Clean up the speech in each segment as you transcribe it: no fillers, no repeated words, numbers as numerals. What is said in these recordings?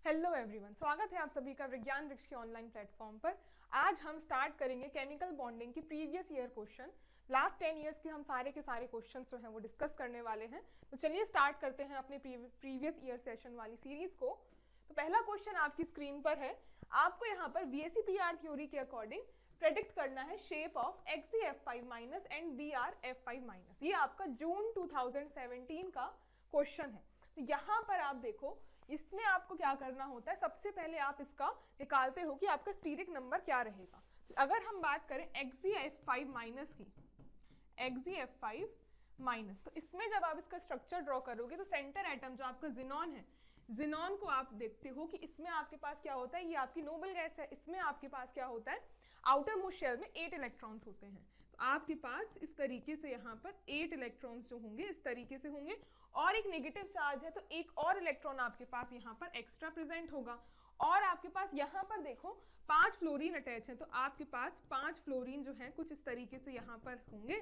Hello everyone, स्वागत है आप सभी का विज्ञान वृक्ष के ऑनलाइन प्लेटफॉर्म पर। आज हम स्टार्ट करेंगे केमिकल बॉन्डिंग की previous year question. Last 10 years के हम सारे के सारे क्वेश्चंस जो हैं वो डिस्कस करने वाले हैं। तो चलिए स्टार्ट करते हैं अपने प्रीवियस ईयर सेशन वाली सीरीज को। तो पहला क्वेश्चन आपकी स्क्रीन पर है। आपको यहाँ पर VSEPR थ्योरी के अकॉर्डिंग प्रेडिक्ट करना है shape of XeF5- and BrF5-। ये आपका जून 2017 का क्वेश्चन है। तो यहाँ पर आप देखो, इसमें आपको क्या करना होता है, सबसे पहले आप इसका निकालते हो कि आपका स्टीरिक नंबर क्या रहेगा। तो अगर हम बात करें XeF5- की, XeF5-, तो इसमें जब आप इसका स्ट्रक्चर ड्रॉ करोगे तो सेंटर एटम जो आपका जिनॉन है, जिनॉन को आप देखते हो कि इसमें आपके पास क्या होता है, ये आपकी नोबल गैस है। इसमें आपके पास क्या होता है, आउटर मोस्ट शेल में 8 इलेक्ट्रॉन्स होते हैं। तो आपके पास इस तरीके से यहाँ पर 8 इलेक्ट्रॉन्स जो होंगे इस तरीके से होंगे, और एक नेगेटिव चार्ज है तो एक और इलेक्ट्रॉन आपके पास यहाँ पर एक्स्ट्रा प्रेजेंट होगा। और आपके पास यहाँ पर देखो 5 फ्लोरीन अटैच है, तो आपके पास 5 फ्लोरीन जो है कुछ इस तरीके से यहाँ पर होंगे।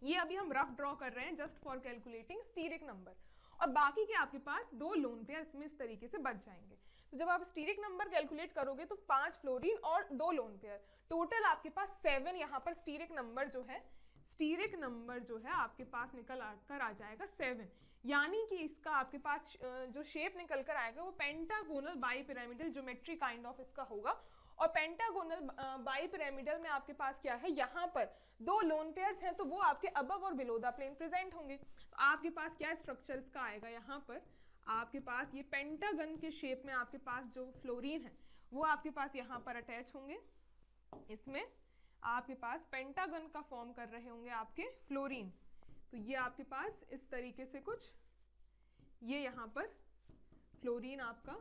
ये अभी हम रफ ड्रॉ कर रहे हैं just for calculating steric number. और बाकी के आपके पास 2 लोन पेयर इसमें इस तरीके से बच जाएंगे। तो जब आप स्टीरिक नंबर कैलकुलेट करोगे तो 5 फ्लोरीन और 2 लोन पेयर, टोटल आपके पास 7 यहाँ पर स्टीरिक नंबर जो है, स्टीरिक नंबर जो है आपके पास निकल कर आ जाएगा 7। यानी कि इसका आपके पास जो शेप निकल कर आएगा वो pentagonal bipyramidal geometry kind of इसका होगा। और पेंटागोनल बाईपिरामिडल में आपके पास क्या है, यहाँ पर 2 लोन पेयर्स हैं तो वो आपके अबव और बिलो द प्लेन प्रेजेंट होंगे। तो आपके पास क्या स्ट्रक्चर इसका आएगा, यहाँ पर आपके पास ये पेंटागन के शेप में आपके पास जो फ्लोरीन है वो आपके पास यहाँ पर अटैच होंगे। इसमें आपके पास पेंटागन का फॉर्म कर रहे होंगे आपके फ्लोरीन। तो ये आपके पास इस तरीके से कुछ, ये यहाँ पर फ्लोरीन आपका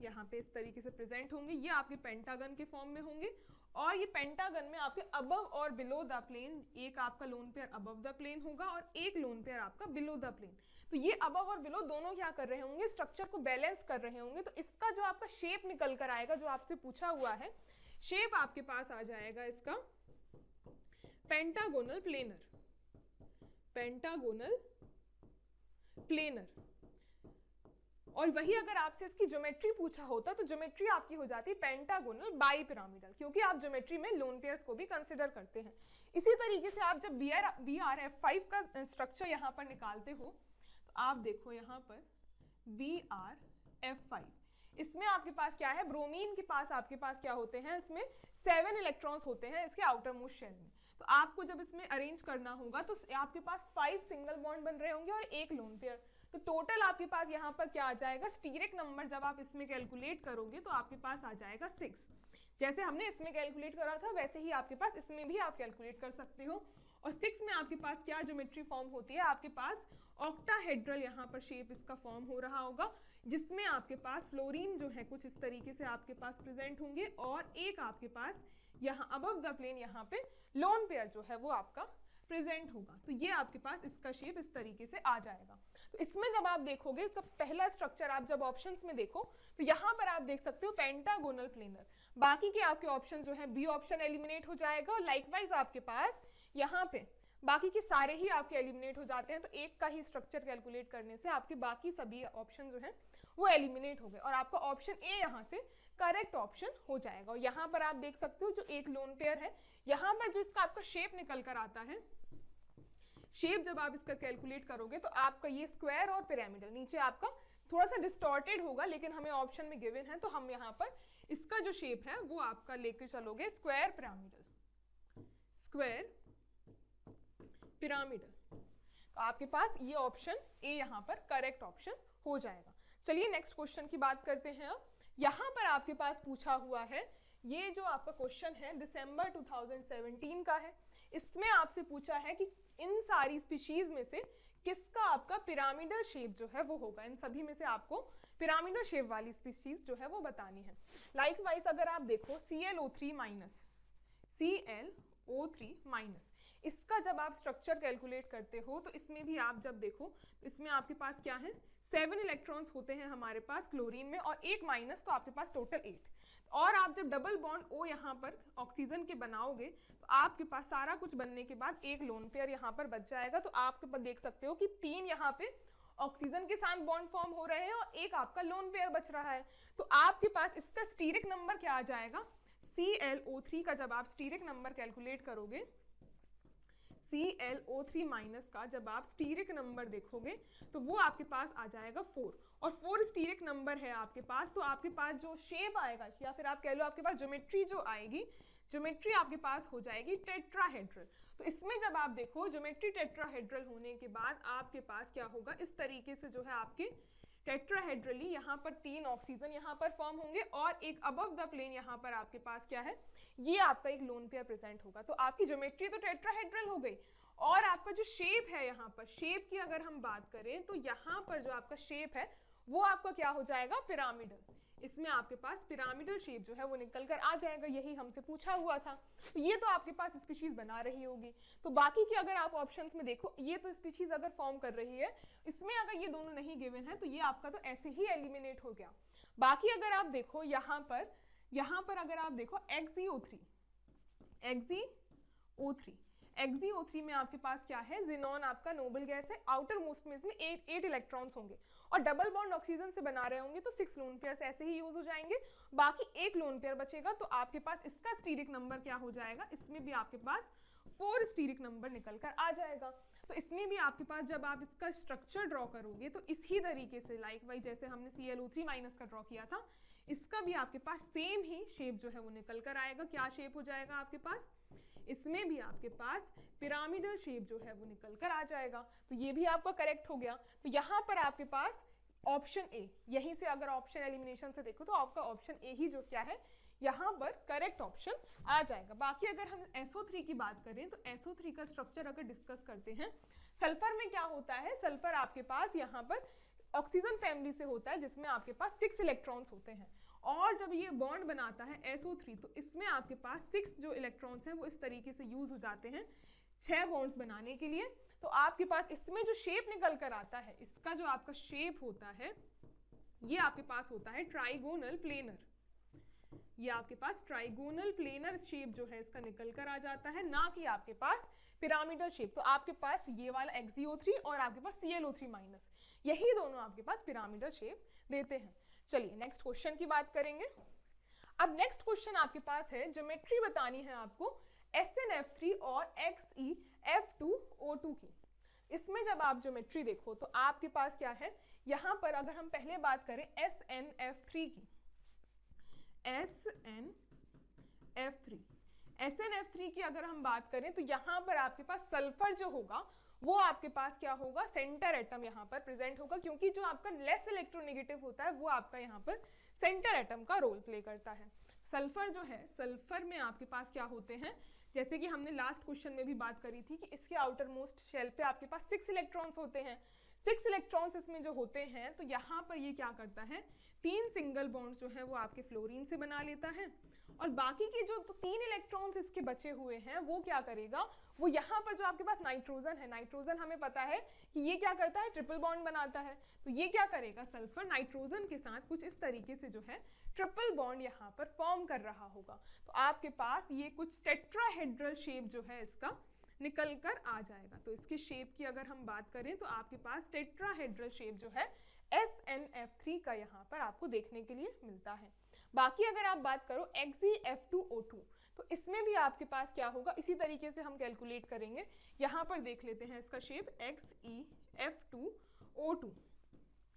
यहाँ पे इस तरीके से प्रेजेंट होंगे, ये आपके पेंटागन के फॉर्म में होंगे। और ये पेंटागन में आपके अबव और बिलो द प्लेन, एक आपका lone pair above the plane होगा और एक लोन पेयर आपका बिलो द प्लेन। तो ये अबव और बिलो दोनों क्या कर रहे होंगे, स्ट्रक्चर को बैलेंस कर रहे होंगे। तो इसका जो आपका शेप निकल कर आएगा, जो आपसे पूछा हुआ है, शेप आपके पास आ जाएगा इसका पेंटागोनल प्लेनर, पेंटागोनल प्लेनर। और वही अगर आपसे इसकी ज्योमेट्री पूछा होता तो ज्योमेट्री आपकी हो जाती पेंटागोनल बाईपिरामिडल, क्योंकि आप ज्योमेट्री में लोन पेयर्स को भी कंसिडर करते हैं। इसी तरीके से आप जब BrF5 का स्ट्रक्चर यहाँ पर निकालते हो तो आप देखो यहाँ पर BrF5, इसमें आपके पास क्या है, ब्रोमीन के पास आपके पास क्या होते हैं, इसमें 7 इलेक्ट्रॉन्स होते हैं इसके आउटर मोस्ट शेल में। तो आपको जब इसमें अरेंज करना होगा तो आपके पास 5 सिंगल बॉन्ड बन रहे होंगे और एक लोन पेयर। तो टोटल आपके पास यहाँ पर क्या आ जाएगा, स्टीरिक नंबर जब आप इसमें कैलकुलेट करोगे तो आपके पास आ जाएगा 6। जैसे हमने इसमें कैलकुलेट करा था वैसे ही आपके पास इसमें भी आप कैलकुलेट कर सकते हो। और 6 में आपके पास क्या ज्योमेट्री फॉर्म होती है, आपके पास ऑक्टाहेड्रल यहाँ पर शेप इसका फॉर्म हो रहा होगा, जिसमें आपके पास फ्लोरीन जो है कुछ इस तरीके से आपके पास प्रेजेंट होंगे और एक आपके पास यहाँ अबव द प्लेन यहाँ पे लोन पेयर जो है वो आपका प्रेजेंट होगा। तो ये आपके पास इसका शेप इस तरीके से आ जाएगा। तो इसमें जब आप देखोगे, जब पहला स्ट्रक्चर आप जब ऑप्शंस में देखो तो यहाँ पर आप देख सकते हो पेंटागोनल प्लेनर। बाकी के आपके ऑप्शन जो है, बी ऑप्शन एलिमिनेट हो जाएगा और लाइकवाइज आपके पास यहाँ पे बाकी के सारे ही आपके एलिमिनेट हो जाते हैं। तो एक का ही स्ट्रक्चर कैलकुलेट करने से आपके बाकी सभी ऑप्शन जो हैं वो एलिमिनेट हो गए और आपका ऑप्शन ए यहाँ से करेक्ट ऑप्शन हो जाएगा। और यहाँ पर आप देख सकते हो जो एक लोन पेयर है, यहाँ पर जो इसका आपका शेप निकल कर आता है, शेप जब आप इसका कैलकुलेट करोगे तो आपका ये स्क्वायर और पिरामिडल, नीचे आपका थोड़ा सा डिस्टॉर्टेड होगा लेकिन हमें ऑप्शन में गिवन है तो हम यहाँ पर इसका जो शेप है वो आपका लेकर चलोगे स्क्वायर पिरामिडल, स्क्वायर पिरामिडल। तो आपके पास ये ऑप्शन ए यहाँ पर करेक्ट ऑप्शन हो जाएगा। चलिए नेक्स्ट क्वेश्चन की बात करते हैं। अब यहाँ पर आपके पास पूछा हुआ है, ये जो आपका क्वेश्चन है दिसंबर 2017 का है। इसमें आपसे पूछा है कि इन सारी स्पीशीज में से किसका आपका पिरामिडल शेप जो है वो होगा। इन सभी में से आपको पिरामिडल शेप वाली स्पीशीज जो है वो बतानी है। लाइकवाइज अगर आप देखो ClO3-, ClO3-, इसका जब आप स्ट्रक्चर कैलकुलेट करते हो तो इसमें भी आप जब देखो तो इसमें आपके पास क्या है, 7 इलेक्ट्रॉन्स होते हैं हमारे पास क्लोरीन में और एक माइनस, तो आपके पास टोटल 8। और आप जब डबल बॉन्ड O यहाँ पर ऑक्सीजन के बनाओगे तो आपके पास सारा कुछ बनने के बाद एक लोन पेयर यहाँ पर बच जाएगा। तो आप देख सकते हो कि 3 यहाँ पे ऑक्सीजन के साथ बॉन्ड फॉर्म हो रहे हैं और एक आपका लोन पेयर बच रहा है। तो आपके पास इसका स्टीरिक नंबर क्या आ जाएगा, ClO3 का जब आप स्टीरिक नंबर कैलकुलेट करोगे, ClO3 माइनस का जब आप स्टीरिक नंबर देखोगे तो वो आपके पास आ जाएगा 4, और 4 स्टीरिक नंबर है आपके पास। तो आपके पास जो शेप आएगा या फिर आप कह लो आपके पास ज्योमेट्री जो आएगी, ज्योमेट्री आपके पास हो जाएगी टेट्राहेड्रल। तो इसमें जब आप देखो ज्योमेट्री टेट्राहेड्रल होने के बाद आपके पास क्या होगा, इस तरीके से जो है आपके टेट्राहेड्रली यहाँ पर 3 ऑक्सीजन यहाँ पर फॉर्म होंगे और एक अबव द प्लेन यहाँ पर आपके पास क्या है, ये आपका एक लोन पेयर प्रेजेंट होगा। तो आपकी ज्योमेट्री तो टेट्राहेड्रल हो गई, और आपका जो शेप है यहाँ पर, शेप की अगर हम बात करें तो यहाँ पर जो आपका शेप है वो आपका क्या हो जाएगा, पिरामिडल। इसमें आपके पास पिरामिडल शेप जो है वो निकल कर आ जाएगा, यही हमसे पूछा हुआ था। तो ये तो आपके पास स्पीशीज बना रही होगी। तो बाकी की अगर आप ऑप्शंस में देखो, ये तो स्पीशीज अगर फॉर्म कर रही है, इसमें अगर ये दोनों नहीं गिवन है तो ये आपका तो ऐसे ही एलिमिनेट हो गया। बाकी अगर आप देखो यहाँ पर अगर आप देखो XeO3 में आपके पास क्या है, जिनॉन आपका नोबल गैस है, आउटर मोस्ट में इसमें 8 इलेक्ट्रॉन्स होंगे और डबल बॉन्ड ऑक्सीजन से बना रहे होंगे तो 6 लोन पेयर्स ऐसे ही यूज हो जाएंगे, बाकी एक लोन पेयर बचेगा। तो आपके पास इसका स्टीरिक नंबर क्या हो जाएगा, इसमें भी आपके पास 4 स्टीरिक नंबर निकल कर आ जाएगा। तो इसमें भी आपके पास जब आप इसका स्ट्रक्चर ड्रॉ करोगे तो इसी तरीके से लाइक वाइज जैसे हमने ClO3 माइनस का ड्रॉ किया था, इसका भी आपके पास सेम ही शेप जो है वो निकल कर आएगा। क्या शेप हो जाएगा आपके पास, इसमें भी आपके पास पिरामिडल शेप जो है वो निकल कर आ जाएगा। तो ये भी आपका करेक्ट हो गया। तो यहाँ पर आपके पास ऑप्शन ए, यहीं से अगर ऑप्शन एलिमिनेशन से देखो तो आपका ऑप्शन ए ही जो क्या है यहाँ पर करेक्ट ऑप्शन आ जाएगा। बाकी अगर हम SO3 की बात करें तो SO3 का स्ट्रक्चर अगर डिस्कस करते हैं, सल्फर में क्या होता है, सल्फर आपके पास यहाँ पर ऑक्सीजन फैमिली से होता है जिसमें आपके पास 6 इलेक्ट्रॉन्स होते हैं, और जब ये बॉन्ड बनाता है SO3 तो इसमें आपके पास 6 जो इलेक्ट्रॉन्स हैं वो इस तरीके से यूज हो जाते हैं 6 बॉन्ड्स बनाने के लिए। तो आपके पास इसमें जो शेप निकल कर आता है, इसका जो आपका शेप होता है ये आपके पास होता है ट्राइगोनल प्लेनर। ये आपके पास ट्राइगोनल प्लेनर शेप जो है इसका निकल कर आ जाता है, ना कि आपके पास पिरामिडल शेप। तो आपके पास ये वाला XeO3 और आपके पास ClO3 माइनस, यही दोनों आपके पास पिरामिडल शेप देते हैं। चलिए नेक्स्ट क्वेश्चन की बात करेंगे। अब नेक्स्ट क्वेश्चन आपके पास है, ज्योमेट्री बतानी है आपको SnF3 और XeF2O2 की। इसमें जब आप ज्योमेट्री देखो तो आपके पास क्या है, यहाँ पर अगर हम पहले बात करें SnF3 की, SnF3 की अगर हम बात करें तो यहाँ पर आपके पास सल्फर जो होगा वो आपके पास क्या होगा, सेंटर एटम यहाँ पर प्रेजेंट होगा, क्योंकि जो आपका लेस इलेक्ट्रोनेगेटिव होता है वो आपका यहाँ पर सेंटर एटम का रोल प्ले करता है। सल्फर जो है, सल्फर में आपके पास क्या होते हैं, जैसे कि हमने लास्ट क्वेश्चन में भी बात करी थी कि इसके आउटर मोस्ट शेल पे आपके पास 6 इलेक्ट्रॉन्स होते हैं। 6 इलेक्ट्रॉन्स इसमें जो होते हैं तो यहाँ पर ये क्या करता है, 3 सिंगल बॉन्ड्स जो है वो आपके फ्लोरीन से बना लेता है, और बाकी के जो 3 इलेक्ट्रॉन्स इसके बचे हुए हैं वो क्या करेगा, वो यहाँ पर जो आपके पास नाइट्रोजन है, नाइट्रोजन हमें पता है कि ये क्या करता है, ट्रिपल बॉन्ड बनाता है। तो ये क्या करेगा, सल्फर नाइट्रोजन के साथ कुछ इस तरीके से जो है ट्रिपल बॉन्ड यहाँ पर फॉर्म कर रहा होगा। तो आपके पास ये कुछ टेट्राहेड्रल शेप जो है इसका निकल कर आ जाएगा। तो इसके शेप की अगर हम बात करें तो आपके पास टेट्राहेड्रल शेप जो है SnF3 का यहाँ पर आपको देखने के लिए मिलता है। बाकी अगर आप बात करो XeF2O2 तो इसमें भी आपके पास क्या होगा, इसी तरीके से हम कैलकुलेट करेंगे। यहाँ पर देख लेते हैं इसका शेप XeF2O2।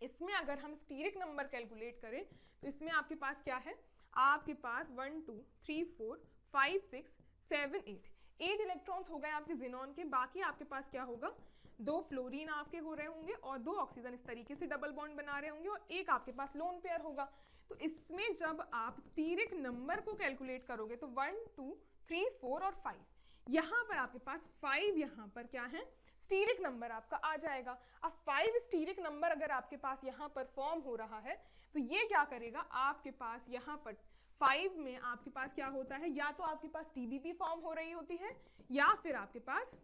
इसमें अगर हम स्टीरिक नंबर कैलकुलेट करें तो इसमें आपके पास क्या है, आपके पास 1 2 3 4 5 6 7 8 इलेक्ट्रॉन्स हो गए आपके जिनॉन के। बाकी आपके पास क्या होगा, 2 फ्लोरीन आपके हो रहे होंगे और 2 ऑक्सीजन इस तरीके से डबल बॉन्ड बना रहे होंगे, और एक आपके पास लोन पेयर होगा। तो इसमें जब आप स्टीरिक नंबर को कैलकुलेट करोगे तो 1 2 3 4 और 5, यहाँ पर आपके पास 5 यहाँ पर क्या है, स्टीरिक नंबर आपका आ जाएगा। अब 5 स्टीरिक नंबर अगर आपके पास यहाँ पर फॉर्म हो रहा है तो ये क्या करेगा, आपके पास यहाँ पर 5 में आपके पास क्या होता है, या तो आपके पास TBP फॉर्म हो रही होती है या फिर आपके पास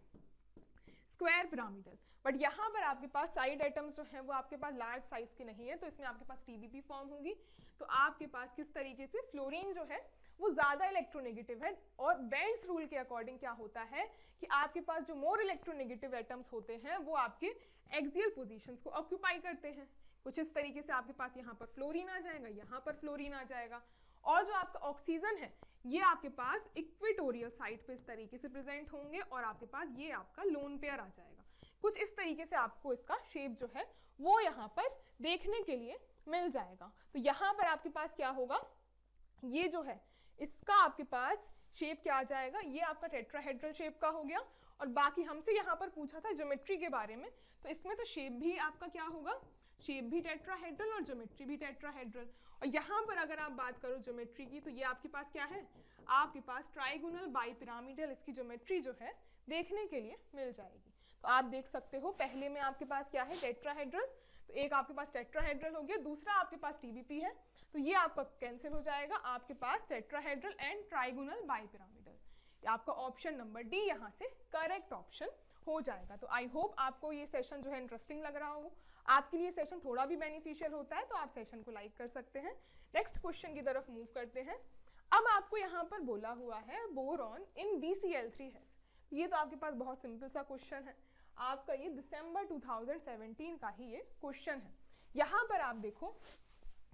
स्क्वायर पिरामिडल। बट यहाँ पर आपके पास साइड एटम्स जो हैं वो आपके पास लार्ज साइज के नहीं है, तो इसमें आपके पास TBP फॉर्म होगी। तो आपके पास किस तरीके से फ्लोरीन जो है वो ज़्यादा इलेक्ट्रोनेगेटिव है, और बेंड्स रूल के अकॉर्डिंग क्या होता है कि आपके पास जो मोर इलेक्ट्रोनेगेटिव एटम्स होते हैं वो आपके एक्सियल पोजीशंस को ऑक्यूपाई करते हैं। कुछ इस तरीके से आपके पास यहाँ पर फ्लोरीन आ जाएगा, यहाँ पर फ्लोरीन आ जाएगा, और जो आपका ऑक्सीजन है ये आपके पास इक्वेटोरियल साइड पे इस तरीके से प्रेजेंट होंगे, और आपके पास ये आपका लोन पेयर आ जाएगा। कुछ इस तरीके से आपको इसका शेप जो है वो यहाँ पर देखने के लिए मिल जाएगा। तो यहाँ पर आपके पास क्या होगा, ये जो है इसका आपके पास शेप क्या आ जाएगा, ये आपका टेट्राहेड्रल शेप का हो गया। और बाकी हमसे यहाँ पर पूछा था ज्योमेट्री के बारे में, तो इसमें तो शेप भी आपका क्या होगा, शेप भी टेट्राहेड्रल और ज्योमेट्री भी टेट्राहेड्रल। और यहाँ पर अगर आप बात करो ज्योमेट्री की, तो ये आपके पास क्या है, आपके पास ट्राइगोनल बाइपिरामिडल इसकी ज्योमेट्री जो है देखने के लिए मिल जाएगी। तो आप देख सकते हो पहले में आपके पास क्या है, टेट्राहेड्रल, तो एक आपके पास टेट्राहेड्रल हो गया, दूसरा आपके पास TBP है, तो ये आपका कैंसिल हो जाएगा, आपके पास टेट्राहेड्रल एंड ट्राइगोनल बाइपिरामिडल। आपका ऑप्शन नंबर डी यहाँ से करेक्ट ऑप्शन हो जाएगा। तो आई होप आपको ये सेशन जो है इंटरेस्टिंग लग रहा हो, आपके लिए सेशन थोड़ा भी बेनिफिशियल होता है तो आप सेशन को लाइक कर सकते हैं। नेक्स्ट क्वेश्चन की तरफ मूव करते हैं। अब आपको यहाँ पर बोला हुआ है बोरॉन इन BCl3 है। ये तो आपके पास बहुत सिंपल सा क्वेश्चन है, आपका ये दिसंबर 2017 का ही ये क्वेश्चन है। यहाँ पर आप देखो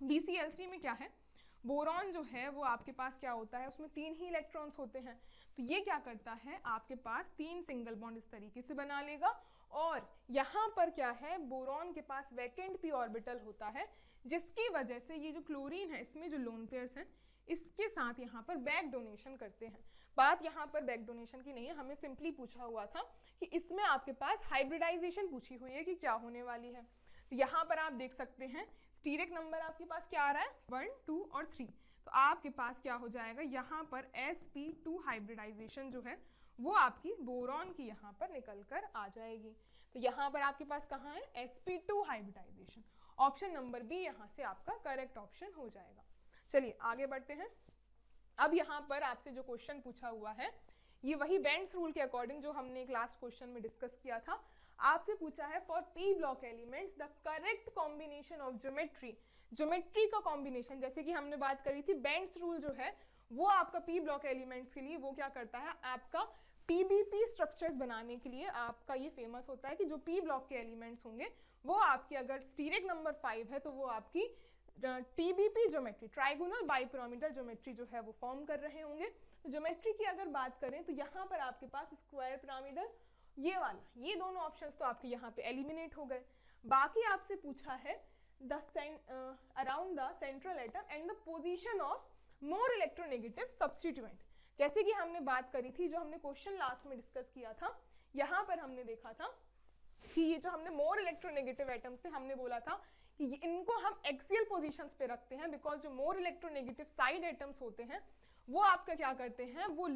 BCl3 में क्या है, बोरॉन जो है वो आपके पास क्या होता है, उसमें 3 ही इलेक्ट्रॉन्स होते हैं। तो ये क्या करता है, आपके पास 3 सिंगल बॉन्ड इस तरीके से बना लेगा, और यहाँ पर क्या है, बोरॉन के पास वैकेंट p ऑर्बिटल होता है, जिसकी वजह से ये जो क्लोरीन है इसमें जो लोन पेयर्स हैं इसके साथ यहाँ पर बैक डोनेशन करते हैं। बात यहाँ पर बैक डोनेशन की नहीं है, हमें सिंपली पूछा हुआ था कि इसमें आपके पास हाइब्रिडाइजेशन पूछी हुई है कि क्या होने वाली है। तो यहाँ पर आप देख सकते हैं स्टीरिक नंबर आपके पास क्या आ रहा है, 1, 2 और 3। तो आपके पास क्या हो जाएगा, यहाँ पर sp2 हाइब्रिडाइजेशन जो है वो आपकी बोरॉन की यहाँ पर निकल कर आ जाएगी। तो यहाँ पर आपके पास कहाँ है, sp2 hybridisation. Option number B यहाँ से आपका करेक्ट ऑप्शन हो जाएगा। चलिए आगे बढ़ते हैं। अब यहाँ पर आपसे जो क्वेश्चन पूछा हुआ है ये वही बेंड्स रूल के अकॉर्डिंग जो हमने एक लास्ट क्वेश्चन में डिस्कस किया था। आपसे पूछा है for p block elements the correct combination of geometry. Geometry का कॉम्बिनेशन, जैसे कि हमने बात करी थी बेंड्स रूल जो है वो आपका p ब्लॉक एलिमेंट्स के लिए वो क्या करता है, आपका TBP स्ट्रक्चर्स बनाने के लिए आपका ये फेमस होता है कि जो p ब्लॉक के एलिमेंट्स होंगे वो आपकी अगर स्टीरिक नंबर 5 है तो वो आपकी TBP geometry trigonal bipyramidal geometry जो है वो फॉर्म कर रहे होंगे। ज्योमेट्री की अगर बात करें तो यहाँ पर आपके पास स्क्वायर पिरामिडल ये वाला, ये दोनों ऑप्शंस तो आपके यहाँ पे एलिमिनेट हो गए। बाकी आपसे पूछा है around the central atom and the position of more electronegative substituent. जैसे कि हमने बात करी थी, जो हमने क्वेश्चन लास्ट में डिस्कस किया था, यहाँ पर हमने देखा था कि ये जो हमने मोर इलेक्ट्रोनेगेटिव एटम्स थे, हमने बोला था कि इनको हम एक्सियल पोजीशंस पे रखते हैं, बिकॉज जो मोर इलेक्ट्रोनेगेटिव साइड एटम्स होते हैं वो आपका क्या करते हैं, वो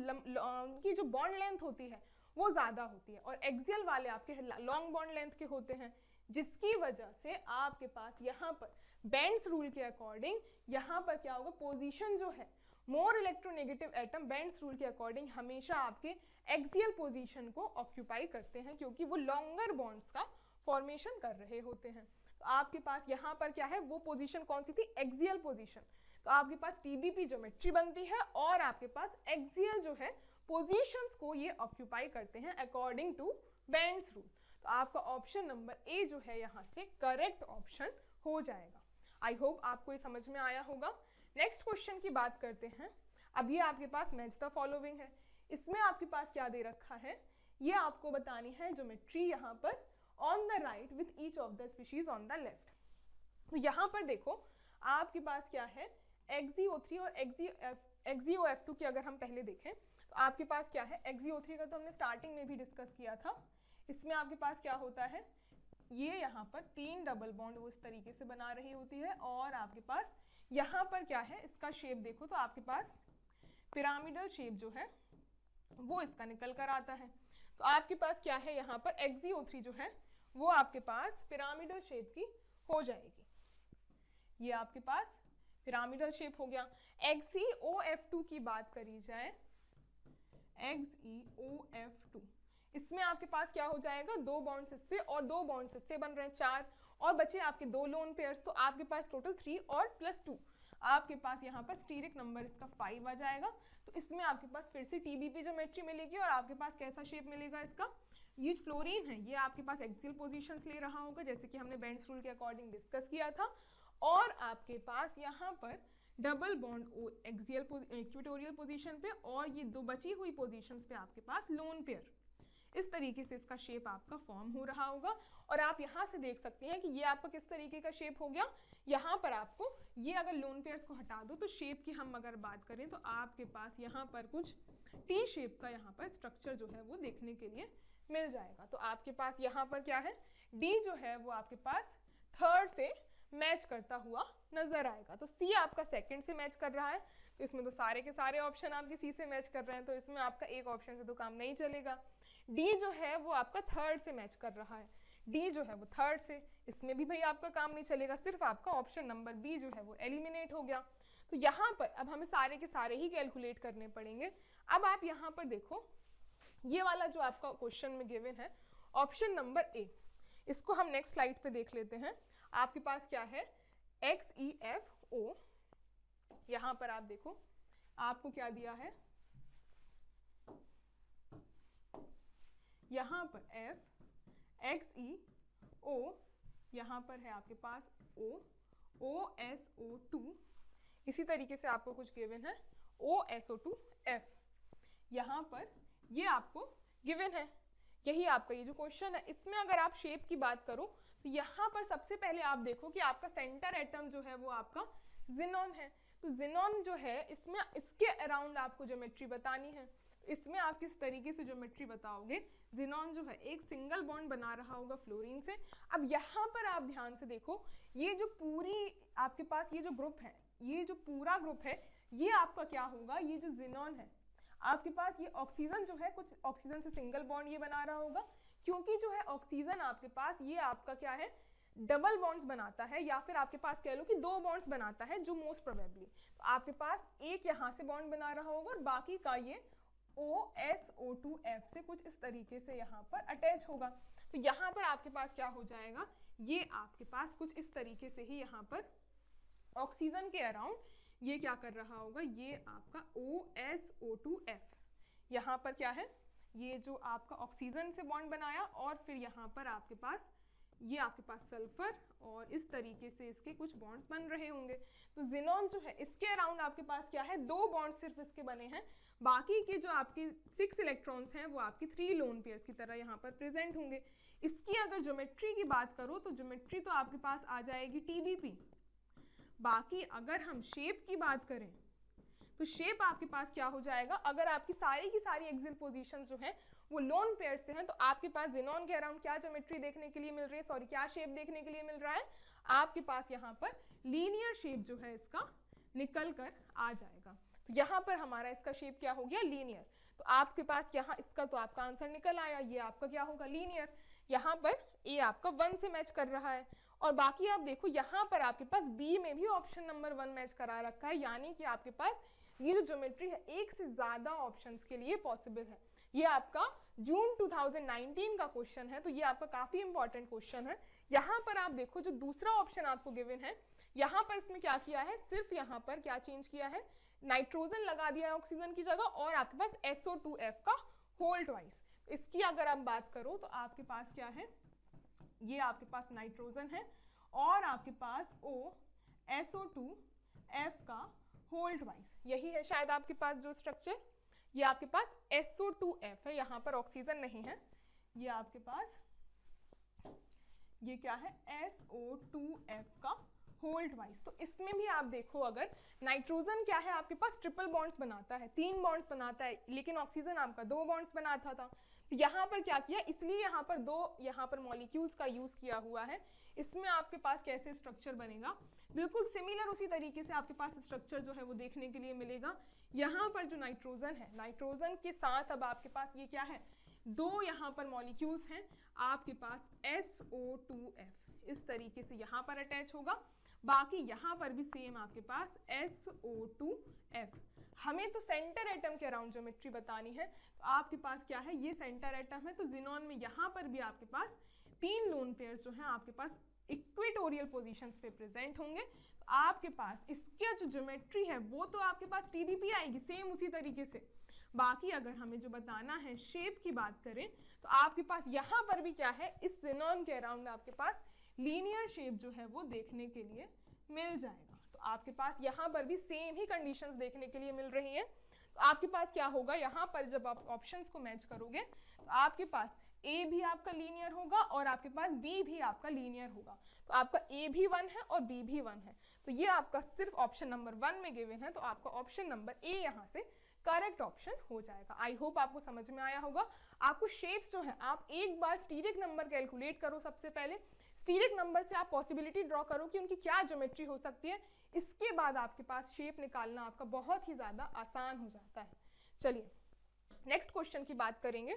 की जो बॉन्ड लेंथ होती है वो ज़्यादा होती है, और एक्सियल वाले आपके लॉन्ग बॉन्ड लेंथ के होते हैं, जिसकी वजह से आपके पास यहाँ पर बेंड्स रूल के अकॉर्डिंग यहाँ पर क्या होगा, पोजीशन जो है more electronegative atom Bent's rule के अकॉर्डिंग हमेशा आपके एक्सियल पोजीशन को ऑक्यूपाई करते हैं, क्योंकि वो लॉन्गर बॉन्ड्स का फॉर्मेशन कर रहे होते हैं। तो आपके पास यहाँ पर क्या है, वो पोजीशन कौन सी थी, एक्सियल पोजीशन। तो आपके पास TBP ज्योमेट्री बनती है और आपके पास एक्सियल जो है पोजीशंस को ये ऑक्यूपाई करते हैं अकॉर्डिंग टू बेंड्स रूल। तो आपका ऑप्शन नंबर ए जो है यहाँ से करेक्ट ऑप्शन हो जाएगा। आई होप आपको ये समझ में आया होगा। नेक्स्ट क्वेश्चन की बात करते हैं। अब ये आपके पास मैच द फॉलोइंग है, इसमें आपके पास क्या दे रखा है, ये आपको बतानी है ज्योमेट्री यहाँ पर on the right with each of the species on the left. तो यहाँ पर देखो आपके पास क्या है, XeO3 और XeOF2 की अगर हम पहले देखें तो आपके पास क्या है, XeO3 का तो हमने स्टार्टिंग में भी डिस्कस किया था। इसमें आपके पास क्या होता है, ये यहाँ पर 3 डबल बॉन्ड वो इस तरीके से बना रही होती है, और आपके पास यहाँ पर क्या है, इसका शेप देखो तो आपके पास पिरामिडल शेप जो है वो इसका निकल कर आता है। तो आपके पास क्या है, यहाँ पर XeO3 जो है वो आपके पास पिरामिडल शेप की हो जाएगी। ये आपके पास पिरामिडल शेप हो गया। XeOF2 की बात करी जाए, XeOF2 इसमें आपके पास क्या हो जाएगा, 2 बॉन्ड्स इससे और 2 बॉन्ड्स इससे बन रहे हैं 4, और बचे आपके 2 लोन पेयर्स, तो आपके पास टोटल 3 और +2 आपके पास यहाँ पर स्टीरिक नंबर इसका 5 आ जाएगा। तो इसमें आपके पास फिर से TBP ज्योमेट्री मिलेगी और आपके पास कैसा शेप मिलेगा इसका, ये फ्लोरीन है ये आपके पास एक्सियल पोजीशंस ले रहा होगा जैसे कि हमने बेंड्स रूल के अकॉर्डिंग डिस्कस किया था, और आपके पास यहाँ पर double bond axial equatorial position पे और ये 2 बची हुई पोजीशंस पे आपके पास लोन पेयर। इस तरीके से इसका शेप आपका फॉर्म हो रहा होगा, और आप यहाँ से देख सकते हैं कि ये आपका किस तरीके का शेप हो गया। यहाँ पर आपको ये अगर लोन पेयर्स को हटा दो तो शेप की हम अगर बात करें तो आपके पास यहाँ पर कुछ टी शेप का यहाँ पर स्ट्रक्चर जो है वो देखने के लिए मिल जाएगा। तो आपके पास यहाँ पर क्या है, डी जो है वो आपके पास थर्ड से मैच करता हुआ नजर आएगा। तो सी आपका सेकंड से मैच कर रहा है, तो इसमें तो सारे के सारे ऑप्शन आपके सी से मैच कर रहे हैं, तो इसमें आपका एक ऑप्शन से तो काम नहीं चलेगा। डी जो है वो आपका थर्ड से मैच कर रहा है, डी जो है वो थर्ड से, इसमें भी भाई आपका काम नहीं चलेगा, सिर्फ आपका ऑप्शन नंबर बी जो है वो एलिमिनेट हो गया। तो यहाँ पर अब हमें सारे के सारे ही कैलकुलेट करने पड़ेंगे। अब आप यहाँ पर देखो ये वाला जो आपका क्वेश्चन में गिवन है ऑप्शन नंबर ए, इसको हम नेक्स्ट स्लाइड पे देख लेते हैं। आपके पास क्या है XEFO, यहाँ पर आप देखो आपको क्या दिया है, यहाँ पर F XEO, यहाँ पर है आपके पास O OSO2, इसी तरीके से आपको कुछ गिवन है OSO2F, यहाँ पर ये आपको गिवन है। यही आपका ये जो क्वेश्चन है, इसमें अगर आप शेप की बात करो तो यहाँ पर सबसे पहले आप देखो कि आपका सेंटर एटम जो है वो आपका जिनॉन है। तो जिनॉन जो है इसमें इसके अराउंड आपको ज्योमेट्री बतानी है। इसमें आप किस तरीके से ज्योमेट्री बताओगे, जिनॉन जो है एक सिंगल बॉन्ड बना रहा होगा फ्लोरीन से। अब यहाँ पर आप ध्यान से देखो ये जो पूरी आपके पास ये जो ग्रुप है, ये जो पूरा ग्रुप है, ये आपका क्या होगा, ये जो जिनॉन है आपके पास, ये ऑक्सीजन जो है कुछ ऑक्सीजन से सिंगल बॉन्ड ये बना रहा होगा, क्योंकि जो है ऑक्सीजन आपके पास ये आपका क्या है डबल बॉन्ड्स बनाता है, या फिर आपके पास कह लो कि 2 बॉन्ड्स बनाता है जो मोस्ट प्रोबेबली। तो आपके पास एक यहाँ से बॉन्ड बना रहा होगा और बाकी का ये OSO2F से कुछ इस तरीके से यहाँ पर अटैच होगा। तो यहाँ पर आपके पास क्या हो जाएगा, ये आपके पास कुछ इस तरीके से ही यहाँ पर ऑक्सीजन के अराउंड ये क्या कर रहा होगा, ये आपका OSO2F यहाँ पर क्या है, ये जो आपका ऑक्सीजन से बॉन्ड बनाया और फिर यहाँ पर आपके पास ये आपके पास सल्फर और इस तरीके से इसके कुछ बॉन्ड्स बन रहे होंगे। तो जिनॉन जो है इसके अराउंड आपके पास क्या है, 2 बॉन्ड सिर्फ इसके बने हैं, बाकी के जो आपके 6 इलेक्ट्रॉन्स हैं वो आपके 3 लोन पेयर्स की तरह यहाँ पर प्रेजेंट होंगे। इसकी अगर ज्योमेट्री की बात करो तो ज्योमेट्री तो आपके पास आ जाएगी TBP। बाकी अगर हम शेप की बात करें तो शेप आपके पास क्या हो जाएगा, अगर आपकी सारी की सारी एक्सियल पोजीशंस जो हैं वो लोन पेयर से हैं तो आपके पास जिनॉन के अराउंड क्या ज्योमेट्री देखने के लिए मिल रही है, सॉरी क्या शेप देखने के लिए मिल रहा है, आपके पास यहाँ पर लीनियर शेप जो है इसका निकल कर आ जाएगा। तो यहाँ पर हमारा इसका शेप क्या हो गया, लीनियर। तो आपके पास यहाँ इसका तो आपका आंसर निकल आया, ये आपका क्या होगा लीनियर। यहाँ पर ए आपका 1 से मैच कर रहा है, और बाकी आप देखो यहाँ पर आपके पास बी में भी ऑप्शन नंबर 1 मैच करा रखा है, यानी कि आपके पास ये जो ज्योमेट्री है एक से ज्यादा ऑप्शंस के लिए पॉसिबल है। ये आपका जून 2019 का क्वेश्चन है, तो ये आपका काफी इंपॉर्टेंट क्वेश्चन है। यहाँ पर आप देखो जो दूसरा ऑप्शन आपको गिवन है, यहाँ पर इसमें क्या किया है, सिर्फ यहाँ पर क्या चेंज किया है, नाइट्रोजन लगा दिया है ऑक्सीजन की जगह, और आपके पास SO2F का होल ट्वाइस। इसकी अगर आप बात करो तो आपके पास क्या है, ये आपके पास नाइट्रोजन है और आपके पास SO2F का होल ट्वाइस, यही है शायद आपके पास जो स्ट्रक्चर, ये आपके पास SO2F है, यहाँ पर ऑक्सीजन नहीं है, ये आपके पास ये क्या है SO2F का होल ट्वाइस। तो इसमें भी आप देखो अगर नाइट्रोजन क्या है आपके पास ट्रिपल बॉन्ड्स बनाता है, 3 बॉन्ड्स बनाता है, लेकिन ऑक्सीजन आपका 2 बॉन्ड्स बनाता था। तो यहाँ पर क्या किया, इसलिए यहाँ पर 2 यहाँ पर मॉलिक्यूल्स का यूज किया हुआ है। इसमें आपके पास कैसे स्ट्रक्चर बनेगा, बिल्कुल सिमिलर उसी तरीके से आपके पास स्ट्रक्चर जो है वो देखने के लिए मिलेगा। यहाँ पर जो नाइट्रोजन है, नाइट्रोजन के साथ अब आपके पास ये क्या है, 2 यहाँ पर मॉलिक्यूल्स हैं आपके पास SO2F, इस तरीके से यहाँ पर अटैच होगा। बाकी यहाँ पर भी सेम आपके पास SO2F। हमें तो सेंटर एटम के अराउंड ज्योमेट्री बतानी है। तो आपके पास क्या है, ये सेंटर एटम है, तो जिनॉन में यहाँ पर भी आपके पास 3 लोन पेयर्स जो हैं आपके पास इक्वेटोरियल पोजीशंस पे प्रेजेंट होंगे। तो आपके पास इसका जो ज्योमेट्री है वो तो आपके पास TBP आएगी सेम उसी तरीके से। बाकी अगर हमें जो बताना है शेप की बात करें तो आपके पास यहाँ पर भी क्या है, इस जिनॉन के अराउंड आपके पास लीनियर शेप जो है वो देखने के लिए मिल जाएगा। तो आपके पास यहाँ पर भी सेम ही कंडीशंस देखने के लिए मिल रही हैं। तो आपके पास क्या होगा, यहाँ पर जब आप ऑप्शंस को मैच करोगे तो आपके पास A भी आपका लीनियर होगा और आपके पास B भी आपका लीनियर होगा। तो आपका A भी 1 है और B भी 1 है। तो ये आपका सिर्फ ऑप्शन नंबर 1 में गिवन है, तो आपका ऑप्शन नंबर A यहाँ से करेक्ट ऑप्शन हो जाएगा। आई होप आपको समझ में आया होगा। आपको शेप्स जो है आप एक बार स्टीरिक नंबर कैलकुलेट करो। सबसे पहले स्टीरिक नंबर से आप पॉसिबिलिटी ड्रॉ करो कि उनकी क्या ज्योमेट्री हो सकती है, इसके बाद आपके पास शेप निकालना आपका बहुत ही ज़्यादा आसान हो जाता है। चलिए नेक्स्ट क्वेश्चन की बात करेंगे।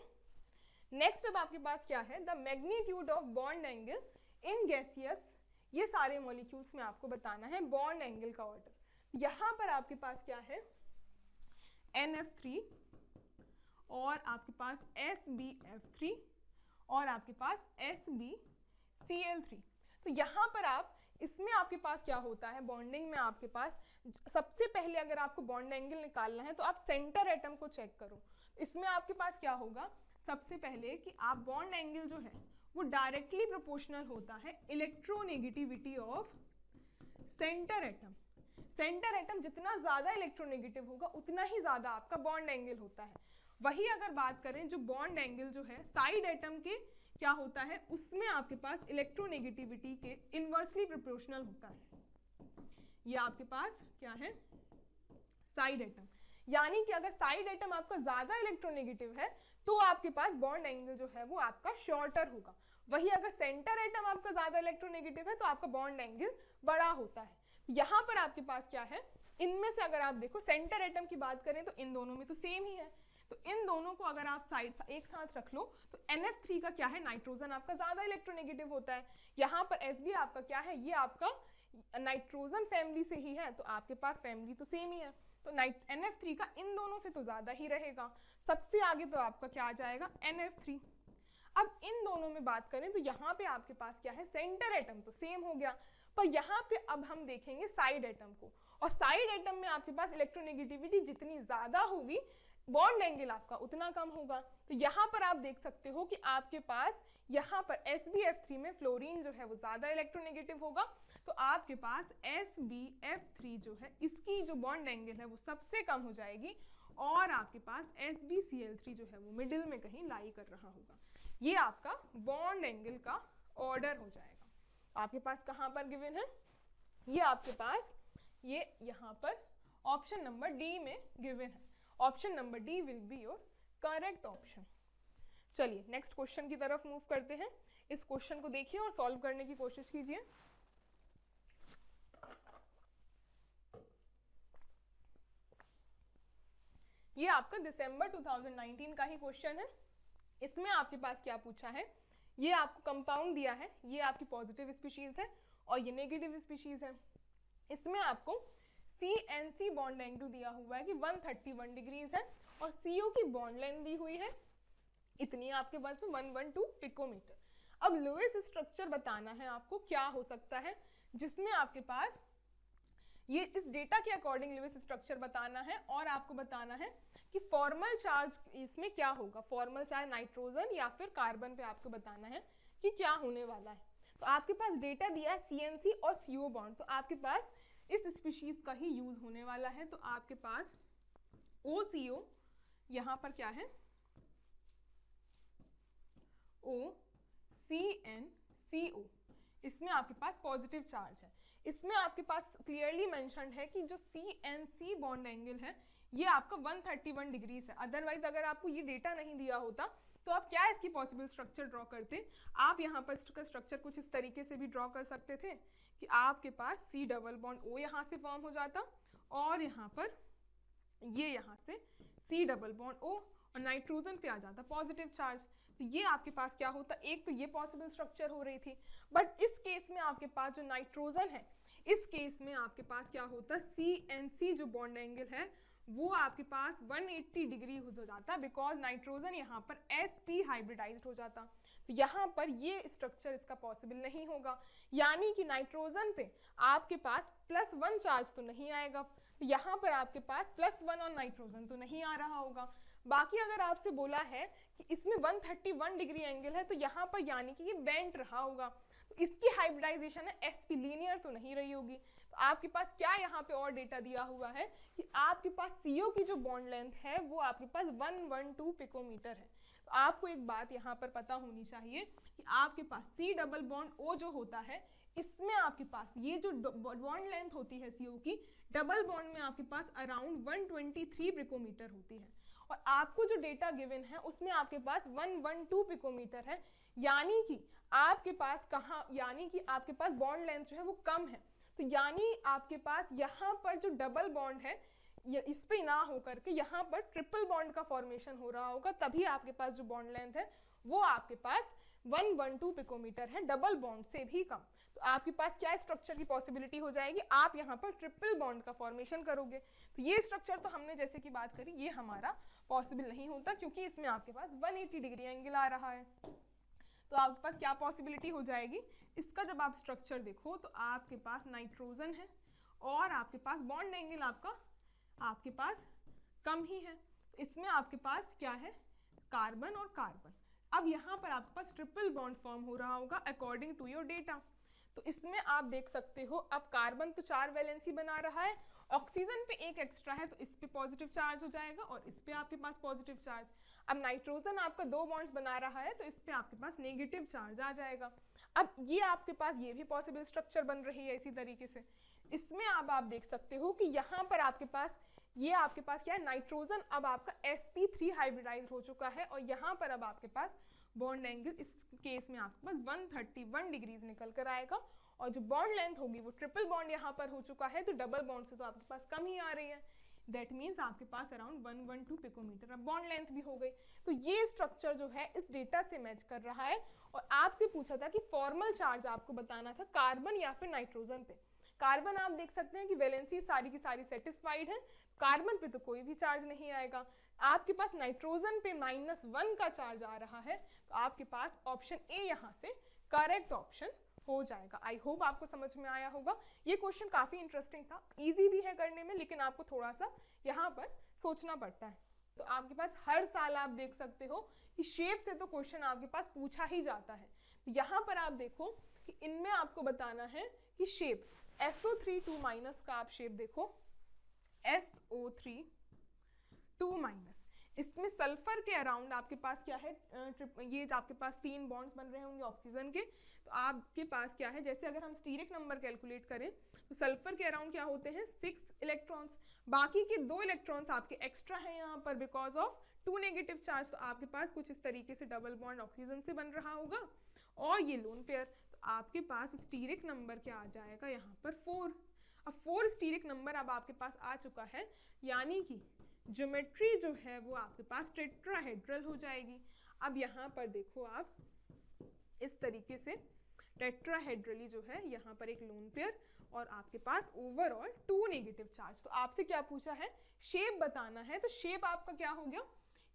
नेक्स्ट अब आपके पास क्या है, the magnitude of bond angle in gaseous, ये सारे मॉलिक्यूल्स में आपको बताना है बॉन्ड एंगल का ऑर्डर। यहाँ पर आपके पास क्या है, NF3 और आपके पास SbF3 और आपके पास SbCl3। तो यहाँ पर आप इसमें आपके पास क्या होता है, बॉन्डिंग में आपके पास सबसे पहले अगर आपको बॉन्ड एंगल निकालना है तो आप सेंटर एटम को चेक करो। इसमें आपके पास क्या होगा, सबसे पहले कि आप बॉन्ड एंगल जो है वो डायरेक्टली प्रोपोर्शनल होता है electronegativity of centre atom. Centre atom जितना ज़्यादा इलेक्ट्रोनेगेटिव होगा उतना ही ज़्यादा आपका बॉन्ड एंगल होता है। वही अगर बात करें जो बॉन्ड एंगल जो है साइड एटम के क्या होता है, उसमें आपके पास इलेक्ट्रोनेगेटिविटी के इन्वर्सली प्रोपोर्शनल होता है। ये आपके पास क्या है, साइड एटम, यानी कि अगर साइड एटम आपका ज़्यादा इलेक्ट्रोनेगेटिव है तो आपके पास बॉन्ड एंगल जो है वो आपका शॉर्टर होगा। वही अगर सेंटर एटम आपका ज़्यादा इलेक्ट्रोनेगेटिव है तो आपका बॉन्ड एंगल बड़ा होता है। यहाँ पर आपके पास क्या है, इनमें से अगर आप देखो सेंटर एटम की बात करें तो इन दोनों में तो सेम ही है। तो इन दोनों को अगर आप साइड एक साथ रख लो तो NF3 का क्या है, नाइट्रोजन आपका ज़्यादा इलेक्ट्रोनेगेटिव होता है। यहाँ पर Sb आपका क्या है, ये आपका नाइट्रोजन फैमिली से ही है, तो आपके पास फैमिली तो सेम ही है। तो NF3 का इन दोनों से तो ज़्यादा ही रहेगा। सबसे आगे तो आपका क्या आ जाएगा, NF3। अब इन दोनों में बात करें तो यहाँ पे आपके पास क्या है, सेंटर एटम तो सेम हो गया, पर यहाँ पे अब हम देखेंगे साइड एटम को, और साइड एटम में आपके पास इलेक्ट्रोनेगेटिविटी जितनी ज़्यादा होगी बॉन्ड एंगल आपका उतना कम होगा। तो यहाँ पर आप देख सकते हो कि आपके पास यहाँ पर SbF3 में फ्लोरीन जो है वो ज़्यादा इलेक्ट्रोनेगेटिव होगा, तो आपके पास SbF3 जो है इसकी जो बॉन्ड एंगल है वो सबसे कम हो जाएगी, और आपके पास SbCl3 जो है वो मिडिल में कहीं लाई कर रहा होगा। ये आपका बॉन्ड एंगल का ऑर्डर हो जाएगा। आपके पास कहाँ पर गिवन है, ये आपके पास ये यहाँ पर ऑप्शन नंबर डी में गिवन है। Option number D will be your correct option. चलिए नेक्स्ट क्वेश्चन की तरफ मूव करते हैं। इस क्वेश्चन को देखिए और सॉल्व करने की कोशिश कीजिए। ये आपका दिसंबर 2019 का ही क्वेश्चन है। इसमें आपके पास क्या पूछा है, ये आपको कंपाउंड दिया है, ये आपकी पॉजिटिव स्पीशीज है और ये नेगेटिव स्पीशीज है। इसमें आपको CNC बॉन्ड एंगल दिया हुआ है कि 131 डिग्रीज है, और CO की बॉन्ड लेंथ दी हुई है इतनी आपके पास में 112 पिकोमीटर। अब लुईस स्ट्रक्चर बताना है आपको क्या हो सकता है, जिसमें आपके पास ये इस डेटा के अकॉर्डिंग लुईस स्ट्रक्चर बताना है, और आपको बताना है कि फॉर्मल चार्ज इसमें क्या होगा, फॉर्मल चार्ज नाइट्रोजन या फिर कार्बन पे आपको बताना है कि क्या होने वाला है। तो आपके पास डेटा दिया है CNC और CO बॉन्ड, तो आपके पास इस स्पीशीज का ही यूज होने वाला है। तो आपके पास OCO यहाँ पर क्या है, OCNCO, इसमें आपके पास पॉजिटिव चार्ज है। इसमें आपके पास क्लियरली मेंशन्ड है कि जो CNC बॉन्ड एंगल है ये आपका 131 डिग्रीज है। अदरवाइज अगर आपको ये डेटा नहीं दिया होता तो आप क्या इसकी पॉसिबल स्ट्रक्चर ड्रॉ करते, आप यहाँ पर इसका स्ट्रक्चर कुछ इस तरीके से भी ड्रॉ कर सकते थे कि आपके पास C डबल बॉन्ड O यहाँ से फॉर्म हो जाता, और यहाँ पर ये यहाँ से C डबल बॉन्ड O और नाइट्रोजन पे आ जाता पॉजिटिव चार्ज। तो ये आपके पास क्या होता, एक तो ये पॉसिबल स्ट्रक्चर हो रही थी, बट इस केस में आपके पास जो नाइट्रोजन है इस केस में आपके पास क्या होता है, CNC जो बॉन्ड एंगल है वो आपके पास 180 डिग्री हो जाता है, बिकॉज नाइट्रोजन यहाँ पर sp हाइब्रिडाइज्ड हो जाता। तो यहाँ पर ये स्ट्रक्चर इसका पॉसिबल नहीं होगा, यानी कि नाइट्रोजन पे आपके पास +1 चार्ज तो नहीं आएगा, तो यहाँ पर आपके पास +1 और नाइट्रोजन तो नहीं आ रहा होगा। बाकी अगर आपसे बोला है कि इसमें 131 डिग्री एंगल है, तो यहाँ पर यानी कि ये बेंट रहा होगा, तो इसकी हाइब्रिडाइजेशन है sp, लीनियर तो नहीं रही होगी। तो आपके पास क्या यहाँ पे और डेटा दिया हुआ है कि आपके पास CO की जो बॉन्ड लेंथ है वो आपके पास 112 पिकोमीटर है। तो आपको एक बात यहाँ पर पता होनी चाहिए कि आपके पास C डबल बॉन्ड O जो होता है, इसमें आपके पास ये जो बॉन्ड लेंथ होती है CO की, डबल बॉन्ड में आपके पास अराउंड 123 पिकोमीटर होती है, और आपको जो डेटा गिवन है उसमें आपके पास 112 पिकोमीटर है, यानी कि आपके पास आपके पास बॉन्ड लेंथ जो है वो कम है। तो यानी आपके पास यहाँ पर जो डबल बॉन्ड है इस पे ना होकर के यहाँ पर ट्रिपल बॉन्ड का फॉर्मेशन हो रहा होगा, तभी आपके पास जो बॉन्ड लेंथ है वो आपके पास 112 पिकोमीटर है, डबल बॉन्ड से भी कम। तो आपके पास क्या स्ट्रक्चर की पॉसिबिलिटी हो जाएगी, आप यहाँ पर ट्रिपल बॉन्ड का फॉर्मेशन करोगे। तो ये स्ट्रक्चर तो हमने जैसे कि बात करी ये हमारा पॉसिबल नहीं होता, क्योंकि इसमें आपके पास 180 डिग्री एंगल आ रहा है। तो आपके पास क्या पॉसिबिलिटी हो जाएगी, इसका जब आप स्ट्रक्चर देखो तो आपके पास नाइट्रोजन है और आपके पास बॉन्ड एंगल आपके पास कम ही है, तो इसमें आपके पास क्या है, कार्बन और कार्बन। अब यहाँ पर आपके पास ट्रिपल बॉन्ड फॉर्म हो रहा होगा अकॉर्डिंग टू योर डेटा। तो इसमें आप देख सकते हो, अब कार्बन तो 4 वैलेंसी बना रहा है, ऑक्सीजन पे एक एक्स्ट्रा है तो इस पे पॉजिटिव चार्ज हो जाएगा और इस पे आपके पास पॉजिटिव चार्ज। अब नाइट्रोजन आपका 2 बॉन्ड्स बना रहा है तो इस पे आपके पास नेगेटिव चार्ज आ जाएगा। अब ये आपके पास ये भी पॉसिबल स्ट्रक्चर बन रही है इसी तरीके से। इसमें अब आप देख सकते हो कि यहाँ पर आपके पास क्या है, नाइट्रोजन अब आपका sp3 हाइब्रिडाइज हो चुका है, और यहाँ पर अब आपके पास बॉन्ड एंगल इस केस में आपके पास 131 डिग्रीज निकल कर आएगा, और जो बॉन्ड लेंथ होगी वो ट्रिपल बॉन्ड यहाँ पर हो चुका है, तो डबल बॉन्ड से तो आपके पास कम ही आ रही है, दैट मीन्स आपके पास अराउंड 112 पिकोमीटर अब बॉन्ड लेंथ भी हो गई। तो ये स्ट्रक्चर जो है इस डेटा से मैच कर रहा है, और आपसे पूछा था कि फॉर्मल चार्ज आपको बताना था कार्बन या फिर नाइट्रोजन पे। कार्बन आप देख सकते हैं कि वैलेंसी सारी की सारी सेटिस्फाइड है, कार्बन पे तो कोई भी चार्ज नहीं आएगा। आपके पास नाइट्रोजन पे -1 का चार्ज आ रहा है, तो आपके पास ऑप्शन ए यहाँ से करेक्ट ऑप्शन हो जाएगा। आई होप आपको समझ में आया होगा। ये क्वेश्चन काफी इंटरेस्टिंग था, इजी भी है करने में, लेकिन आपको थोड़ा सा यहाँ पर सोचना पड़ता है। तो आपके पास हर साल आप देख सकते हो कि शेप से तो क्वेश्चन आपके पास पूछा ही जाता है। तो यहाँ पर आप देखो कि इनमें आपको बताना है कि शेप SO3 2- का आप शेप देखो, SO3 2-, इसमें सल्फर के अराउंड आपके पास क्या है, ये आपके पास 3 बॉन्ड्स बन रहे होंगे ऑक्सीजन के, तो आपके पास क्या है, जैसे अगर हम स्टीरिक नंबर कैलकुलेट करें तो सल्फर के अराउंड क्या होते हैं 6 इलेक्ट्रॉन्स, बाकी के 2 इलेक्ट्रॉन्स आपके एक्स्ट्रा हैं यहाँ पर बिकॉज ऑफ 2 नेगेटिव चार्ज। तो आपके पास कुछ इस तरीके से डबल बॉन्ड ऑक्सीजन से बन रहा होगा, और ये लोन पेयर, तो आपके पास स्टीरिक नंबर क्या आ जाएगा यहाँ पर 4। अब 4 स्टीरिक नंबर अब आपके पास आ चुका है, यानी कि ज्योमेट्री जो है वो आपके पास टेट्राहेड्रल हो जाएगी। अब यहाँ पर देखो आप इस तरीके से टेट्राहेड्रली जो है यहाँ पर एक लोन पेयर, और आपके पास ओवरऑल 2 नेगेटिव चार्ज। तो आपसे क्या पूछा है, शेप बताना है, तो शेप आपका क्या हो गया,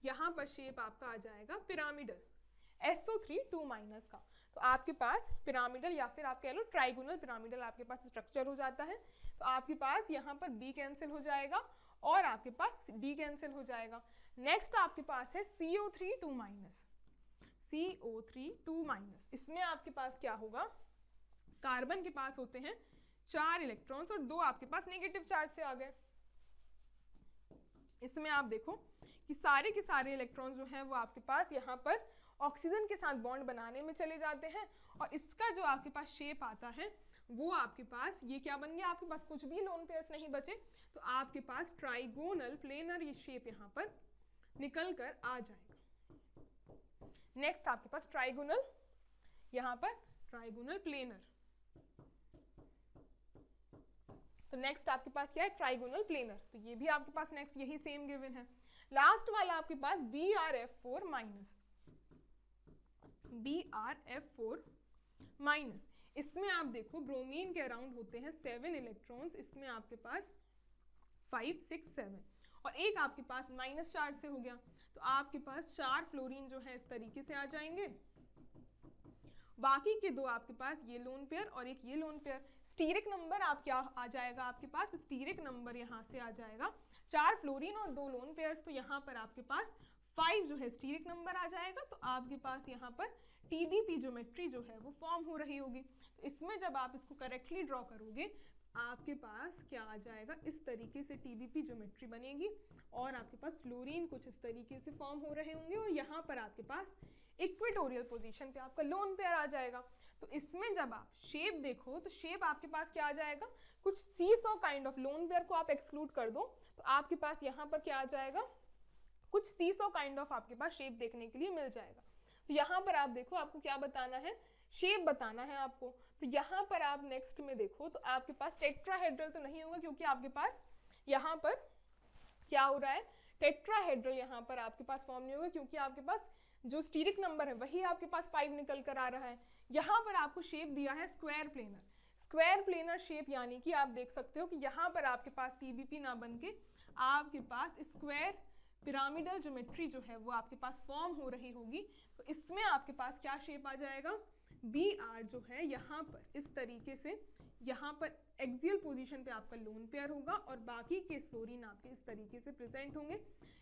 यहाँ पर शेप आपका आ जाएगा पिरामिडल, SO3 2- का। तो आपके पास पिरामिडल या फिर आप कह लो ट्राइगोनल पिरामिडल आपके पास स्ट्रक्चर हो जाता है। तो आपके पास यहाँ पर B कैंसिल हो जाएगा और आपके पास D कैंसिल हो जाएगा। नेक्स्ट आपके पास है CO3 2-, CO3 2-, इसमें आपके पास क्या होगा, कार्बन के पास होते हैं 4 इलेक्ट्रॉन्स और 2 आपके पास नेगेटिव चार्ज से आ गए। इसमें आप देखो कि सारे के सारे इलेक्ट्रॉन्स जो हैं वो आपके पास यहाँ पर ऑक्सीजन के साथ बॉन्ड बनाने में चले जाते हैं, और इसका जो आपके पास शेप आता है वो आपके पास ये क्या बन गया, आपके पास कुछ भी लोन पेयर्स नहीं बचे, तो आपके पास ट्राइगोनल प्लेनर ये शेप यहाँ पर निकल कर आ जाएगा। नेक्स्ट आपके पास ट्राइगोनल, यहाँ पर ट्राइगोनल प्लेनर, तो नेक्स्ट आपके पास क्या है, ट्राइगोनल प्लेनर। तो ये भी आपके पास नेक्स्ट यही सेम गिवन है। लास्ट वाला आपके पास BrF4-, BrF4-, इसमें आप देखो ब्रोमीन के अराउंड होते हैं 7 इलेक्ट्रॉन्स, इसमें आपके पास 5 6 7 और एक आपके पास माइनस चार्ज से हो गया, तो आपके पास 4 फ्लोरीन जो है इस तरीके से आ जाएंगे, बाकी के 2 आपके पास ये लोन पेयर और एक ये लोन पेयर। स्टीरिक नंबर आप क्या आ जाएगा आपके पास, स्टीरिक नंबर यहाँ से आ जाएगा 4 फ्लोरीन और 2 लोन पेयर्स, तो यहाँ पर आपके पास 5 जो है स्टीरिक नंबर आ जाएगा। तो आपके पास यहाँ पर TBP ज्योमेट्री जो है वो फॉर्म हो रही होगी। तो इसमें जब आप इसको करेक्टली ड्रॉ करोगे आपके पास क्या आ जाएगा, इस तरीके से TBP ज्योमेट्री बनेगी और आपके पास फ्लोरीन कुछ इस तरीके से फॉर्म हो रहे होंगे और यहाँ पर आपके पास इक्वेटोरियल पोजीशन पे आपका लोन पेयर आ जाएगा। तो इसमें जब आप शेप देखो तो शेप आपके पास क्या आ जाएगा, कुछ seesaw kind of lone pair को आप एक्सक्लूड कर दो तो आपके पास यहाँ पर क्या आ जाएगा, कुछ सीसॉ काइंड ऑफ आपके पास शेप देखने के लिए मिल जाएगा। तो यहाँ पर आप देखो आपको क्या बताना है, शेप बताना है आपको। तो यहाँ पर आप नेक्स्ट में देखो तो आपके पास टेट्राहेड्रल तो नहीं होगा क्योंकि आपके पास यहाँ पर क्या हो रहा है, टेट्राहेड्रल यहाँ पर आपके पास फॉर्म नहीं होगा क्योंकि आपके पास जो स्टीरिक नंबर है वही आपके पास 5 निकल कर आ रहा है। यहाँ पर आपको शेप दिया है square planar, square planar shape, यानी कि आप देख सकते हो कि यहाँ पर आपके पास TBP ना बन के आपके पास स्क्वायर पिरामिडल ज्योमेट्री जो है वो आपके पास फॉर्म हो रही होगी। तो इसमें आपके पास क्या शेप आ जाएगा, BR जो है यहाँ पर इस तरीके से, यहाँ पर एक्सियल पोजीशन पे आपका लोन पेयर होगा और बाकी के फ्लोरीन आपके इस तरीके से प्रेजेंट होंगे।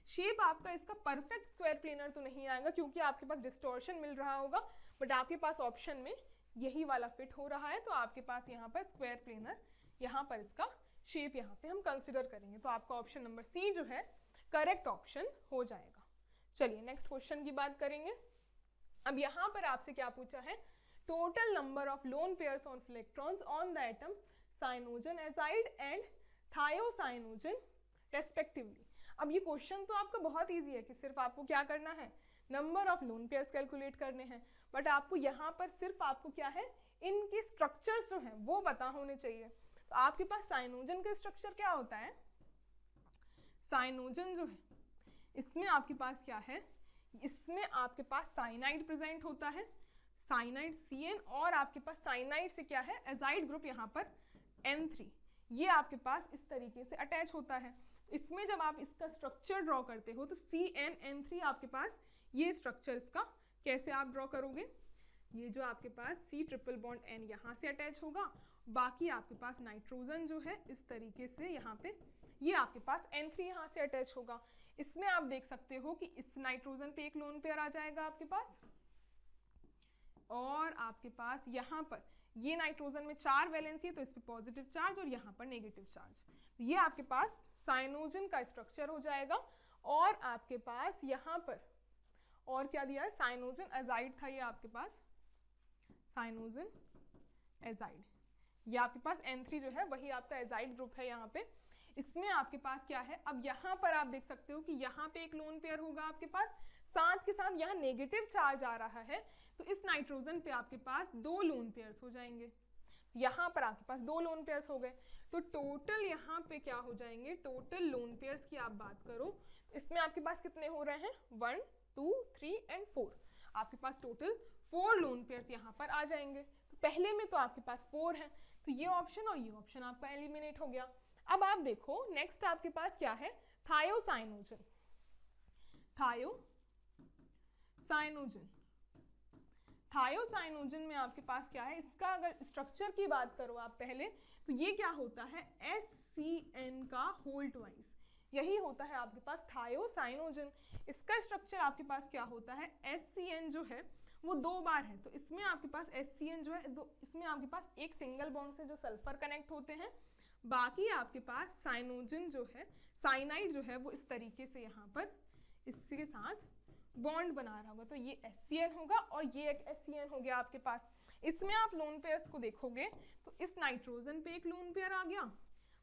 शेप आपका इसका परफेक्ट स्क्वायर प्लेनर तो नहीं आएगा क्योंकि आपके पास डिस्टॉर्शन मिल रहा होगा, बट आपके पास ऑप्शन में यही वाला फिट हो रहा है तो आपके पास यहाँ पर स्क्वायर प्लेनर, यहाँ पर इसका शेप यहाँ पे हम कंसिडर करेंगे। तो आपका ऑप्शन नंबर C जो है करेक्ट ऑप्शन हो जाएगा। चलिए नेक्स्ट क्वेश्चन की बात करेंगे। अब यहाँ पर आपसे क्या पूछा है, total number of lone pairs of electrons on the atoms cyanogen azide and thiocyanogen respectively. अब ये क्वेश्चन तो आपका बहुत इजी है कि सिर्फ आपको क्या करना है, number of lone pairs calculate करने हैं, बट आपको यहाँ पर सिर्फ आपको क्या है, इनके स्ट्रक्चर्स जो हैं वो पता होने चाहिए। तो आपके पास साइनोजन का स्ट्रक्चर क्या होता है, साइनोजन जो है इसमें आपके पास क्या है, इसमें आपके पास साइनाइड प्रेजेंट होता है, साइनाइड CN, और आपके पास साइनाइड से क्या है एजाइड ग्रुप यहाँ पर N3, ये आपके पास इस तरीके से अटैच होता है। इसमें जब आप इसका स्ट्रक्चर ड्रॉ करते हो तो CnN3 आपके पास ये स्ट्रक्चर इसका कैसे आप ड्रॉ करोगे, ये जो आपके पास C ट्रिपल बॉन्ड N यहाँ से अटैच होगा, बाकी आपके पास नाइट्रोजन जो है इस तरीके से यहाँ पे ये आपके पास N3 यहाँ से अटैच होगा। इसमें आप देख सकते हो कि इस नाइट्रोजन पे एक लोन पेयर आ जाएगा आपके पास, और आपके पास यहाँ पर ये नाइट्रोजन में 4 वैलेंसी है तो इस पे पॉजिटिव चार्ज और यहाँ पर नेगेटिव चार्ज। ये आपके पास साइनोजन का स्ट्रक्चर हो जाएगा। और आपके पास यहाँ पर और क्या दिया है, साइनोजन एजाइड था ये आपके पास, साइनोजन एजाइड, ये आपके पास N3 जो है वही आपका एजाइड ग्रुप है यहाँ पे। इसमें आपके पास क्या है, अब यहाँ पर आप देख सकते हो कि यहाँ पे एक लोन पेयर होगा आपके पास, साथ के साथ यहाँ नेगेटिव चार्ज आ रहा है तो इस नाइट्रोजन पे आपके पास 2 लोन पेयर्स हो जाएंगे, यहाँ पर आपके पास 2 लोन पेयर्स हो गए। तो टोटल यहाँ पे क्या हो जाएंगे, टोटल लोन पेयर्स की आप बात करो तो इसमें आपके पास कितने हो रहे हैं, 1 2 3 एंड 4, आपके पास टोटल 4 लोन पेयर्स यहाँ पर आ जाएंगे। तो पहले में तो आपके पास 4 है तो ये ऑप्शन और ये ऑप्शन आपका एलिमिनेट हो गया। अब आप देखो नेक्स्ट आपके पास क्या है, थायोसाइनोजन, थायोसाइनोजन, थायोसाइनोजन में आपके पास क्या है, इसका अगर स्ट्रक्चर की बात करो आप पहले तो ये क्या होता है, SCN का होल ट्वाइस, यही होता है आपके पास थायोसाइनोजन। इसका स्ट्रक्चर आपके पास क्या होता है, SCN जो है वो 2 बार है, तो इसमें आपके पास SCN जो है इसमें आपके पास एक सिंगल बॉन्ड से जो सल्फर कनेक्ट होते हैं, बाकी आपके पास साइनोजन जो है, साइनाइड जो है वो इस तरीके से यहाँ पर इसके साथ बॉन्ड बना रहा होगा, तो ये SCN होगा और ये एक SCN हो गया आपके पास। इसमें आप लोन पेयर्स को देखोगे तो इस नाइट्रोजन पे एक लोन पेयर आ गया,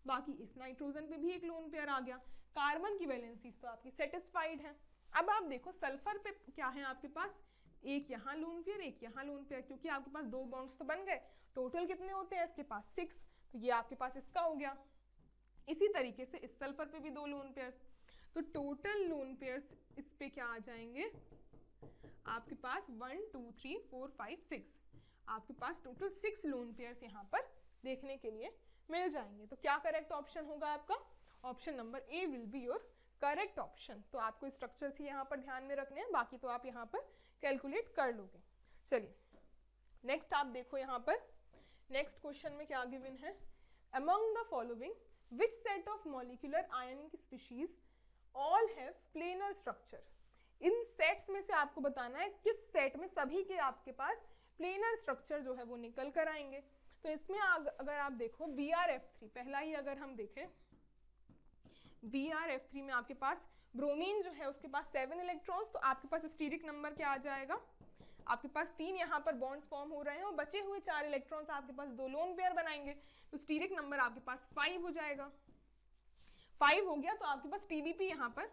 बाकी इस नाइट्रोजन पे भी एक लोन पेयर आ गया, कार्बन की वैलेंसीज तो आपकी सेटिस्फाइड है। अब आप देखो सल्फर पे क्या है आपके पास, एक यहाँ लोन पेयर एक यहाँ लोन पेयर, क्योंकि आपके पास 2 बॉन्ड्स तो बन गए, टोटल कितने होते हैं इसके पास 6, तो ये आपके पास इसका हो गया। इसी तरीके से इस सल्फर पे भी 2 लोन पेयर्स, तो टोटल लोन पेयर्स इस पे क्या आ जाएंगे आपके पास 1 2 3 4 5 6, आपके पास टोटल 6 लोन पेयर्स यहाँ पर देखने के लिए मिल जाएंगे। तो क्या करेक्ट ऑप्शन होगा आपका? Option number A will be your correct option. तो आपको स्ट्रक्चर ही यहाँ पर ध्यान में रखने हैं, बाकी तो आप यहाँ पर कैलकुलेट कर लोगे। चलिए नेक्स्ट आप देखो यहाँ पर नेक्स्ट क्वेश्चन में क्या गिवन है, among the following which set of molecular ionic species all have planar structure. In sets में से आपको बताना है किस सेट में सभी के आपके पास प्लेनर स्ट्रक्चर जो है वो निकल कर आएंगे। तो इसमें अगर आप देखो BrF3 पहला ही अगर हम देखें, BrF3 में आपके पास ब्रोमीन जो है उसके पास 7 इलेक्ट्रॉन्स, तो आपके पास स्टीरिक नंबर क्या आ जाएगा, आपके पास 3 यहाँ पर बॉन्ड्स फॉर्म हो रहे हैं और बचे हुए 4 इलेक्ट्रॉन्स आपके पास 2 लोन पेयर बनाएंगे, तो स्टीरिक नंबर आपके पास 5 हो जाएगा। 5 हो गया तो आपके पास TBP यहाँ पर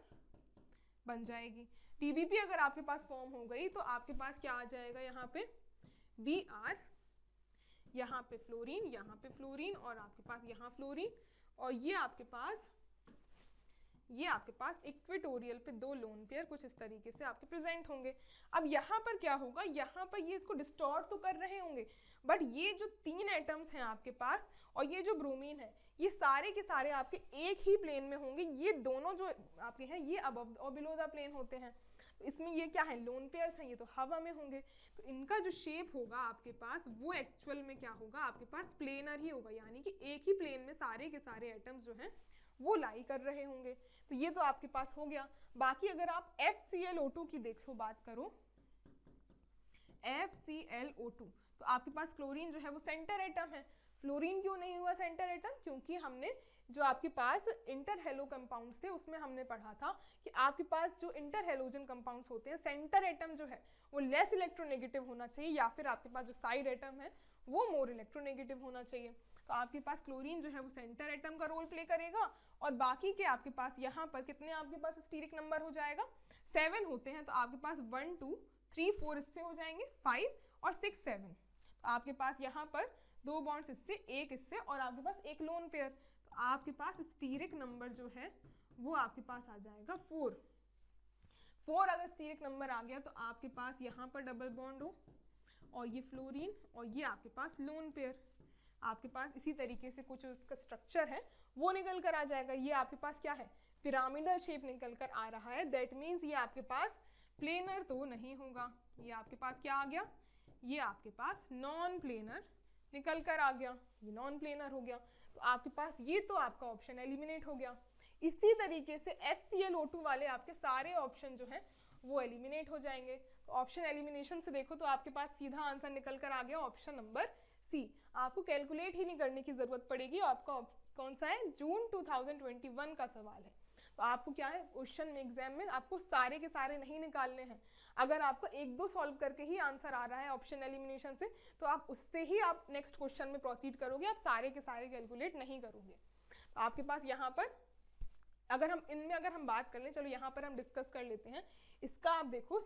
बन जाएगी। TBP अगर आपके पास फॉर्म हो गई तो आपके पास क्या आ जाएगा यहाँ पे Br, यहाँ पे फ्लोरीन और आपके पास यहाँ फ्लोरीन, और ये आपके पास इक्वेटोरियल पे 2 लोन पेयर कुछ इस तरीके से आपके प्रेजेंट होंगे। अब यहाँ पर क्या होगा, यहाँ पर ये इसको डिस्टॉर्ट तो कर रहे होंगे, बट ये जो 3 एटम्स हैं आपके पास और ये जो ब्रोमीन है ये सारे के सारे आपके एक ही प्लेन में होंगे। ये दोनों जो आपके हैं ये अबव और बिलो द प्लेन होते हैं। तो इसमें ये क्या है, लोन पेयर्स हैं, ये तो हवा में होंगे, तो इनका जो शेप होगा आपके पास वो एक्चुअल में क्या होगा, आपके पास प्लेनर ही होगा, यानी कि एक ही प्लेन में सारे के सारे एटम्स जो हैं वो लाई कर रहे होंगे। तो ये तो आपके पास हो गया। बाकी अगर आप FClO2 की देखो बात करो, FClO2 तो आपके पास क्लोरीन जो है वो सेंटर एटम है। फ्लोरीन क्यों नहीं हुआ सेंटर एटम, क्योंकि हमने जो आपके पास इंटर हेलो कंपाउंड्स थे उसमें हमने पढ़ा था कि आपके पास जो इंटर हेलोजन कंपाउंड्स होते हैं सेंटर एटम जो है वो लेस इलेक्ट्रोनेगेटिव होना चाहिए, या फिर आपके पास जो साइड एटम है वो मोर इलेक्ट्रोनेगेटिव होना चाहिए। तो आपके पास क्लोरीन जो है वो सेंटर एटम का रोल प्ले करेगा, और बाकी के आपके पास यहाँ पर कितने आपके पास स्टीरिक नंबर हो जाएगा, 7 होते हैं, तो आपके पास 1 2 3 4 इससे हो जाएंगे 5 और 6 7। तो आपके पास यहाँ पर 2 बॉन्ड्स इससे, एक इससे, और आपके पास एक लोन पेयर, तो आपके पास स्टीरिक नंबर जो है वो आपके पास आ जाएगा 4। अगर स्टीरिक नंबर आ गया तो आपके पास यहाँ पर डबल बॉन्ड हो और ये फ्लोरीन और ये आपके पास लोन पेयर, आपके पास इसी तरीके से कुछ उसका स्ट्रक्चर है वो निकल कर आ जाएगा। ये आपके पास क्या है, पिरामिडल शेप निकल कर आ रहा है, दैट मीन्स ये आपके पास प्लेनर तो नहीं होगा। ये आपके पास क्या आ गया, ये आपके पास नॉन प्लेनर निकल कर आ गया, ये नॉन प्लेनर हो गया। तो आपके पास ये तो आपका ऑप्शन एलिमिनेट हो गया। इसी तरीके से FClO2 वाले आपके सारे ऑप्शन जो हैं वो एलिमिनेट हो जाएंगे। तो ऑप्शन एलिमिनेशन से देखो तो आपके पास सीधा आंसर निकल कर आ गया ऑप्शन नंबर सी। आपको कैलकुलेट ही नहीं करने की जरूरत पड़ेगी। आपका कौन सा है, जून 2021 का सवाल है। तो आपको क्या है, क्वेश्चन में एग्जाम में आपको सारे के सारे नहीं निकालने हैं। अगर आपको 1-2 सॉल्व करके ही आंसर आ रहा है ऑप्शन एलिमिनेशन से, तो आप उससे ही आप नेक्स्ट क्वेश्चन में प्रोसीड करोगे, आप सारे के सारे कैलकुलेट नहीं करोगे। तो आपके पास यहाँ पर अगर हम बात कर लें, चलो यहाँ पर हम डिस्कस कर लेते हैं इसका। आप देखो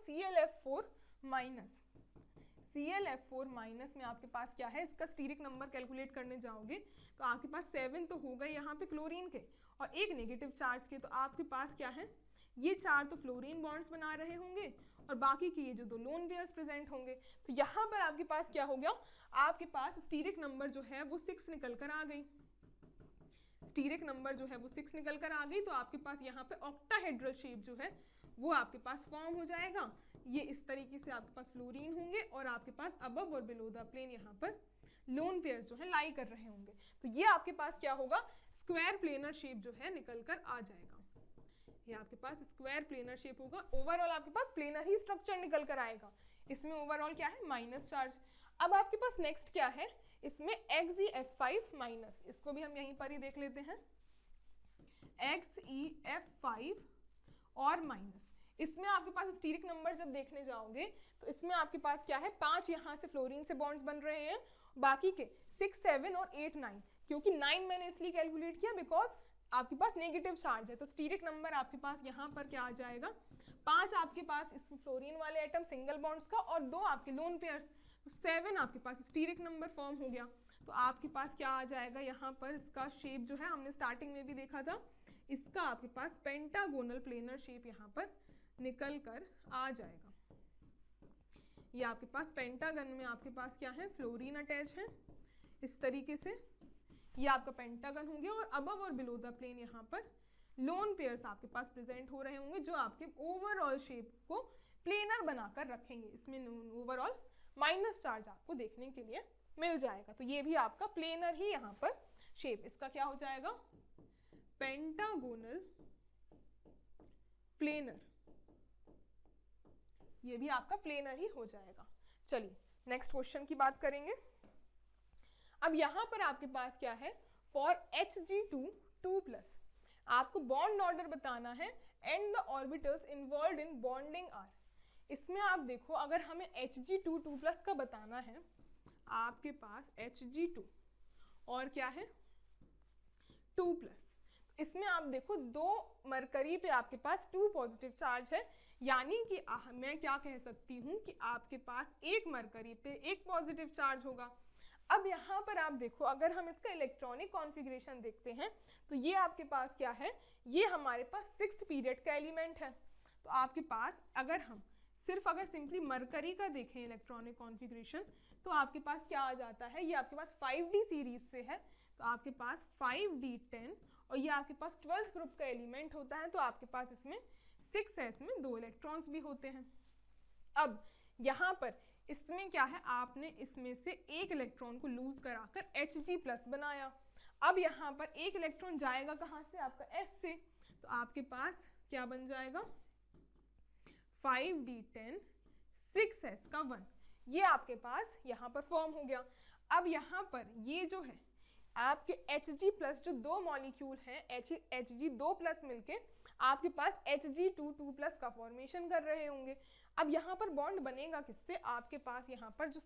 ClF4 माइनस में आपके पास क्या है, इसका स्टीरिक नंबर कैलकुलेट करने जाओगे तो आपके पास 7 तो होगा यहाँ पे क्लोरीन के और एक नेगेटिव चार्ज के। तो आपके पास क्या है, ये 4 तो फ्लोरीन बॉन्ड्स बना रहे होंगे और बाकी के ये जो 2 लोन पेयर्स प्रेजेंट होंगे। तो यहाँ पर आपके पास क्या हो गया, आपके पास स्टीरिक नंबर जो है वो 6 निकल कर आ गई। स्टीरिक नंबर जो है वो 6 निकल कर आ गई। तो आपके पास यहाँ पे ऑक्टाहेड्रल शेप जो है वो आपके पास फॉर्म हो जाएगा। ये इस तरीके से आपके पास फ्लोरीन होंगे और आपके पास अबव और बिलो द प्लेन यहाँ पर लोन पेयर्स जो है लाई कर रहे होंगे। तो ये आपके पास क्या होगा, स्क्वायर प्लेनर शेप जो है निकल कर आ जाएगा। ये आपके पास स्क्वायर प्लेनर शेप होगा। ओवरऑल आपके पास प्लेनर ही स्ट्रक्चर निकल कर आएगा। इसमें ओवरऑल क्या है, माइनस चार्ज। अब आपके पास नेक्स्ट क्या है, इसमें XeF5 माइनस, इसको भी हम यहीं पर ही देख लेते हैं। XeF5 और माइनस, इसमें आपके पास स्टीरिक नंबर जब देखने जाओगे तो इसमें आपके पास क्या है, 5 यहाँ से फ्लोरीन से बॉन्ड्स बन रहे हैं, बाकी के 6 7 और 8 9। क्योंकि 9 मैंने इसलिए कैलकुलेट किया बिकॉज आपके पास नेगेटिव चार्ज है। तो स्टीरिक नंबर आपके पास यहाँ पर क्या आ जाएगा, 5 आपके पास इस फ्लोरीन वाले एटम सिंगल बॉन्ड्स का और 2 आपके लोन पेयर्स, तो 7 आपके पास स्टीरिक नंबर फॉर्म हो गया। तो आपके पास क्या आ जाएगा, यहाँ पर इसका शेप जो है हमने स्टार्टिंग में भी देखा था, इसका आपके पास पेंटागोनल प्लेनर शेप यहाँ पर निकल कर आ जाएगा। ये आपके पास पेंटागन में आपके पास क्या है, फ्लोरीन अटैच है इस तरीके से, ये आपका पेंटागन हो गया। और अबव और बिलो द प्लेन यहाँ पर लोन पेयर्स आपके पास प्रेजेंट हो रहे होंगे जो आपके ओवरऑल शेप को प्लेनर बनाकर रखेंगे। इसमें ओवरऑल माइनस चार्ज आपको देखने के लिए मिल जाएगा। तो ये भी आपका प्लेनर ही यहाँ पर शेप, इसका क्या हो जाएगा, पेंटागोनल प्लेनर, ये भी आपका प्लेनर ही हो जाएगा। चलिए नेक्स्ट क्वेश्चन की बात करेंगे। अब यहाँ पर आपके पास क्या है, फॉर Hg2 2+, आपको बॉन्ड ऑर्डर बताना है and the orbitals involved in bonding are. इसमें आप देखो, अगर हमें Hg2 2+ का बताना है, आपके पास Hg2 और क्या है 2+, इसमें आप देखो 2 मरकरी पे आपके पास 2 पॉजिटिव चार्ज है, यानी कि मैं क्या कह सकती हूँ कि आपके पास 1 मरकरी पे 1 पॉजिटिव चार्ज होगा। अब यहाँ पर आप देखो, अगर हम इसका इलेक्ट्रॉनिक कॉन्फ़िगरेशन देखते हैं तो ये आपके पास क्या है, ये हमारे पास 6th पीरियड का एलिमेंट है। तो आपके पास अगर हम अगर सिंपली मरकरी का देखें इलेक्ट्रॉनिक कॉन्फ़िगरेशन, तो आपके पास क्या आ जाता है, ये आपके पास 5d सीरीज से है, तो आपके पास 5d10, और ये आपके पास 12th ग्रुप का एलिमेंट होता है, तो आपके पास इसमें 6s में 2 इलेक्ट्रॉन्स भी होते हैं। अब यहाँ पर इसमें क्या है, आपने इसमें से 1 इलेक्ट्रॉन को लूज कराकर Hg+ बनाया। अब यहाँ पर 1 इलेक्ट्रॉन जाएगा कहाँ से, आपका S से, तो आपके पास क्या बन जाएगा 5d10 6s का 1, ये आपके पास यहाँ पर फॉर्म हो गया। अब यहाँ पर ये जो है आपके Hg+ जो 2 मॉलिक्यूल हैं Hg2+ मिलके आपके पास Hg2 2+ का फॉर्मेशन कर रहे होंगे। अब यहाँ पर बॉन्ड बनेगा किससे, आपके पास यहाँ पर जो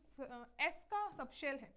S का सबशेल है,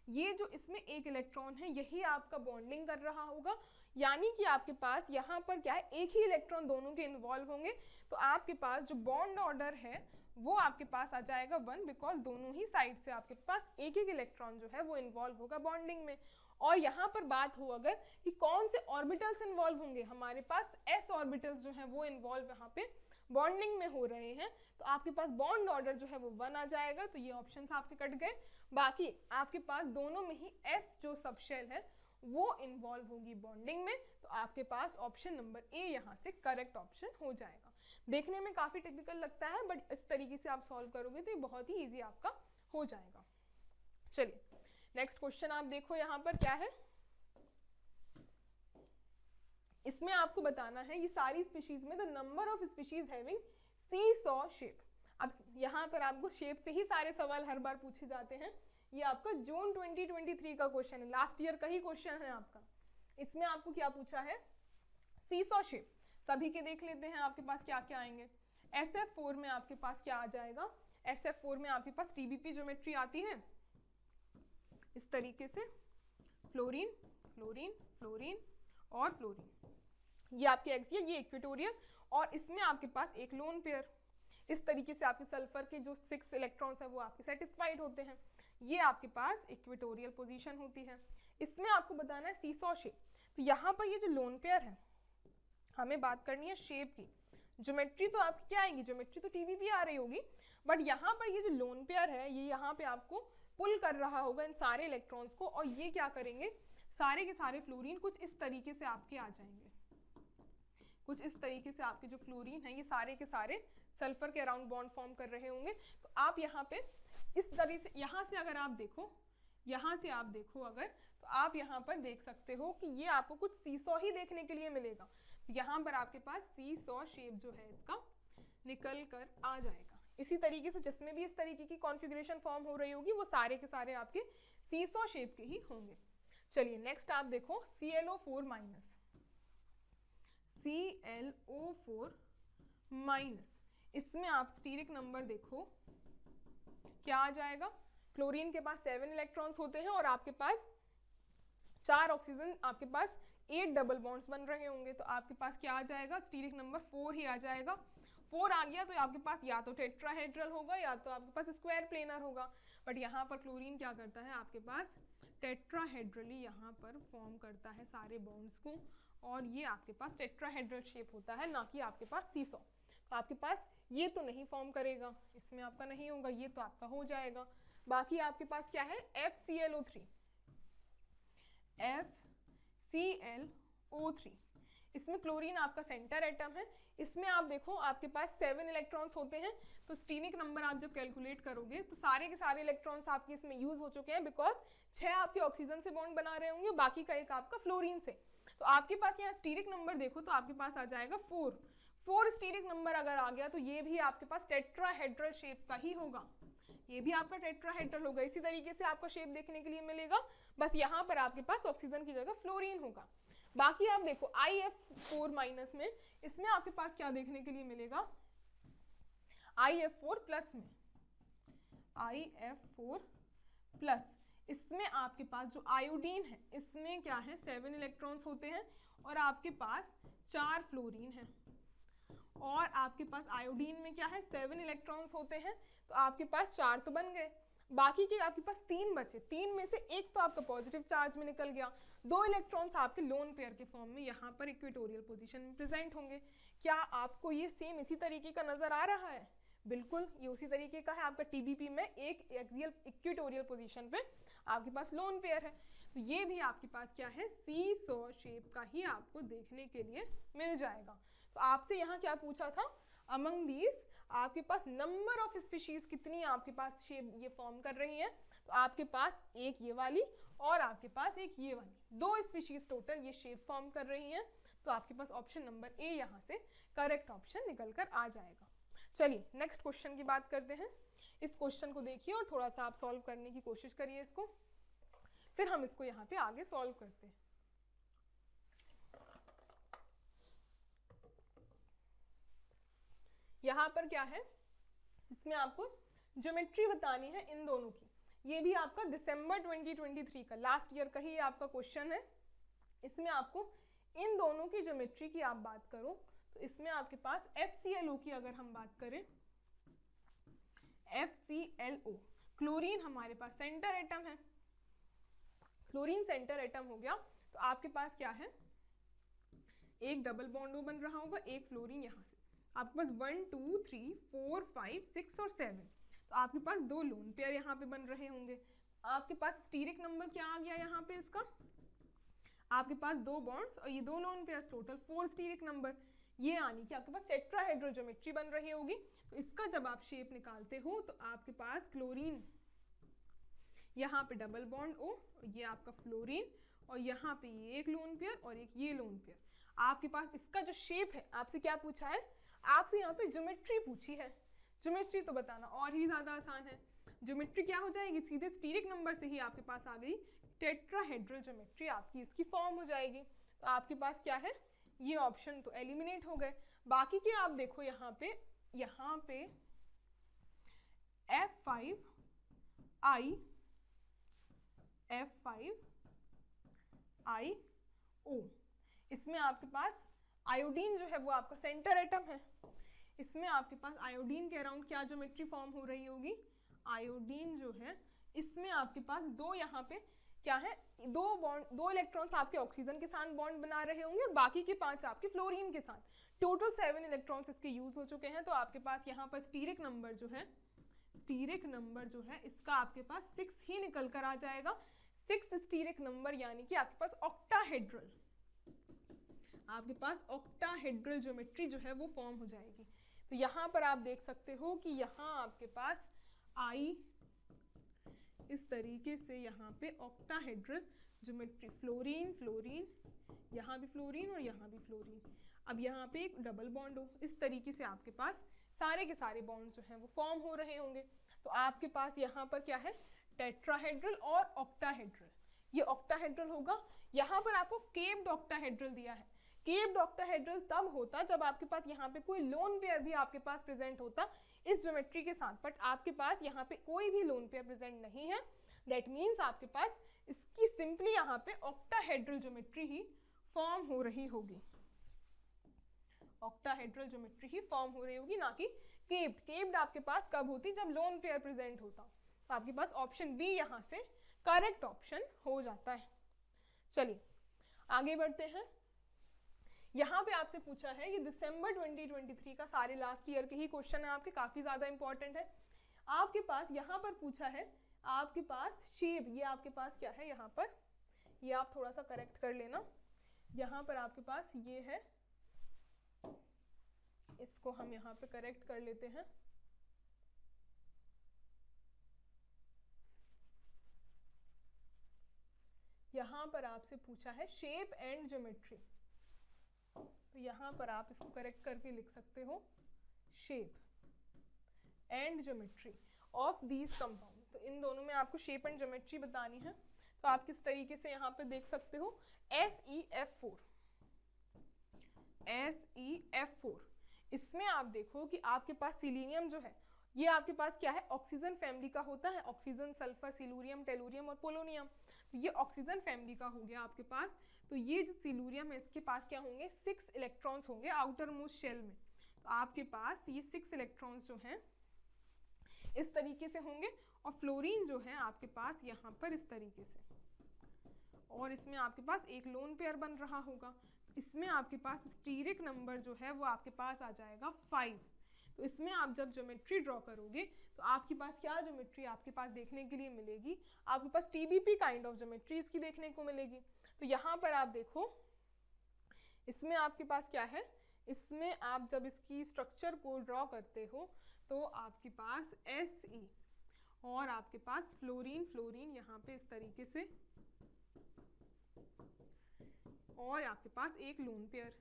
ये जो इसमें 1 इलेक्ट्रॉन है, यही आपका बॉन्डिंग कर रहा होगा, यानी कि आपके पास यहाँ पर क्या है, एक ही इलेक्ट्रॉन दोनों के इन्वॉल्व होंगे। तो आपके पास जो बॉन्ड ऑर्डर है वो आपके पास आ जाएगा 1, बिकॉज दोनों ही साइड से आपके पास एक एक इलेक्ट्रॉन जो है वो इन्वॉल्व होगा बॉन्डिंग में। और यहाँ पर बात हो अगर कि कौन से ऑर्बिटल्स इन्वॉल्व होंगे, हमारे पास s ऑर्बिटल्स जो हैं वो इन्वॉल्व यहाँ पे बॉन्डिंग में हो रहे हैं, तो आपके पास बॉन्ड ऑर्डर जो है वो 1 आ जाएगा। तो ये ऑप्शंस आपके कट गए। बाकी आपके पास दोनों में ही s जो सबशेल है वो इन्वॉल्व होगी बॉन्डिंग में, तो आपके पास ऑप्शन नंबर ए यहाँ से करेक्ट ऑप्शन हो जाएगा। देखने में काफ़ी टिपिकल लगता है, बट इस तरीके से आप सॉल्व करोगे तो ये बहुत ही ईजी आपका हो जाएगा। चलिए नेक्स्ट क्वेश्चन आप देखो, यहाँ पर क्या है, इसमें आपको बताना है ये सारी स्पीशीज में the number of species having seesaw shape. अब यहाँ पर आपको शेप से ही सारे सवाल हर बार पूछे जाते हैं। ये आपका जून 2023 का क्वेश्चन है, लास्ट ईयर का ही क्वेश्चन है आपका। इसमें आपको क्या पूछा है, सीसॉ शेप। सभी के देख लेते हैं आपके पास क्या क्या आएंगे। SF4 में आपके पास क्या आ जाएगा, SF4 में आपके पास TBP ज्योमेट्री आती है इस तरीके से, फ्लोरीन फ्लोरीन फ्लोरीन और फ्लोरीन, ये आपके एक्सियल, ये इक्वेटोरियल, और इसमें आपके पास एक लोन पेयर। इस तरीके से आपके सल्फर के जो 6 इलेक्ट्रॉन्स है वो आपके सेटिस्फाइड होते हैं। ये आपके पास इक्वेटोरियल पोजीशन होती है। इसमें आपको बताना है सीसॉ शेप। तो यहाँ पर ये जो लोन पेयर है, हमें बात करनी है शेप की। ज्योमेट्री तो आपकी क्या आएगी, ज्योमेट्री तो TBP आ रही होगी, बट यहाँ पर ये जो लोन पेयर है ये यहाँ पे आपको पुल कर रहा होगा इन सारे इलेक्ट्रॉन्स को, और ये क्या करेंगे, सारे के सारे फ्लोरीन कुछ इस तरीके से आपके आ जाएंगे। कुछ इस तरीके से आपके जो फ्लोरीन है ये सारे के सारे सल्फर के अराउंड बॉन्ड फॉर्म कर रहे होंगे। तो आप यहाँ पे इस तरह से, यहाँ से अगर आप देखो, यहाँ से आप देखो अगर, तो आप यहाँ पर देख सकते हो कि ये आपको कुछ सीसॉ ही देखने के लिए मिलेगा। यहाँ पर आपके पास सीसॉ शेप जो है इसका निकल कर आ जाएगा। इसी तरीके से जिसमें भी इस तरीके की कॉन्फ़िगरेशन फॉर्म हो रही होगी वो सारे के सारे आपके सीसॉ शेप के ही होंगे। चलिए नेक्स्ट आप देखो ClO4 माइनस, ClO4 माइनस, इसमें आप स्टीरिक नंबर देखो क्या आ जाएगा। क्लोरीन के पास 7 इलेक्ट्रॉन्स होते हैं और आपके पास 4 ऑक्सीजन, आपके पास 8 डबल बॉन्ड्स बन रहे होंगे, तो आपके पास क्या आ जाएगा, स्टीरिक नंबर 4 ही आ जाएगा। 4 आ गया तो आपके पास या तो टेट्राहेड्रल होगा या तो आपके पास स्क्वायर प्लेनर होगा, बट यहाँ पर क्लोरीन क्या करता है, आपके पास टेट्राहेड्रली यहाँ पर फॉर्म करता है सारे बॉन्ड्स को, और ये आपके पास टेट्राहेड्रल शेप होता है, ना कि आपके पास सीसॉ। तो आपके पास ये तो नहीं फॉर्म करेगा, इसमें आपका नहीं होगा, ये तो आपका हो जाएगा। बाकी आपके पास क्या है, FClO3, FClO3, इसमें क्लोरीन आपका सेंटर एटम है। इसमें आप देखो आपके पास 7 इलेक्ट्रॉन्स होते हैं, तो स्टीरिक नंबर आप जब कैलकुलेट करोगे तो सारे के सारे इलेक्ट्रॉन्स आपके इसमें यूज हो चुके हैं, बिकॉज 6 आपके ऑक्सीजन से बॉन्ड बना रहे होंगे, बाकी का एक आपका फ्लोरीन से। तो आपके पास यहाँ स्टीरिक नंबर देखो तो आपके पास आ जाएगा 4 स्टीरिक नंबर अगर आ गया तो ये भी आपके पास टेट्राहेड्रल शेप का ही होगा, ये भी आपका टेट्राहेड्रल होगा। इसी तरीके से आपका शेप देखने के लिए मिलेगा, बस यहाँ पर आपके पास ऑक्सीजन की जगह फ्लोरीन होगा। बाकी आप देखो IF4 माइनस में, इसमें आपके पास क्या देखने के लिए मिलेगा, IF4 प्लस में, IF4 प्लस, इसमें आपके पास जो आयोडीन है इसमें क्या है 7 इलेक्ट्रॉन्स होते हैं और आपके पास 4 फ्लोरीन है, और आपके पास आयोडीन में क्या है 7 इलेक्ट्रॉन्स होते हैं, तो आपके पास 4 तो बन गए, बाकी के आपके पास 3 बचे, 3 में से एक तो आपका पॉजिटिव चार्ज में निकल गया, 2 इलेक्ट्रॉन्स आपके लोन पेयर के फॉर्म में यहाँ पर इक्वेटोरियल पोजीशन में प्रेजेंट होंगे। क्या आपको ये सेम इसी तरीके का नजर आ रहा है? बिल्कुल ये उसी तरीके का है, आपका TBP में एक एक्सियल इक्वेटोरियल पोजीशन पे आपके पास लोन पेयर है, तो ये भी आपके पास क्या है सीसॉ शेप का ही आपको देखने के लिए मिल जाएगा। तो आपसे यहाँ क्या पूछा था, अमंग दीज आपके पास नंबर ऑफ स्पीशीज कितनी आपके पास शेप ये फॉर्म कर रही है, तो आपके पास एक ये वाली और आपके पास एक ये वाली, 2 स्पीशीज टोटल ये शेप फॉर्म कर रही हैं, तो आपके पास ऑप्शन नंबर ए यहाँ से करेक्ट ऑप्शन निकल कर आ जाएगा। चलिए नेक्स्ट क्वेश्चन की बात करते हैं। इस क्वेश्चन को देखिए और थोड़ा सा आप सॉल्व करने की कोशिश करिए इसको, फिर हम इसको यहाँ पे आगे सॉल्व करते हैं। यहाँ पर क्या है, इसमें आपको ज्योमेट्री बतानी है इन दोनों की, ये भी आपका दिसंबर 2023 का लास्ट ईयर का ही आपका क्वेश्चन है। इसमें आपको इन दोनों की ज्योमेट्री की आप बात करो तो इसमें आपके पास FClO की अगर हम बात करें, FClO क्लोरीन हमारे पास सेंटर एटम है, क्लोरीन सेंटर एटम हो गया, तो आपके पास क्या है एक डबल बॉन्ड बन रहा होगा, एक फ्लोरीन यहाँ से, आपके पास 1 2 3 4 5 6 और 7, तो आपके पास 2 लोन पेयर यहाँ पे बन रहे होंगे। आपके पास स्टीरिक नंबर क्या आ गया यहाँ पे इसका, आपके पास 2 बॉन्ड्स और ये 2 lone pairs, total 4 steric number, ये यानी कि आपके पास टेट्राहेड्रल ज्योमेट्री बन रही होगी। तो इसका जब आप शेप निकालते हो तो आपके पास क्लोरीन यहाँ पे डबल बॉन्ड O, ये आपका फ्लोरीन, और यहाँ पे ये एक लोन पेयर और एक ये लोन पेयर। आपके पास इसका जो शेप है, आपसे क्या पूछा है, आपसे यहाँ पे ज्योमेट्री पूछी है। ज्योमेट्री तो बताना और ही ज्यादा आसान है, ज्योमेट्री क्या हो जाएगी, सीधे स्टीरिक नंबर से ही आपके पास आ गई टेट्राहेड्रल ज्योमेट्री, आपकी इसकी फॉर्म हो जाएगी। तो आपके पास क्या है, ये ऑप्शन तो एलिमिनेट हो गए। बाकी के आप देखो यहाँ पे F5IO, इसमें आपके पास आयोडीन जो है वो आपका सेंटर एटम है, इसमें आपके पास आयोडीन के अराउंड क्या ज्योमेट्री फॉर्म हो रही होगी, आयोडीन जो है इसमें आपके पास 2 यहाँ पे क्या है, 2 इलेक्ट्रॉन्स आपके ऑक्सीजन के साथ बॉन्ड बना रहे होंगे और बाकी के 5 आपके फ्लोरीन के साथ, टोटल 7 इलेक्ट्रॉन्स इसके यूज हो चुके हैं। तो आपके पास यहाँ पर स्टीरिक नंबर जो है इसका आपके पास 6 ही निकल कर आ जाएगा, 6 स्टीरिक नंबर, यानी कि आपके पास ऑक्टाहेड्रल ज्योमेट्री जो है वो फॉर्म हो जाएगी। तो यहाँ पर आप देख सकते हो कि यहाँ आपके पास I इस तरीके से यहाँ पे ऑक्टाहेड्रल ज्योमेट्री, फ्लोरीन फ्लोरीन, यहाँ भी फ्लोरीन और यहाँ भी फ्लोरीन, अब यहाँ पे एक डबल बॉन्ड हो, इस तरीके से आपके पास सारे के सारे बॉन्ड जो हैं वो फॉर्म हो रहे होंगे। तो आपके पास यहाँ पर क्या है, टेट्राहेड्रल और ऑक्टाहेड्रल, ये ऑक्टाहेड्रल होगा। यहाँ पर आपको केप्ड ऑक्टाहेड्रल दिया है, केप्ड ऑक्टाहेड्रल तब होता जब आपके पास यहाँ पे कोई लोन पेयर भी आपके पास प्रेजेंट होता इस ज्योमेट्री के साथ, बट आपके पास यहाँ पे कोई भी लोन पेयर प्रेजेंट नहीं है, दैट मीन्स आपके पास इसकी सिंपली यहाँ पे ऑक्टाहेड्रल ज्योमेट्री ही फॉर्म हो रही होगी, ऑक्टाहेड्रल ज्योमेट्री ही फॉर्म हो रही होगी, ना कि केप्ड। केप्ड आपके पास कब होती, जब लोन पेयर प्रेजेंट होता। तो आपके पास ऑप्शन बी यहाँ से करेक्ट ऑप्शन हो जाता है। चलिए आगे बढ़ते हैं। यहाँ पे आपसे पूछा है, ये दिसंबर 2023 का सारे लास्ट ईयर के ही क्वेश्चन है आपके, काफी ज्यादा इंपॉर्टेंट है। आपके पास यहाँ पर पूछा है, आपके पास शेप, ये आपके पास क्या है यहाँ पर, ये आप थोड़ा सा करेक्ट कर लेना, यहाँ पर आपके पास ये है, इसको हम यहाँ पे करेक्ट कर लेते हैं। यहाँ पर आपसे पूछा है शेप एंड ज्योमेट्री, तो यहाँ पर आप इसको करेक्ट करके लिख सकते हो, shape and geometry of these compound. तो इन दोनों में आपको शेप एंड ज्योमेट्री बतानी है, तो आप किस तरीके से यहाँ पे देख सकते हो, SeF4, SeF4, इसमें आप देखो कि आपके पास सिलीनियम जो है, ये आपके पास क्या है, ऑक्सीजन फैमिली का होता है, ऑक्सीजन, सल्फर, सिलूरियम, टेलूरियम और पोलोनियम, तो ये ऑक्सीजन फैमिली का हो गया आपके पास। तो ये जो सिलूरियम है, इसके पास क्या होंगे, 6 इलेक्ट्रॉन्स होंगे आउटर मोस्ट शेल में, तो आपके पास ये 6 इलेक्ट्रॉन्स जो हैं इस तरीके से होंगे, और फ्लोरीन जो है आपके पास यहाँ पर इस तरीके से, और इसमें आपके पास एक लोन पेयर बन रहा होगा, इसमें आपके पास स्टीरिक नंबर जो है वो आपके पास आ जाएगा 5। तो इसमें आप जब ज्योमेट्री ड्रॉ करोगे तो आपके पास क्या ज्योमेट्री आपके पास देखने के लिए मिलेगी, आपके पास TBP काइंड ऑफ ज्योमेट्री इसकी देखने को मिलेगी। तो यहाँ पर आप देखो, इसमें आपके पास क्या है, इसमें आप जब इसकी स्ट्रक्चर को ड्रॉ करते हो तो आपके पास Se और आपके पास फ्लोरीन, फ्लोरीन यहाँ पे इस तरीके से, और आपके पास एक लोन पेयर,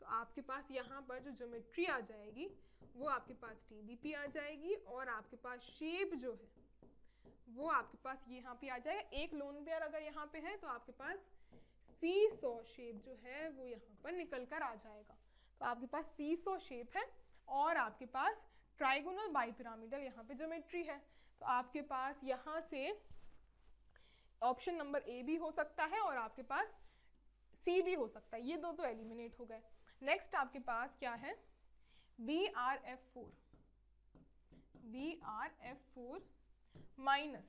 तो आपके पास यहाँ पर जो ज्योमेट्री आ जाएगी वो आपके पास TBP आ जाएगी, और आपके पास शेप जो है वो आपके पास यहाँ पे आ जाएगा। एक लोन पेयर अगर यहाँ पे है तो आपके पास सीसॉ शेप जो है वो यहाँ पर निकल कर आ जाएगा, तो आपके पास सीसॉ शेप है, और आपके पास ट्राइगोनल बाइपिरामिडल यहाँ पे ज्योमेट्री है। तो आपके पास यहाँ से ऑप्शन नंबर A भी हो सकता है और आपके पास C भी हो सकता है, ये दो तो एलिमिनेट हो गए। नेक्स्ट आपके पास क्या है, BrF4, BrF4 माइनस,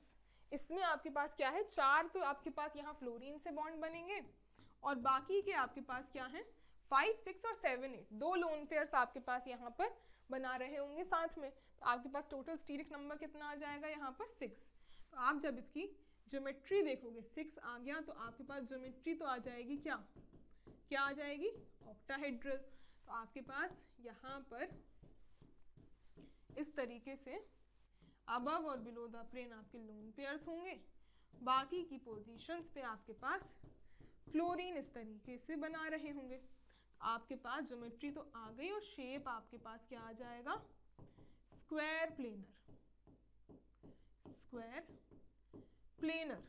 इसमें आपके पास क्या है, 4 तो आपके पास यहाँ फ्लोरीन से बॉन्ड बनेंगे, और बाकी के आपके पास क्या है, 5, 6 और 7, 8, 2 लोन पेयर्स आपके पास यहाँ पर बना रहे होंगे साथ में, तो आपके पास टोटल स्टीरिक नंबर कितना आ जाएगा यहाँ पर 6। तो आप जब इसकी ज्योमेट्री देखोगे, 6 आ गया, तो आपके पास ज्योमेट्री तो आ जाएगी क्या, क्या आ जाएगी, ऑक्टाहेड्रल। तो आपके पास यहाँ पर इस तरीके से अबव और बिलो द प्लेन आपके लोन पेयर्स होंगे, बाकी की पोजीशंस पे आपके पास फ्लोरीन इस तरीके से बना रहे होंगे। तो आपके पास ज्योमेट्री तो आ गई, और शेप आपके पास क्या आ जाएगा, स्क्वायर प्लेनर, स्क्वायर प्लेनर,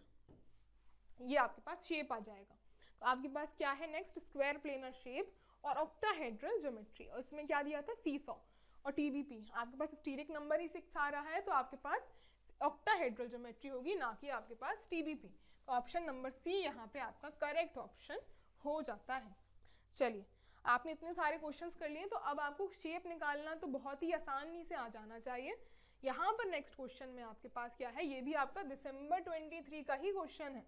ये आपके पास शेप आ जाएगा। तो आपके पास क्या है नेक्स्ट, स्क्वायर प्लेनर शेप और ऑक्टाहेड्रल ज्योमेट्री, और इसमें क्या दिया था, सीसॉ और TBP। आपके पास स्टीरिक नंबर ही 6 आ रहा है, तो आपके पास ऑक्टाहेड्रल ज्योमेट्री होगी, ना कि आपके पास TBP। तो ऑप्शन नंबर C यहाँ पे आपका करेक्ट ऑप्शन हो जाता है। चलिए, आपने इतने सारे क्वेश्चंस कर लिए, तो अब आपको शेप निकालना तो बहुत ही आसानी से आ जाना चाहिए। यहाँ पर नेक्स्ट क्वेश्चन में आपके पास क्या है, ये भी आपका दिसंबर 23 का ही क्वेश्चन है।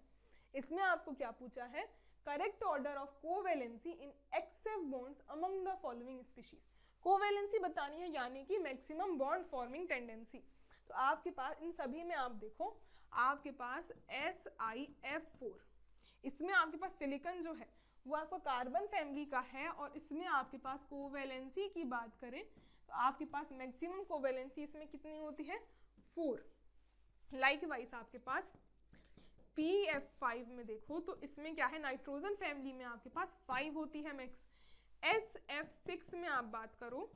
इसमें आपको क्या पूछा है, correct order of covalency in एक्सेव bonds among the following species. Covalency बतानी है, यानी कि मैक्सिमम बॉन्ड फॉर्मिंग टेंडेंसी। तो आपके पास इन सभी में आप देखो, आपके पास SiF4, इसमें आपके पास सिलिकॉन जो है वो आपका कार्बन फैमिली का है, और इसमें आपके पास कोवेलेंसी की बात करें तो आपके पास मैक्सिमम कोवेलेंसी इसमें कितनी होती है, 4। लाइकवाइज आपके पास PF5 में देखो तो इसमें क्या है, नाइट्रोजन फैमिली में आपके पास 5 होती है मैक्स। SF6 में आप बात करो,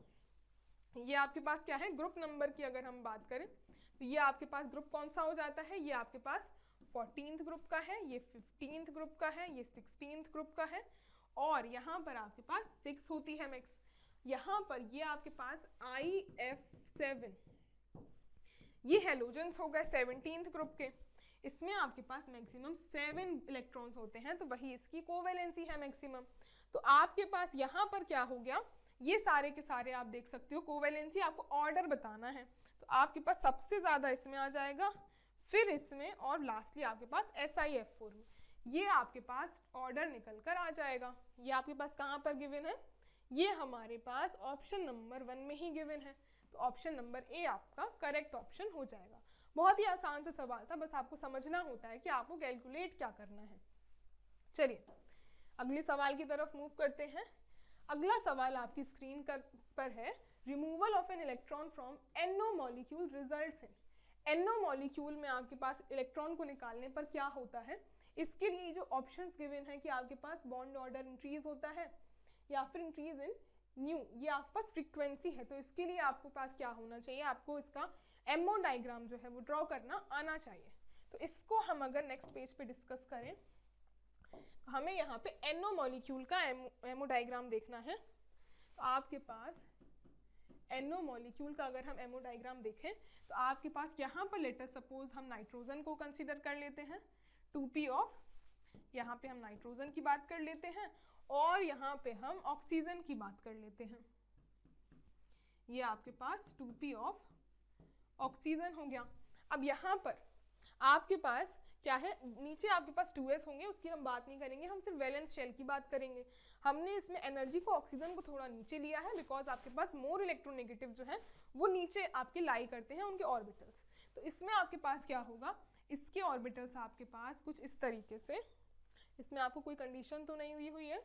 ये आपके पास क्या है, ग्रुप नंबर की अगर हम बात करें तो ये आपके पास ग्रुप कौन सा हो जाता है, ये आपके पास 14th ग्रुप का है, ये 15th ग्रुप का है, ये 16th ग्रुप का है, और यहाँ पर आपके पास 6 होती है मैक्स। यहाँ पर ये आपके पास IF7, ये हेलोजेंस हो गए 17th ग्रुप के, इसमें आपके पास मैक्सिमम 7 इलेक्ट्रॉन्स होते हैं, तो वही इसकी कोवेलेंसी है मैक्सिमम। तो आपके पास यहाँ पर क्या हो गया, ये सारे के सारे आप देख सकते हो, कोवेलेंसी आपको ऑर्डर बताना है, तो आपके पास सबसे ज़्यादा इसमें आ जाएगा, फिर इसमें, और लास्टली आपके पास SiF4 में। ये आपके पास ऑर्डर निकल कर आ जाएगा। ये आपके पास कहाँ पर गिवन है, ये हमारे पास ऑप्शन नंबर 1 में ही गिवन है, तो ऑप्शन नंबर ए आपका करेक्ट ऑप्शन हो जाएगा। बहुत ही आसान सा सवाल था, बस आपको समझना होता है कि आपको कैलकुलेट क्या करना है। चलिए अगले सवाल की तरफ मूव करते हैं। अगला सवाल आपकी स्क्रीन पर है, removal of an electron from NO molecule results in. NO molecule में आपके पास इलेक्ट्रॉन को निकालने पर क्या होता है, इसके लिए जो ऑप्शंस गिवन है कि आपके पास बॉन्ड ऑर्डर इंक्रीज होता है या फिर इंक्रीज इन न्यू, ये आपके पास फ्रीक्वेंसी है। तो इसके लिए आपके पास क्या होना चाहिए, आपको इसका MO डायग्राम जो है वो ड्रॉ करना आना चाहिए। तो इसको हम अगर नेक्स्ट पेज पे डिस्कस करें, हमें यहाँ पे NO मॉलिक्यूल का MO डायग्राम देखना है। तो आपके पास NO मॉलिक्यूल का अगर हम MO डायग्राम देखें तो आपके पास यहाँ पर लेटर सपोज हम नाइट्रोजन को कंसीडर कर लेते हैं, 2p ऑफ, यहाँ पे हम नाइट्रोजन की बात कर लेते हैं और यहाँ पे हम ऑक्सीजन की बात कर लेते हैं। ये आपके पास 2p ऑफ ऑक्सीजन हो गया। अब यहाँ पर आपके पास क्या है, नीचे आपके पास 2s होंगे, उसकी हम बात नहीं करेंगे, हम सिर्फ वैलेंस शेल की बात करेंगे। हमने इसमें एनर्जी को, ऑक्सीजन को थोड़ा नीचे लिया है बिकॉज आपके पास मोर इलेक्ट्रोनेगेटिव जो है वो नीचे आपके लाई करते हैं उनके ऑर्बिटल्स। तो इसमें आपके पास क्या होगा, इसके ऑर्बिटल्स आपके पास कुछ इस तरीके से, इसमें आपको कोई कंडीशन तो नहीं दी हुई है,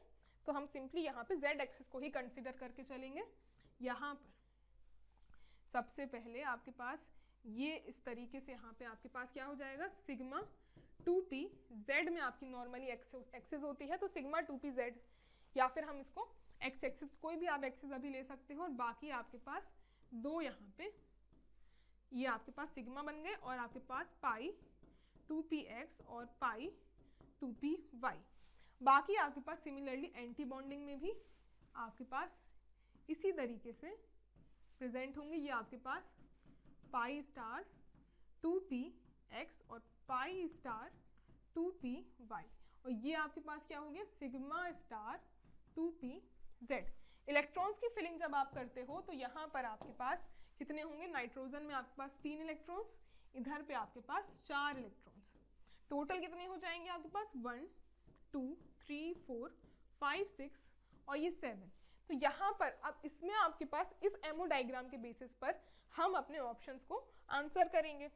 तो हम सिंपली यहाँ पे z एक्सिस को ही कंसिडर करके चलेंगे। यहाँ पर सबसे पहले आपके पास ये इस तरीके से यहाँ पे आपके पास क्या हो जाएगा, सिग्मा 2p, z में आपकी नॉर्मली एक्सिस होती है तो सिग्मा 2p z, या फिर हम इसको x एक्सिस, कोई भी आप एक्सिस अभी ले सकते हो, और बाकी आपके पास दो यहाँ पे ये आपके पास सिग्मा बन गए और आपके पास पाई 2px और पाई 2py। बाकी आपके पास सिमिलरली एंटी बॉन्डिंग में भी आपके पास इसी तरीके से प्रेजेंट होंगे। ये आपके पास पाई स्टार 2px और पाई स्टार 2py, और ये आपके पास क्या हो गया, सिग्मा स्टार 2pz। इलेक्ट्रॉन्स की फिलिंग जब आप करते हो तो यहाँ पर आपके पास कितने होंगे, नाइट्रोजन में आपके पास 3 इलेक्ट्रॉन्स, इधर पे आपके पास 4 इलेक्ट्रॉन्स, टोटल कितने हो जाएंगे आपके पास 1 2 3 4 5 6 और ये 7। तो यहाँ पर अब इसमें आपके पास इस MO डायग्राम के बेसिस पर हम अपने ऑप्शंस को आंसर करेंगे।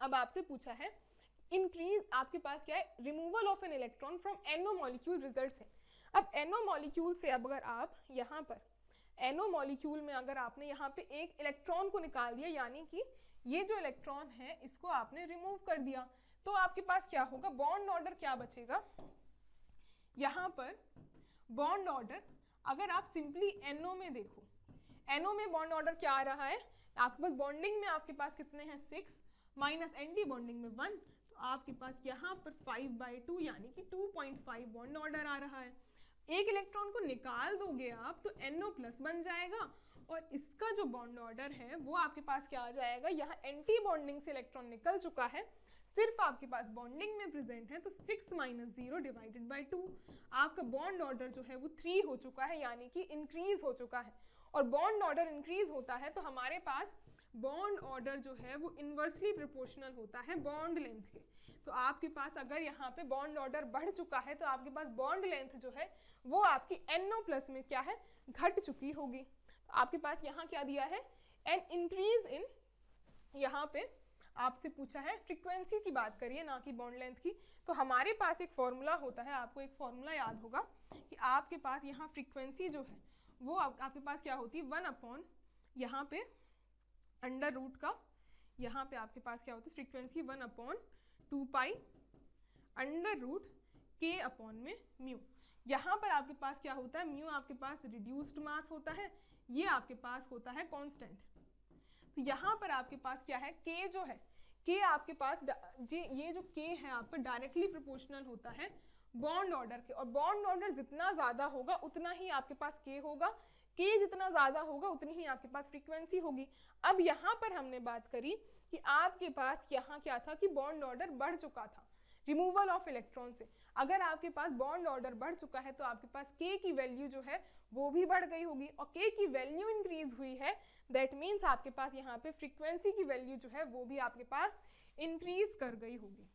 अब आपसे पूछा है इंक्रीज, आपके पास क्या है, removal of an electron from NO molecule results in. अब NO मॉलिक्यूल से अब अगर आप यहाँ पर NO मॉलिक्यूल में अगर आपने यहाँ पे एक इलेक्ट्रॉन को निकाल दिया, यानी कि ये जो इलेक्ट्रॉन है इसको आपने रिमूव कर दिया, तो आपके पास क्या होगा, बॉन्ड ऑर्डर क्या बचेगा, यहाँ पर बॉन्ड ऑर्डर अगर आप सिंपली NO में देखो, NO में बॉन्ड ऑर्डर क्या आ रहा है, आपके पास बॉन्डिंग में आपके पास कितने हैं 6 माइनस एंटी बॉन्डिंग में 1, तो आपके पास यहाँ पर 5/2 यानी कि 2.5 बॉन्ड ऑर्डर आ रहा है। एक इलेक्ट्रॉन को निकाल दोगे आप तो NO प्लस बन जाएगा और इसका जो बॉन्ड ऑर्डर है वो आपके पास क्या आ जाएगा, यहाँ एंटी बॉन्डिंग से इलेक्ट्रॉन निकल चुका है, सिर्फ आपके पास बॉन्डिंग में प्रेजेंट है, तो 6 - 0 डिवाइडेड बाई 2, आपका बॉन्ड ऑर्डर जो है वो 3 हो चुका है, यानी कि इंक्रीज हो चुका है। और बॉन्ड ऑर्डर इंक्रीज होता है तो हमारे पास बॉन्ड ऑर्डर जो है वो इन्वर्सली प्रोपोर्शनल होता है बॉन्ड लेंथ के। तो आपके पास अगर यहाँ पे बॉन्ड ऑर्डर बढ़ चुका है तो आपके पास बॉन्ड लेंथ जो है वो आपकी NO प्लस में क्या है, घट चुकी होगी। तो आपके पास यहाँ क्या दिया है, एन इंक्रीज इन, यहाँ पे आपसे पूछा है फ्रीक्वेंसी की बात करिए ना कि बॉन्ड लेंथ की। तो हमारे पास एक फॉर्मूला होता है, आपको एक फॉर्मूला याद होगा कि आपके पास यहाँ फ्रीक्वेंसी जो है वो आपके पास क्या होती है, 1 यहाँ पे अंडर रूट का, यहाँ पे आपके पास क्या होती है फ्रीक्वेंसी 1/2π अंडर रूट k/μ। यहाँ पर आपके पास क्या होता है, म्यू आपके पास रिड्यूस्ड मास होता है, ये आपके पास होता है कांस्टेंट। तो यहाँ पर आपके पास क्या है, k जो है, k आपके पास ये जो k है आपका डायरेक्टली प्रोपोर्शनल होता है बॉन्ड ऑर्डर के, और बॉन्ड ऑर्डर जितना ज़्यादा होगा उतना ही आपके पास k होगा, k जितना ज़्यादा होगा उतनी ही आपके पास फ्रीक्वेंसी होगी। अब यहाँ पर हमने बात करी कि आपके पास यहाँ क्या था कि बॉन्ड ऑर्डर बढ़ चुका था रिमूवल ऑफ इलेक्ट्रॉन से। अगर आपके पास बॉन्ड ऑर्डर बढ़ चुका है तो आपके पास k की वैल्यू जो है वो भी बढ़ गई होगी, और k की वैल्यू इंक्रीज हुई है, दैट मीन्स आपके पास यहाँ पे फ्रीक्वेंसी की वैल्यू जो है वो भी आपके पास इंक्रीज कर गई होगी।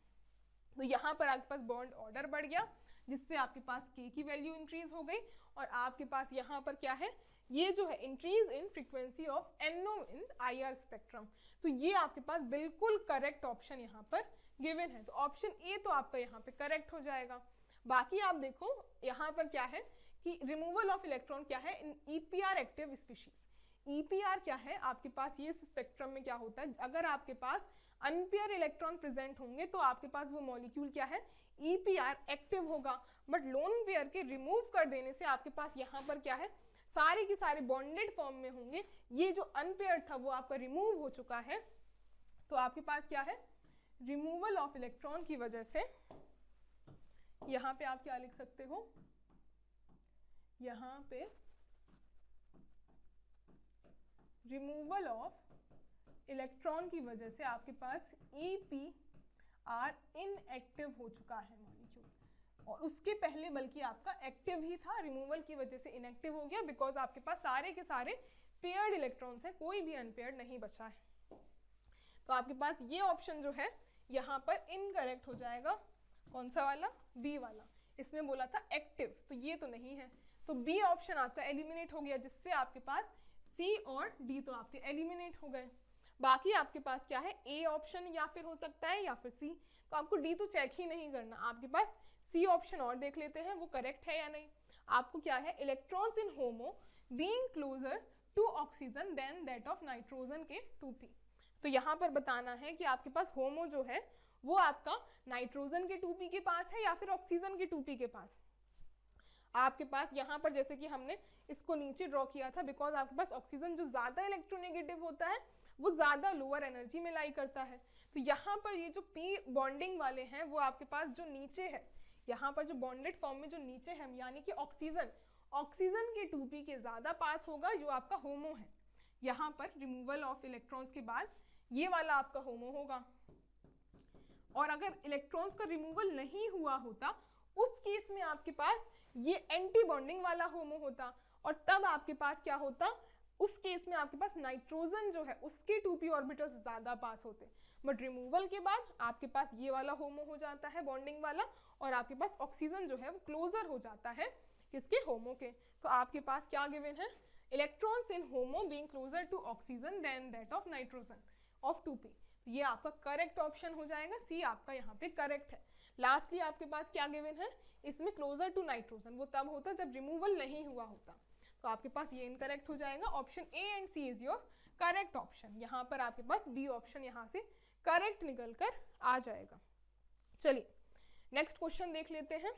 तो यहाँ पर आपके पास बॉन्ड ऑर्डर बढ़ गया, जिससे आपके पास K की वैल्यू इंक्रीज हो गई, और आपके पास यहाँ पर क्या है, ये जो है increase in frequency of NO in IR spectrum. तो ये आपके पास बिल्कुल करेक्ट ऑप्शन यहाँ पर गिवन है, तो ऑप्शन ए तो आपका यहाँ पे करेक्ट हो जाएगा। बाकी आप देखो यहाँ पर क्या है कि रिमूवल ऑफ इलेक्ट्रॉन क्या है इन EPR एक्टिव स्पीशीज। EPR क्या है, आपके पास ये स्पेक्ट्रम में क्या होता है, अगर आपके पास अनपेयर इलेक्ट्रॉन प्रेजेंट होंगे तो आपके पास वो मॉलिक्यूल क्या है, EPR एक्टिव होगा, बट लोन पेयर के रिमूव कर देने से आपके पास यहाँ पर क्या है, सारे के सारे बॉन्डेड फॉर्म में होंगे। ये जो अनपेयर था वो आपका रिमूव हो चुका है, तो आपके पास क्या है, रिमूवल ऑफ इलेक्ट्रॉन की वजह से यहाँ पे आप क्या लिख सकते हो, यहाँ पे रिमूवल ऑफ इलेक्ट्रॉन की वजह से आपके पास EPR इनएक्टिव हो चुका है मॉलिक्यूल, और उसके पहले बल्कि आपका एक्टिव ही था, रिमूवल की वजह से इनएक्टिव हो गया, बिकॉज आपके पास सारे के सारे पेयर्ड इलेक्ट्रॉन्स हैं, कोई भी अनपेयर्ड नहीं बचा है। तो आपके पास ये ऑप्शन जो है यहाँ पर इनकरेक्ट हो जाएगा। कौन सा वाला, बी वाला, इसमें बोला था एक्टिव, तो ये तो नहीं है, तो बी ऑप्शन आपका एलिमिनेट हो गया, जिससे आपके पास सी और डी तो आपके एलिमिनेट हो गए। बाकी आपके पास क्या है, ए ऑप्शन या फिर हो सकता है या फिर सी, तो आपको डी तो चेक ही नहीं करना, आपके पास सी ऑप्शन और देख लेते हैं वो करेक्ट है या नहीं। आपको क्या है, electrons in HOMO being closer to oxygen than that of nitrogen के 2p। तो यहाँ पर बताना है कि आपके पास होमो जो है वो आपका नाइट्रोजन के 2p के पास है या फिर ऑक्सीजन के 2p के पास। आपके पास यहाँ पर जैसे कि हमने इसको नीचे ड्रॉ किया था, बिकॉज आपके पास ऑक्सीजन जो ज़्यादा इलेक्ट्रोनेगेटिव होता है वो ज़्यादा लोअर एनर्जी में लाई करता है। तो यहाँ पर ये जो पी बॉन्डिंग वाले हैं वो आपके पास जो नीचे है, यहाँ पर जो बॉन्डेड फॉर्म में जो नीचे है, यानी कि ऑक्सीजन के 2p के ज़्यादा पास होगा, जो आपका होमो है। यहाँ पर रिमूवल ऑफ इलेक्ट्रॉन्स के बाद ये वाला आपका होमो होगा, और अगर इलेक्ट्रॉन्स का रिमूवल नहीं हुआ होता उस केस में आपके पास ये एंटी बॉन्डिंग वाला होमो होता, और तब आपके पास क्या होता, उस केस में आपके पास नाइट्रोजन जो है उसके 2p ऑर्बिटल्स ज्यादा पास होते, बट रिमूवल के बाद आपके पास ये वाला होमो हो जाता है बॉन्डिंग वाला, और आपके पास ऑक्सीजन जो है वो क्लोजर हो जाता है किसके, होमो के। तो आपके पास क्या गिवन है, electrons in HOMO being closer to oxygen than that of nitrogen of 2p। ये आपका करेक्ट ऑप्शन हो जाएगा, सी आपका यहाँ पे करेक्ट है। लास्टली आपके पास क्या गिवन है, इसमें क्लोजर टू नाइट्रोजन वो तब होता जब रिमूवल नहीं हुआ होता, तो आपके पास ये इनकरेक्ट हो जाएगा। Option A and C is your correct option. यहाँ पर आपके पास बी ऑप्शन यहाँ से करेक्ट निकल कर आ जाएगा। चलिए नेक्स्ट क्वेश्चन देख लेते हैं।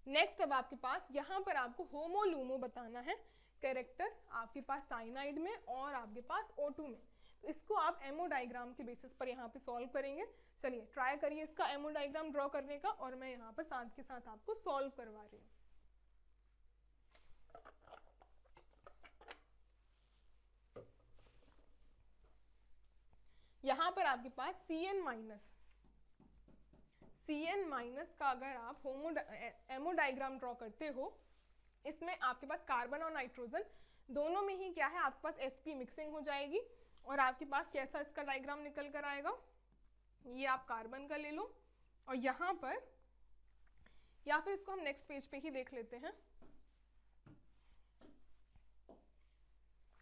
नेक्स्ट अब आपके पास यहाँ पर आपको होमोलूमो बताना है कैरेक्टर, आपके पास साइनाइड में और आपके पास O2 में। तो इसको आप एमओ डायग्राम के बेसिस पर यहाँ पे सॉल्व करेंगे। चलिए ट्राई करिए इसका एमओ डायग्राम ड्रॉ करने का, और मैं यहाँ पर साथ के साथ आपको सॉल्व करवा रही हूँ। यहाँ पर आपके पास Cn माइनस का अगर आप एमओ डायग्राम ड्रॉ करते हो, इसमें आपके पास कार्बन और नाइट्रोजन दोनों में ही क्या है, आपके पास sp मिक्सिंग हो जाएगी, और आपके पास कैसा इसका डायग्राम निकल कर आएगा, ये आप कार्बन का ले लो, और यहाँ पर या फिर इसको हम नेक्स्ट पेज पे ही देख लेते हैं।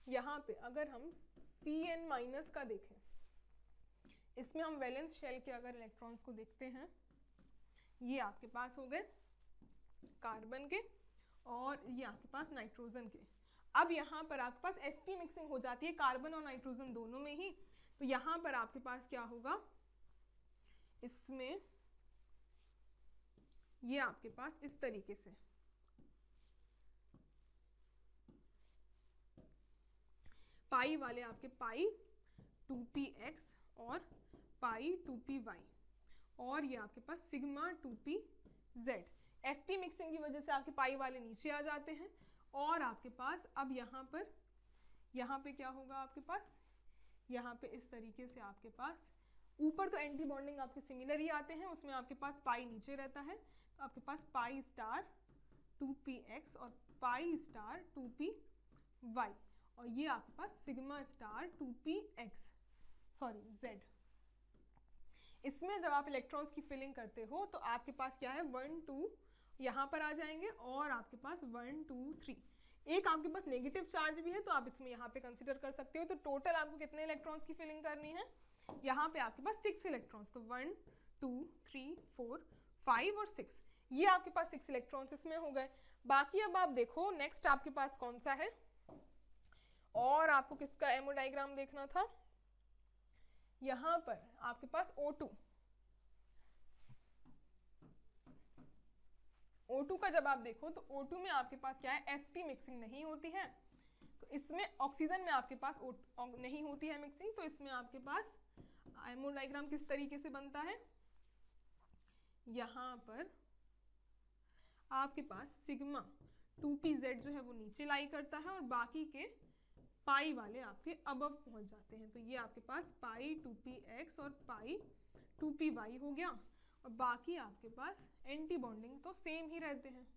यहाँ पे अगर हम Cn माइनस का देखें, इसमें हम वैलेंस शेल के अगर इलेक्ट्रॉन्स को देखते हैं, ये आपके पास हो गए कार्बन के, और ये आपके पास नाइट्रोजन के। अब यहाँ पर आपके पास sp मिक्सिंग हो जाती है कार्बन और नाइट्रोजन दोनों में ही, तो यहाँ पर आपके पास क्या होगा, इसमें ये आपके पास इस तरीके से पाई वाले आपके पाई 2px और पाई 2py, और ये आपके पास सिग्मा 2pz। sp मिक्सिंग की वजह से आपके पाई वाले नीचे आ जाते हैं, और आपके पास अब यहाँ पे क्या होगा, आपके पास यहाँ पे इस तरीके से आपके पास ऊपर तो एंटी बॉन्डिंग आपके सिमिलर ही आते हैं, उसमें आपके पास पाई नीचे रहता है, तो आपके पास पाई स्टार 2px और पाई स्टार 2py, और ये आपके पास सिग्मा स्टार 2px z। इसमें जब आप इलेक्ट्रॉन्स की फिलिंग करते हो तो आपके पास क्या है 1 2 यहाँ पर आ जाएंगे और आपके पास 1 2 3 एक आपके पास नेगेटिव चार्ज भी है तो आप इसमें यहाँ पे कंसीडर कर सकते हो। तो टोटल आपको कितने इलेक्ट्रॉन्स की फिलिंग करनी है, यहाँ पे आपके पास 6 इलेक्ट्रॉन्स, तो 1 2 3 4 5 और 6, ये आपके पास 6 इलेक्ट्रॉन्स इसमें हो गए। बाकी अब आप देखो नेक्स्ट आपके पास कौन सा है, और आपको किसका एमओ डायग्राम देखना था, यहाँ पर आपके पास O2 का जब आप देखो तो O2 में आपके पास क्या है, sp मिक्सिंग नहीं होती है, तो इसमें ऑक्सीजन में आपके पास नहीं होती है मिक्सिंग, तो इसमें आपके पास एमओ डायग्राम किस तरीके से बनता है, यहाँ पर आपके पास सिग्मा 2pz जो है वो नीचे लाई करता है और बाकी के पाई वाले आपके अबव पहुंच जाते हैं। तो ये आपके पास पाई 2px और पाई 2py हो गया, और बाकी आपके पास एंटी बॉन्डिंग तो सेम ही रहते हैं।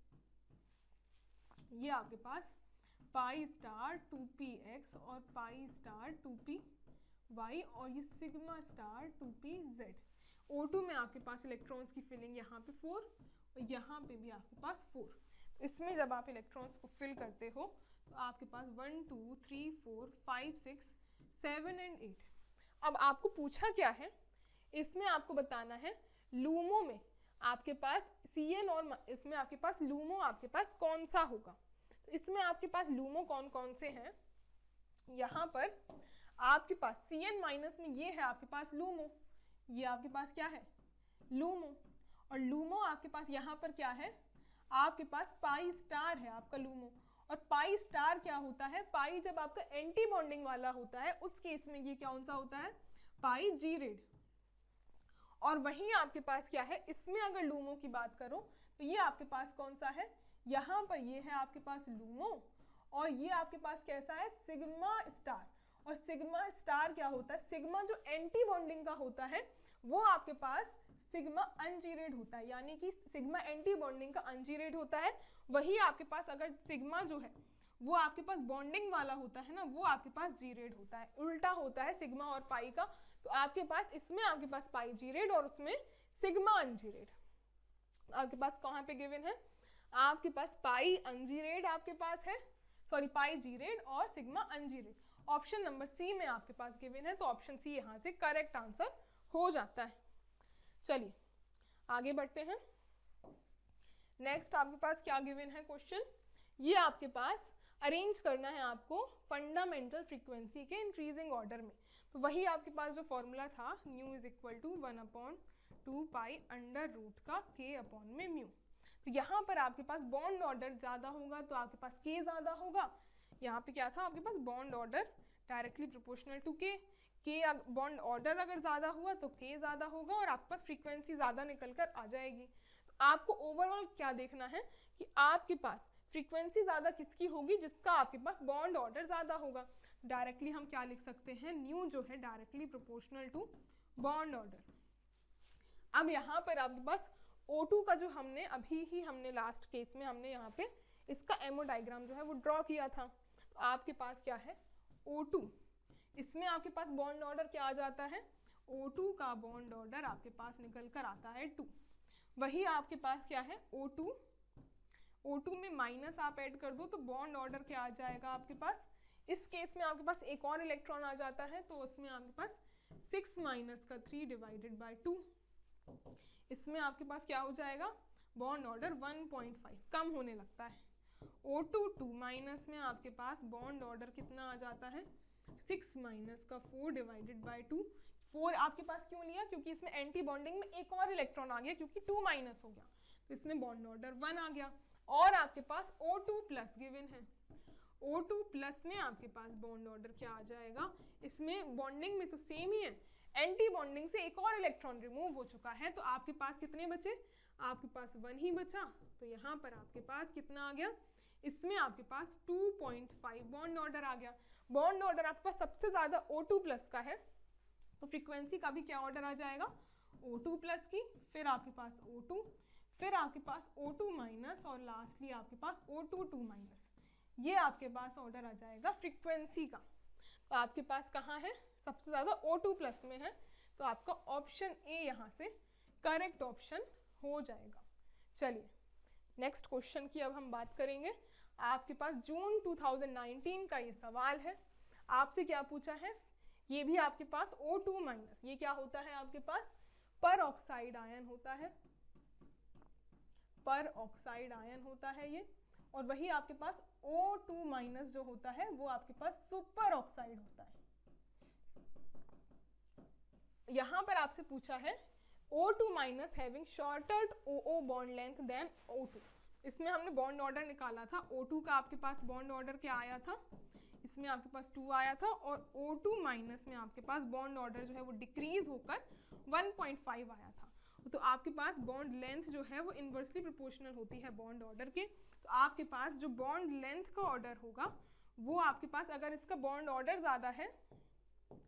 ये आपके पास पाई स्टार 2px और पाई स्टार 2py और ये सिग्मा स्टार 2pz। O2 में आपके पास इलेक्ट्रॉन्स की फिलिंग यहाँ पे 4 और यहाँ पे भी आपके पास 4। इसमें जब आप इलेक्ट्रॉन्स को फिल करते हो तो आपके पास 1 2 3 4 5 6 7 एंड 8। अब आपको पूछा क्या है, इसमें आपको बताना है लूमो में आपके पास Cn और इसमें आपके पास लूमो आपके पास कौन सा होगा। तो इसमें आपके पास लूमो कौन कौन से हैं, यहाँ पर आपके पास Cn माइनस में ये है आपके पास लूमो, ये आपके पास क्या है लूमो, और लूमो आपके पास यहाँ पर क्या है, आपके पास पाई स्टार है आपका लूमो। और पाई स्टार क्या होता है, पाई जब आपका एंटी बॉन्डिंग वाला होता है उस केस में ये कौन सा होता है, पाई जी रेड। और वहीं आपके पास क्या है, इसमें अगर लूमो की बात करो तो ये आपके पास कौन सा है, यहाँ पर ये है आपके पास लूमो, और ये आपके पास कैसा है सिग्मा स्टार। और सिग्मा स्टार क्या होता है, सिग्मा जो एंटी बॉन्डिंग का होता है वो आपके पास सिग्मा अनजीरेड होता है, यानी कि सिग्मा एंटी बॉन्डिंग का अनजीरेड होता है। वही आपके पास अगर सिग्मा जो है वो आपके पास बॉन्डिंग वाला होता है ना, वो आपके पास जीरेड होता है, उल्टा होता है सिग्मा और पाई का। तो आपके पास इसमें आपके पास पाई जीरेड और उसमें सिग्मा अनजीरेड आपके पास कहाँ पे गिवन है, आपके पास पाई अनजीरेड आपके पास है, सॉरी पाई जीरेड और sigma ungerade. Option number C में आपके पास गिवन है, तो ऑप्शन सी यहाँ से करेक्ट आंसर हो जाता है। चलिए आगे बढ़ते हैं। नेक्स्ट आपके पास क्या गिवन है क्वेश्चन, ये आपके पास अरेंज करना है आपको फंडामेंटल फ्रीक्वेंसी के इंक्रीजिंग ऑर्डर में। तो वही आपके पास जो फॉर्मूला था nu is equal to 1/2 pi under root का k अपॉन में म्यू। तो यहाँ पर आपके पास बॉन्ड ऑर्डर ज़्यादा होगा तो आपके पास k ज़्यादा होगा। यहाँ पे क्या था आपके पास bond order directly proportional to k, bond order अगर ज़्यादा हुआ तो k ज़्यादा होगा और आपके पास फ्रीक्वेंसी ज़्यादा निकल कर आ जाएगी। तो आपको ओवरऑल क्या देखना है कि आपके पास फ्रीक्वेंसी ज़्यादा किसकी होगी, जिसका आपके पास बॉन्ड ऑर्डर ज़्यादा होगा। डायरेक्टली हम क्या लिख सकते हैं, न्यू जो है directly proportional to bond order. अब यहाँ पर आपके पास O2 का जो हमने लास्ट केस में हमने यहाँ पे इसका एमओ डायग्राम जो है वो ड्रॉ किया था। तो आपके पास क्या है O2, इसमें आपके पास बॉन्ड ऑर्डर क्या आ जाता है, O2 का बॉन्ड ऑर्डर आपके पास निकल कर आता है 2। वही आपके पास क्या है O2 में माइनस आप ऐड कर दो तो बॉन्ड ऑर्डर क्या आ जाएगा आपके पास, इस केस में आपके पास एक और इलेक्ट्रॉन आ जाता है तो उसमें आपके पास 6 माइनस का 3 डिवाइडेड बाय 2, इसमें आपके पास क्या हो जाएगा बॉन्ड ऑर्डर 1.5 कम होने लगता है। O2 2 माइनस में आपके पास बॉन्ड ऑर्डर कितना आ जाता है 6 माइनस का 4 डिवाइडेड बाय 2। 4 आपके पास क्यों लिया, क्योंकि इसमें एंटी बॉन्डिंग में एक और इलेक्ट्रॉन आ गया, क्योंकि 2 माइनस हो गया तो इसमें बॉन्ड ऑर्डर 1 आ गया। और आपके पास O2 प्लस गिवन है, O2 प्लस में आपके पास बॉन्ड ऑर्डर क्या आ जाएगा, इसमें बॉन्डिंग में तो सेम ही है, एंटी बॉन्डिंग से एक और इलेक्ट्रॉन रिमूव हो चुका है तो आपके पास कितने बचे, आपके पास 1 ही बचा। तो यहाँ पर आपके पास कितना आ गया, इसमें आपके पास 2.5 बॉन्ड ऑर्डर आ गया। बॉन्ड ऑर्डर आपके पास सबसे ज़्यादा O2 प्लस का है तो फ्रीक्वेंसी का भी क्या ऑर्डर आ जाएगा O2 प्लस की, फिर आपके पास O2, फिर आपके पास O2 माइनस और लास्टली आपके पास O2 2 माइनस, ये आपके पास ऑर्डर आ जाएगा फ्रीक्वेंसी का। तो आपके पास कहाँ है सबसे ज़्यादा O2 प्लस में है, तो आपका ऑप्शन ए यहाँ से करेक्ट ऑप्शन हो जाएगा। चलिए नेक्स्ट क्वेश्चन की अब हम बात करेंगे। आपके पास जून 2019 का ये सवाल है। आपसे क्या पूछा है, ये भी आपके पास O2 माइनस, ये क्या होता है आपके पास पर ऑक्साइड आयन होता है, पर ऑक्साइड आयन होता है ये, और वही आपके पास O2 माइनस जो होता है वो आपके पास सुपर ऑक्साइड होता है। यहां पर आपसे पूछा है O2 minus having shorter OO bond length than O2। इसमें हमने बॉन्ड ऑर्डर निकाला था। O2 का आपके पास बॉन्ड ऑर्डर क्या आया था, इसमें आपके पास 2 आया था, और O2 माइनस में आपके पास बॉन्ड ऑर्डर जो है वो डिक्रीज होकर 1.5 आया था। तो आपके पास बॉन्ड लेंथ जो है वो इन्वर्सली प्रोपोर्शनल होती है बॉन्ड ऑर्डर के। तो आपके पास जो बॉन्ड लेंथ का ऑर्डर होगा वो आपके पास, अगर इसका बॉन्ड ऑर्डर ज़्यादा है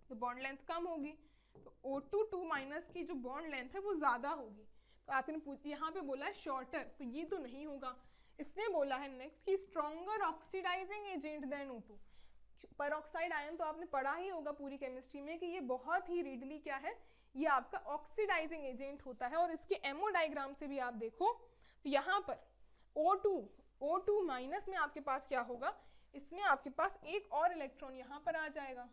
तो बॉन्ड लेंथ कम होगी, तो O2 माइनस की जो बॉन्ड लेंथ है वो ज़्यादा होगी। तो आपने यहाँ पे बोला है शॉर्टर, तो ये तो नहीं होगा। इसने बोला है नेक्स्ट कि stronger oxidizing agent than O2। पर ऑक्साइड आयन तो आपने पढ़ा ही होगा पूरी केमिस्ट्री में कि ये बहुत ही रीडली क्या है, ये आपका ऑक्सीडाइजिंग एजेंट होता है। और इसके एमओ डायग्राम से भी आप देखो तो यहाँ पर O2 माइनस में आपके पास क्या होगा, इसमें आपके पास एक और इलेक्ट्रॉन यहाँ पर आ जाएगा,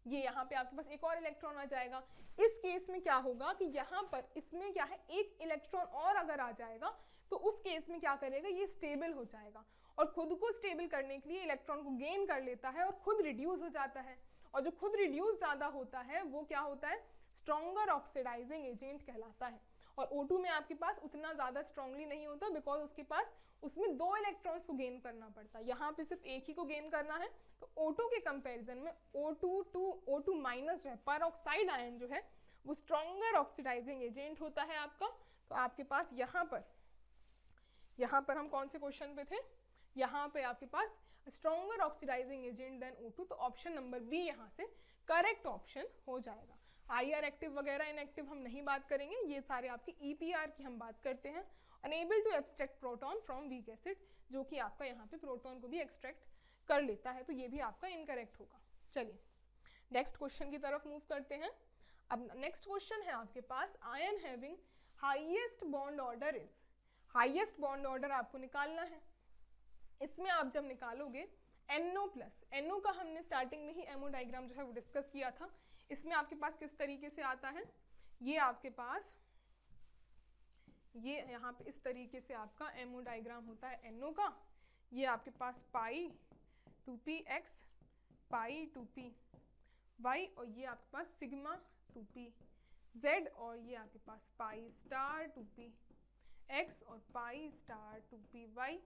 ये यहाँ पे आपके पास एक और इलेक्ट्रॉन आ जाएगा। इस केस में क्या होगा कि यहाँ पर इसमें क्या है, एक इलेक्ट्रॉन और अगर आ जाएगा तो उस केस में क्या करेगा, ये स्टेबल हो जाएगा और खुद को स्टेबल करने के लिए इलेक्ट्रॉन को गेन कर लेता है और खुद रिड्यूस हो जाता है। और जो खुद रिड्यूस ज़्यादा होता है वो क्या होता है, स्ट्रॉन्गर ऑक्सीडाइजिंग एजेंट कहलाता है। और O2 में आपके पास उतना ज़्यादा स्ट्रांगली नहीं होता, बिकॉज उसके पास उसमें 2 इलेक्ट्रॉन्स को गेन करना पड़ता है, यहाँ पे सिर्फ एक ही को गेन करना है। तो O2 के कंपैरिजन में O2 माइनस जो है पर ऑक्साइड आयन जो है वो स्ट्रॉन्गर ऑक्सीडाइजिंग एजेंट होता है आपका। तो आपके पास यहाँ पर हम कौन से क्वेश्चन पे थे, यहाँ पे आपके पास stronger oxidizing agent than O2, तो ऑप्शन नंबर बी यहाँ से करेक्ट ऑप्शन हो जाएगा। IR एक्टिव वगैरह इनएक्टिव हम नहीं बात करेंगे, ये सारे आपके EPR की हम बात करते हैं। Unable to abstract proton from weak acid, जो कि आपका यहाँ पे प्रोटॉन को भी एक्सट्रैक्ट कर लेता है, तो ये भी आपका इनकरेक्ट होगा। चलिए नेक्स्ट क्वेश्चन की तरफ मूव करते हैं। अब नेक्स्ट क्वेश्चन है आपके पास, ion having highest bond order is, highest bond order आपको निकालना है। इसमें आप जब निकालोगे NO+ का हमने स्टार्टिंग में ही एमओ डायग्राम जो है वो डिस्कस किया था। इसमें आपके पास किस तरीके से आता है, ये आपके पास ये यहाँ पे इस तरीके से आपका एमओ डायग्राम होता है NO का। ये आपके पास पाई 2p x पाई 2p y, और ये आपके पास सिग्मा 2p z, और ये आपके पास पाई स्टार 2p x और पाई स्टार 2p y,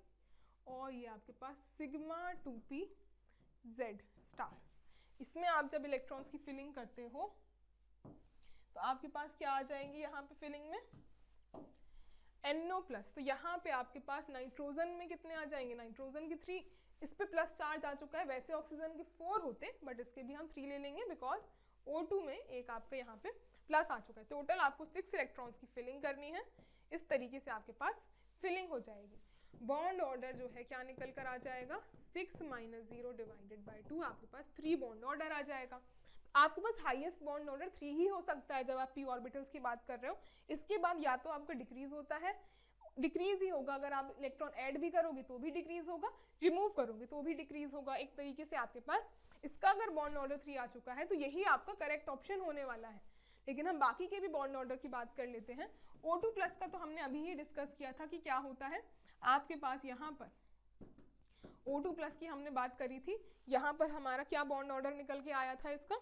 और ये आपके पास सिग्मा 2p z स्टार। इसमें आप जब इलेक्ट्रॉन्स की फिलिंग करते हो तो आपके पास क्या आ जाएंगी यहाँ पे फिलिंग में NO+। तो यहाँ पे आपके पास नाइट्रोजन में कितने आ जाएंगे, नाइट्रोजन के 3, इस पे प्लस चार्ज आ चुका है। वैसे ऑक्सीजन के 4 होते, बट इसके भी हम 3 ले लेंगे बिकॉज O2 में एक आपका यहाँ पे प्लस आ चुका है। टोटल आपको 6 इलेक्ट्रॉन्स की फिलिंग करनी है। इस तरीके से आपके पास फिलिंग हो जाएगी। बॉन्ड ऑर्डर जो है क्या निकल कर आ जाएगा, 6 - 0 डिवाइडेड बाई 2, आपके पास 3 बॉन्ड ऑर्डर आ जाएगा। आपके पास हाईएस्ट बॉन्ड ऑर्डर 3 ही हो सकता है जब आप p ऑर्बिटल्स की बात कर रहे हो। इसके बाद या तो आपका डिक्रीज होता है, डिक्रीज ही होगा, अगर आप इलेक्ट्रॉन ऐड भी करोगे तो भी डिक्रीज होगा, रिमूव करोगे तो भी डिक्रीज होगा। एक तरीके से आपके पास इसका अगर बॉन्ड ऑर्डर 3 आ चुका है तो यही आपका करेक्ट ऑप्शन होने वाला है। लेकिन हम बाकी के भी बॉन्ड ऑर्डर की बात कर लेते हैं। O2+ का तो हमने अभी ही डिस्कस किया था कि क्या होता है आपके पास, यहाँ पर O2+ की हमने बात करी थी। यहाँ पर हमारा क्या बॉन्ड ऑर्डर निकल के आया था इसका,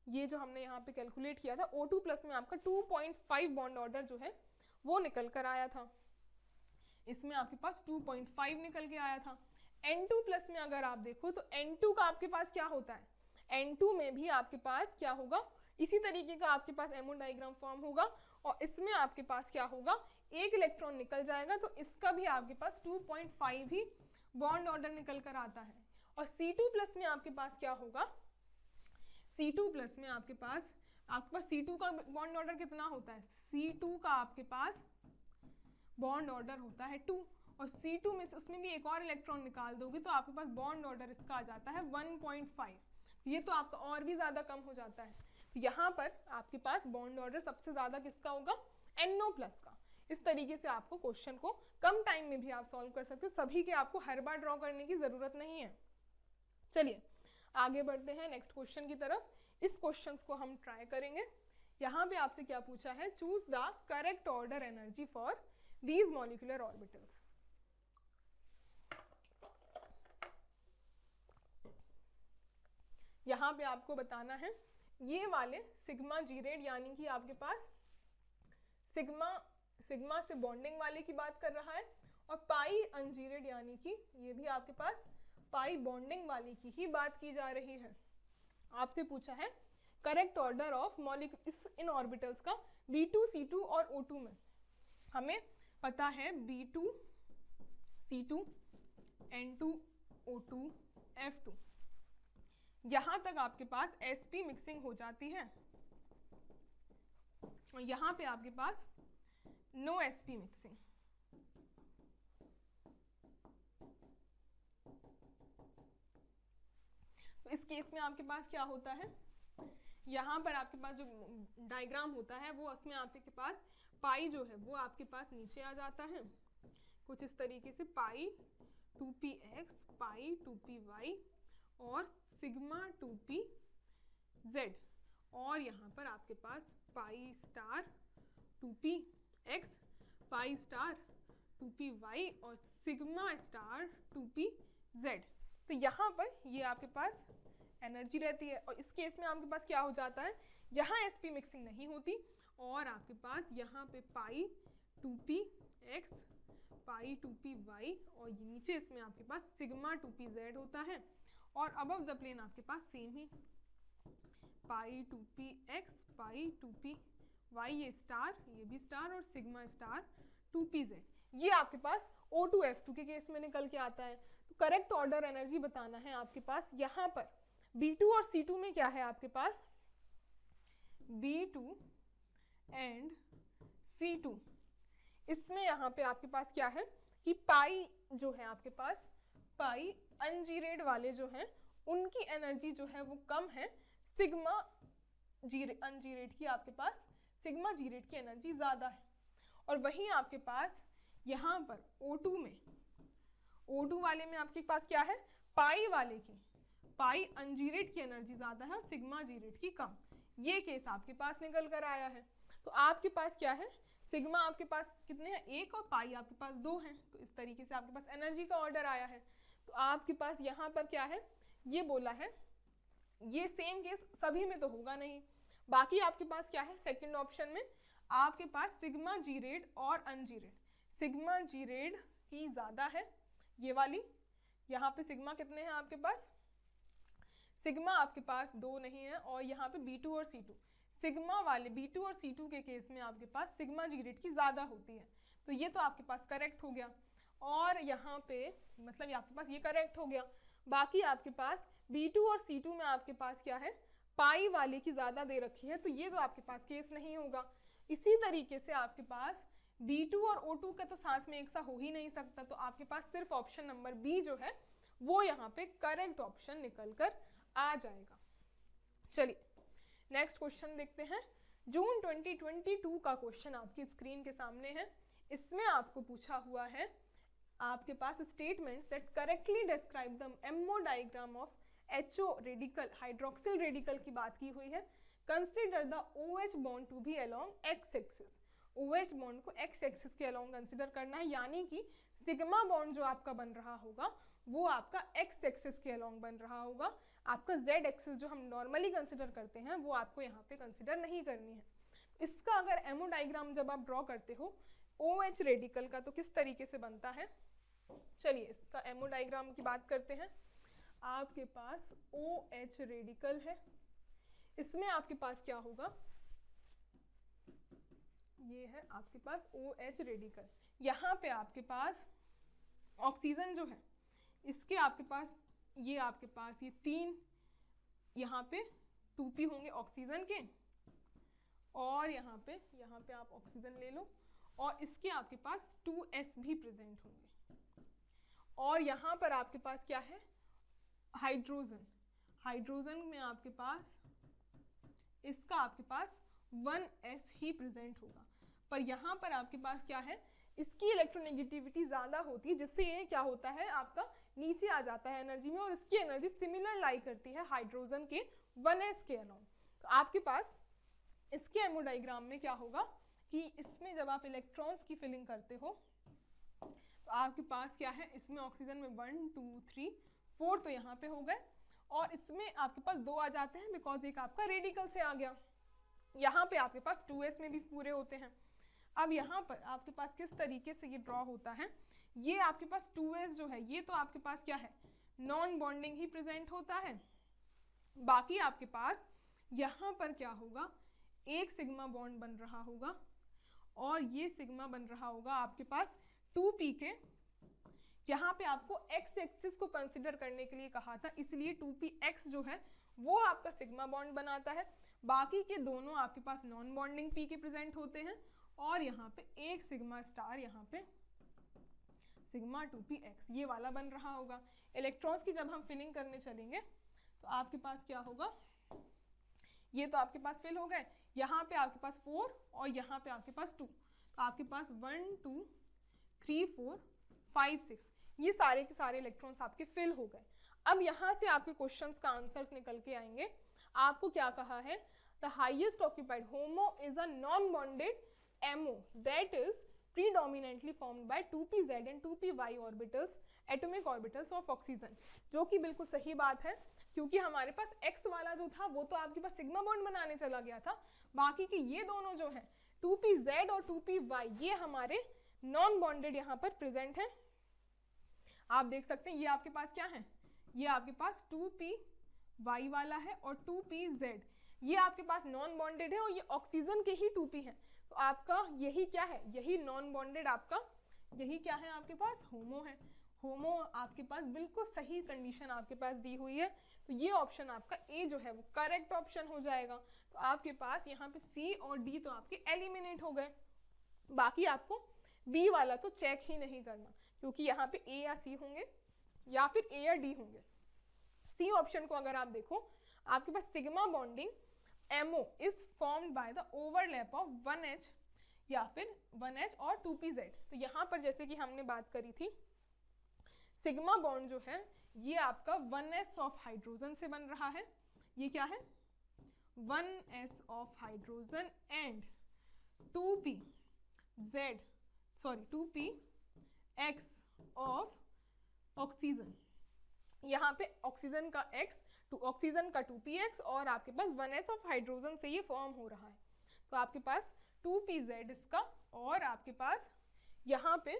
ये जो हमने यहाँ पे कैलकुलेट किया था, O2+ में आपका 2.5 बॉन्ड ऑर्डर जो है वो निकल कर आया था। इसमें आपके पास 2.5 निकल के आया था। N2+ में अगर आप देखो तो N2 का आपके पास क्या होता है, N2 में भी आपके पास क्या होगा, इसी तरीके का आपके पास एमओ डायग्राम फॉर्म होगा, और इसमें आपके पास क्या होगा, एक इलेक्ट्रॉन निकल जाएगा, तो इसका भी आपके पास 2.5 ही बॉन्ड ऑर्डर निकल कर आता है। और C2+ में आपके पास क्या होगा, C2+ में आपके पास C2 का बॉन्ड ऑर्डर कितना होता है, C2 का आपके पास बॉन्ड ऑर्डर होता है 2, और C2 में से उसमें भी एक और इलेक्ट्रॉन निकाल दोगे तो आपके पास बॉन्ड ऑर्डर इसका आ जाता है 1.5। ये तो आपका और भी ज़्यादा कम हो जाता है, तो यहाँ पर आपके पास बॉन्ड ऑर्डर सबसे ज़्यादा किसका होगा, NO+ का। इस तरीके से आपको क्वेश्चन को कम टाइम में भी आप सॉल्व कर सकते हो, सभी के आपको हर बार ड्रॉ करने की ज़रूरत नहीं है। चलिए आगे बढ़ते हैं नेक्स्ट क्वेश्चन की तरफ। इस क्वेश्चन को हम ट्राई करेंगे। यहाँ पे आपसे क्या पूछा है, choose the correct order energy for these molecular orbitals. यहाँ पे आपको बताना है ये वाले सिग्मा जीरेड यानी कि आपके पास सिग्मा से बॉन्डिंग वाले की बात कर रहा है, और पाई अनजीरेड यानी कि ये भी आपके पास पाई बॉन्डिंग वाले की ही बात की जा रही है। आपसे पूछा है correct order of molecule in orbitals का B2 C2 और O2 में। हमें पता है B2 C2 N2 O2 F2, यहाँ तक आपके पास sp मिक्सिंग हो जाती है, और यहाँ पे आपके पास नो sp मिक्सिंग। तो इस केस में आपके पास क्या होता है, यहाँ पर आपके पास जो डायग्राम होता है वो उसमें आपके पास पाई जो है वो आपके पास नीचे आ जाता है कुछ इस तरीके से, पाई 2px पाई 2py और सिग्मा 2pz, और यहाँ पर आपके पास pi star 2px pi star 2py और सिग्मा स्टार 2pz। तो यहाँ पर ये आपके पास एनर्जी रहती है, और इस केस में आपके पास क्या हो जाता है, यहाँ sp मिक्सिंग नहीं होती, और आपके पास यहाँ पे पाई 2px पाई 2py और नीचे इसमें आपके पास सिग्मा 2pz होता है, और अबव द प्लेन आपके पास सेम ही पाई 2px पाई 2py ये स्टार ये भी स्टार और सिग्मा स्टार 2pz, ये आपके पास O2F2 के केस में निकल के आता है। तो करेक्ट ऑर्डर एनर्जी बताना है आपके पास। यहाँ पर B2 और C2 में क्या है आपके पास, B2 एंड C2, इसमें यहाँ पे आपके पास क्या है कि पाई जो है आपके पास पाई अनजीरेड वाले जो हैं उनकी एनर्जी जो है वो कम है, सिग्मा अनजीरेड की आपके पास सिग्मा जीरेड की एनर्जी ज़्यादा है। और वहीं आपके पास यहाँ पर O2 में O2 वाले में आपके पास क्या है, पाई वाले की पाई अनजीरेड की एनर्जी ज़्यादा है और सिग्मा जीरेड की कम, ये केस आपके पास निकल कर आया है। तो आपके पास क्या है, सिग्मा आपके पास कितने हैं, 1 और पाई आपके पास 2 हैं, तो इस तरीके से आपके पास एनर्जी का ऑर्डर आया है। तो आपके पास यहाँ पर क्या है, ये बोला है, ये सेम केस सभी में तो होगा नहीं, बाकी आपके पास क्या है, सेकंड ऑप्शन में आपके पास सिग्मा जीरेड और अनजीरेड, सिग्मा जीरेड की ज़्यादा है ये वाली, यहाँ पे सिग्मा कितने हैं आपके पास, सिग्मा आपके पास 2 नहीं है, और यहाँ पे B2 और C2, सिग्मा वाले B2 और C2 के केस में आपके पास सिग्मा जीरेड की ज़्यादा होती है, तो ये तो आपके पास करेक्ट हो गया, और यहाँ पे मतलब आपके पास ये करेक्ट हो गया। बाकी आपके पास B2 और C2 में आपके पास क्या है, पाई वाले की ज़्यादा दे रखी है, तो ये तो आपके पास केस नहीं होगा। इसी तरीके से आपके पास B2 और O2 का तो साथ में एक सा हो ही नहीं सकता, तो आपके पास सिर्फ ऑप्शन नंबर बी जो है वो यहाँ पे करेक्ट ऑप्शन निकल कर आ जाएगा। चलिए नेक्स्ट क्वेश्चन देखते हैं। जून 2022 का क्वेश्चन आपकी स्क्रीन के सामने है। इसमें आपको पूछा हुआ है आपके पास statements that correctly describe the MO diagram of HO radical, hydroxyl radical की बात की हुई है। Consider the OH bond to be along x axis, OH bond को x एक्सिस के अलोंग कंसिडर करना है, यानी कि सिग्मा बॉन्ड जो आपका बन रहा होगा वो आपका x एक्सिस के अलोंग बन रहा होगा, आपका z एक्सिस जो हम नॉर्मली कंसिडर करते हैं वो आपको यहाँ पे कंसिडर नहीं करनी है। इसका अगर एमओ डायग्राम जब आप ड्रॉ करते हो OH रेडिकल का तो किस तरीके से बनता है, चलिए इसका एमओ डायग्राम की बात करते हैं। आपके पास OH रेडिकल है, इसमें आपके पास क्या होगा, ये है आपके पास OH रेडिकल, यहाँ पे आपके पास ऑक्सीजन जो है इसके आपके पास ये 3 यहाँ पे 2p होंगे ऑक्सीजन के, और यहाँ पे आप ऑक्सीजन ले लो, और इसके आपके पास 2s भी प्रेजेंट होंगे, और यहाँ पर आपके पास क्या है, हाइड्रोजन, हाइड्रोजन में आपके पास इसका आपके पास 1s ही प्रेजेंट होगा। पर यहाँ पर आपके पास क्या है, इसकी इलेक्ट्रोनेगेटिविटी ज़्यादा होती है, जिससे ये क्या होता है आपका नीचे आ जाता है एनर्जी में, और इसकी एनर्जी सिमिलर लाई करती है हाइड्रोजन के 1s के अलाउंग। तो आपके पास इसके एमओ डायग्राम में क्या होगा कि इसमें जब आप इलेक्ट्रॉन्स की फिलिंग करते हो तो आपके पास क्या है, इसमें ऑक्सीजन में 1 2 3 4 तो यहाँ पे हो गए, और इसमें आपके पास 2 आ जाते हैं बिकॉज एक आपका रेडिकल से आ गया। यहाँ पे आपके पास 2s में भी पूरे होते हैं। अब यहाँ पर आपके पास किस तरीके से ये ड्रॉ होता है, ये आपके पास 2s जो है ये तो आपके पास क्या है, नॉन बॉन्डिंग ही प्रेजेंट होता है। बाकी आपके पास यहाँ पर क्या होगा, एक सिग्मा बॉन्ड बन रहा होगा, और ये सिग्मा बन रहा होगा आपके पास 2p के। यहाँ पे आपको x एक्सिस को कंसिडर करने के लिए कहा था, इसलिए 2px जो है वो आपका सिग्मा बॉन्ड बनाता है। बाकी के दोनों आपके पास नॉन बॉन्डिंग p के प्रेजेंट होते हैं, और यहाँ पे एक सिग्मा स्टार यहाँ पे सिग्मा 2px ये वाला बन रहा होगा। इलेक्ट्रॉन्स की जब हम फिलिंग करने चलेंगे तो आपके पास क्या होगा, ये तो आपके पास फिल हो गए, यहाँ पे आपके पास 4 और यहाँ पे आपके पास 2, तो आपके पास 1 2 3 4 5 6 ये सारे के सारे इलेक्ट्रॉन्स आपके फिल हो गए। अब यहाँ से आपके क्वेश्चंस का आंसर्स निकल के आएंगे। आपको क्या कहा है, the highest occupied homo is a non bonded MO that is predominantly formed by 2pz and 2py orbitals atomic orbitals of oxygen, जो कि बिल्कुल सही बात है, क्योंकि हमारे पास x वाला जो था वो तो आपके पास सिग्मा बॉन्ड बनाने चला गया था। बाकी के ये दोनों जो है 2pz और 2py ये हमारे नॉन बॉन्डेड यहाँ पर प्रेजेंट है। आप देख सकते हैं ये आपके पास क्या है, ये आपके पास 2py वाला है, और 2pz ये आपके पास नॉन बॉन्डेड है, और ये ऑक्सीजन के ही 2p है। तो आपका यही क्या है, यही नॉन बॉन्डेड आपका यही क्या है आपके पास होमो है। होमो आपके पास बिल्कुल सही कंडीशन आपके पास दी हुई है, तो ये ऑप्शन आपका ए जो है वो करेक्ट ऑप्शन हो जाएगा। तो आपके पास यहाँ पे सी और डी तो आपके एलिमिनेट हो गए। बाकी आपको बी वाला तो चेक ही नहीं करना, क्योंकि यहाँ पे ए या सी होंगे या फिर ए या डी होंगे। सी ऑप्शन को अगर आप देखो, आपके पास sigma bonding MO is formed by the overlap of 1H या फिर 1H और 2pz। तो यहाँ पर जैसे कि हमने बात करी थी, सिग्मा बॉन्ड जो है ये आपका 1s ऑफ हाइड्रोजन से बन रहा है। ये क्या है, 1s of hydrogen and 2px of oxygen. यहाँ पे ऑक्सीजन का x टू ऑक्सीजन का 2px और आपके पास 1s ऑफ हाइड्रोजन से ये फॉर्म हो रहा है। तो आपके पास 2pz इसका, और आपके पास यहाँ पे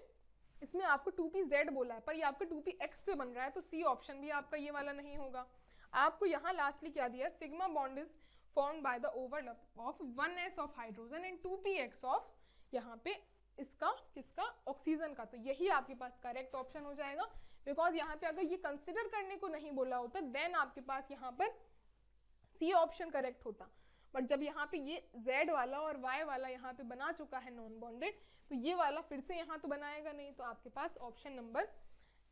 इसमें आपको 2pz बोला है, पर ये आपका 2px से बन रहा है, तो सी ऑप्शन भी आपका ये वाला नहीं होगा। आपको यहाँ लास्टली क्या दिया, sigma bond is formed by the overlap of 1s of hydrogen and 2px of यहाँ पे इसका किसका, ऑक्सीजन का। तो यही आपके पास करेक्ट ऑप्शन हो जाएगा, बिकॉज यहाँ पे अगर ये कंसिडर करने को नहीं बोला होता देन आपके पास यहाँ पर सी ऑप्शन करेक्ट होता। बट जब यहाँ पे ये Z वाला और Y वाला यहाँ पे बना चुका है नॉन बॉन्डेड, तो ये वाला फिर से यहाँ तो बनाएगा नहीं, तो आपके पास ऑप्शन नंबर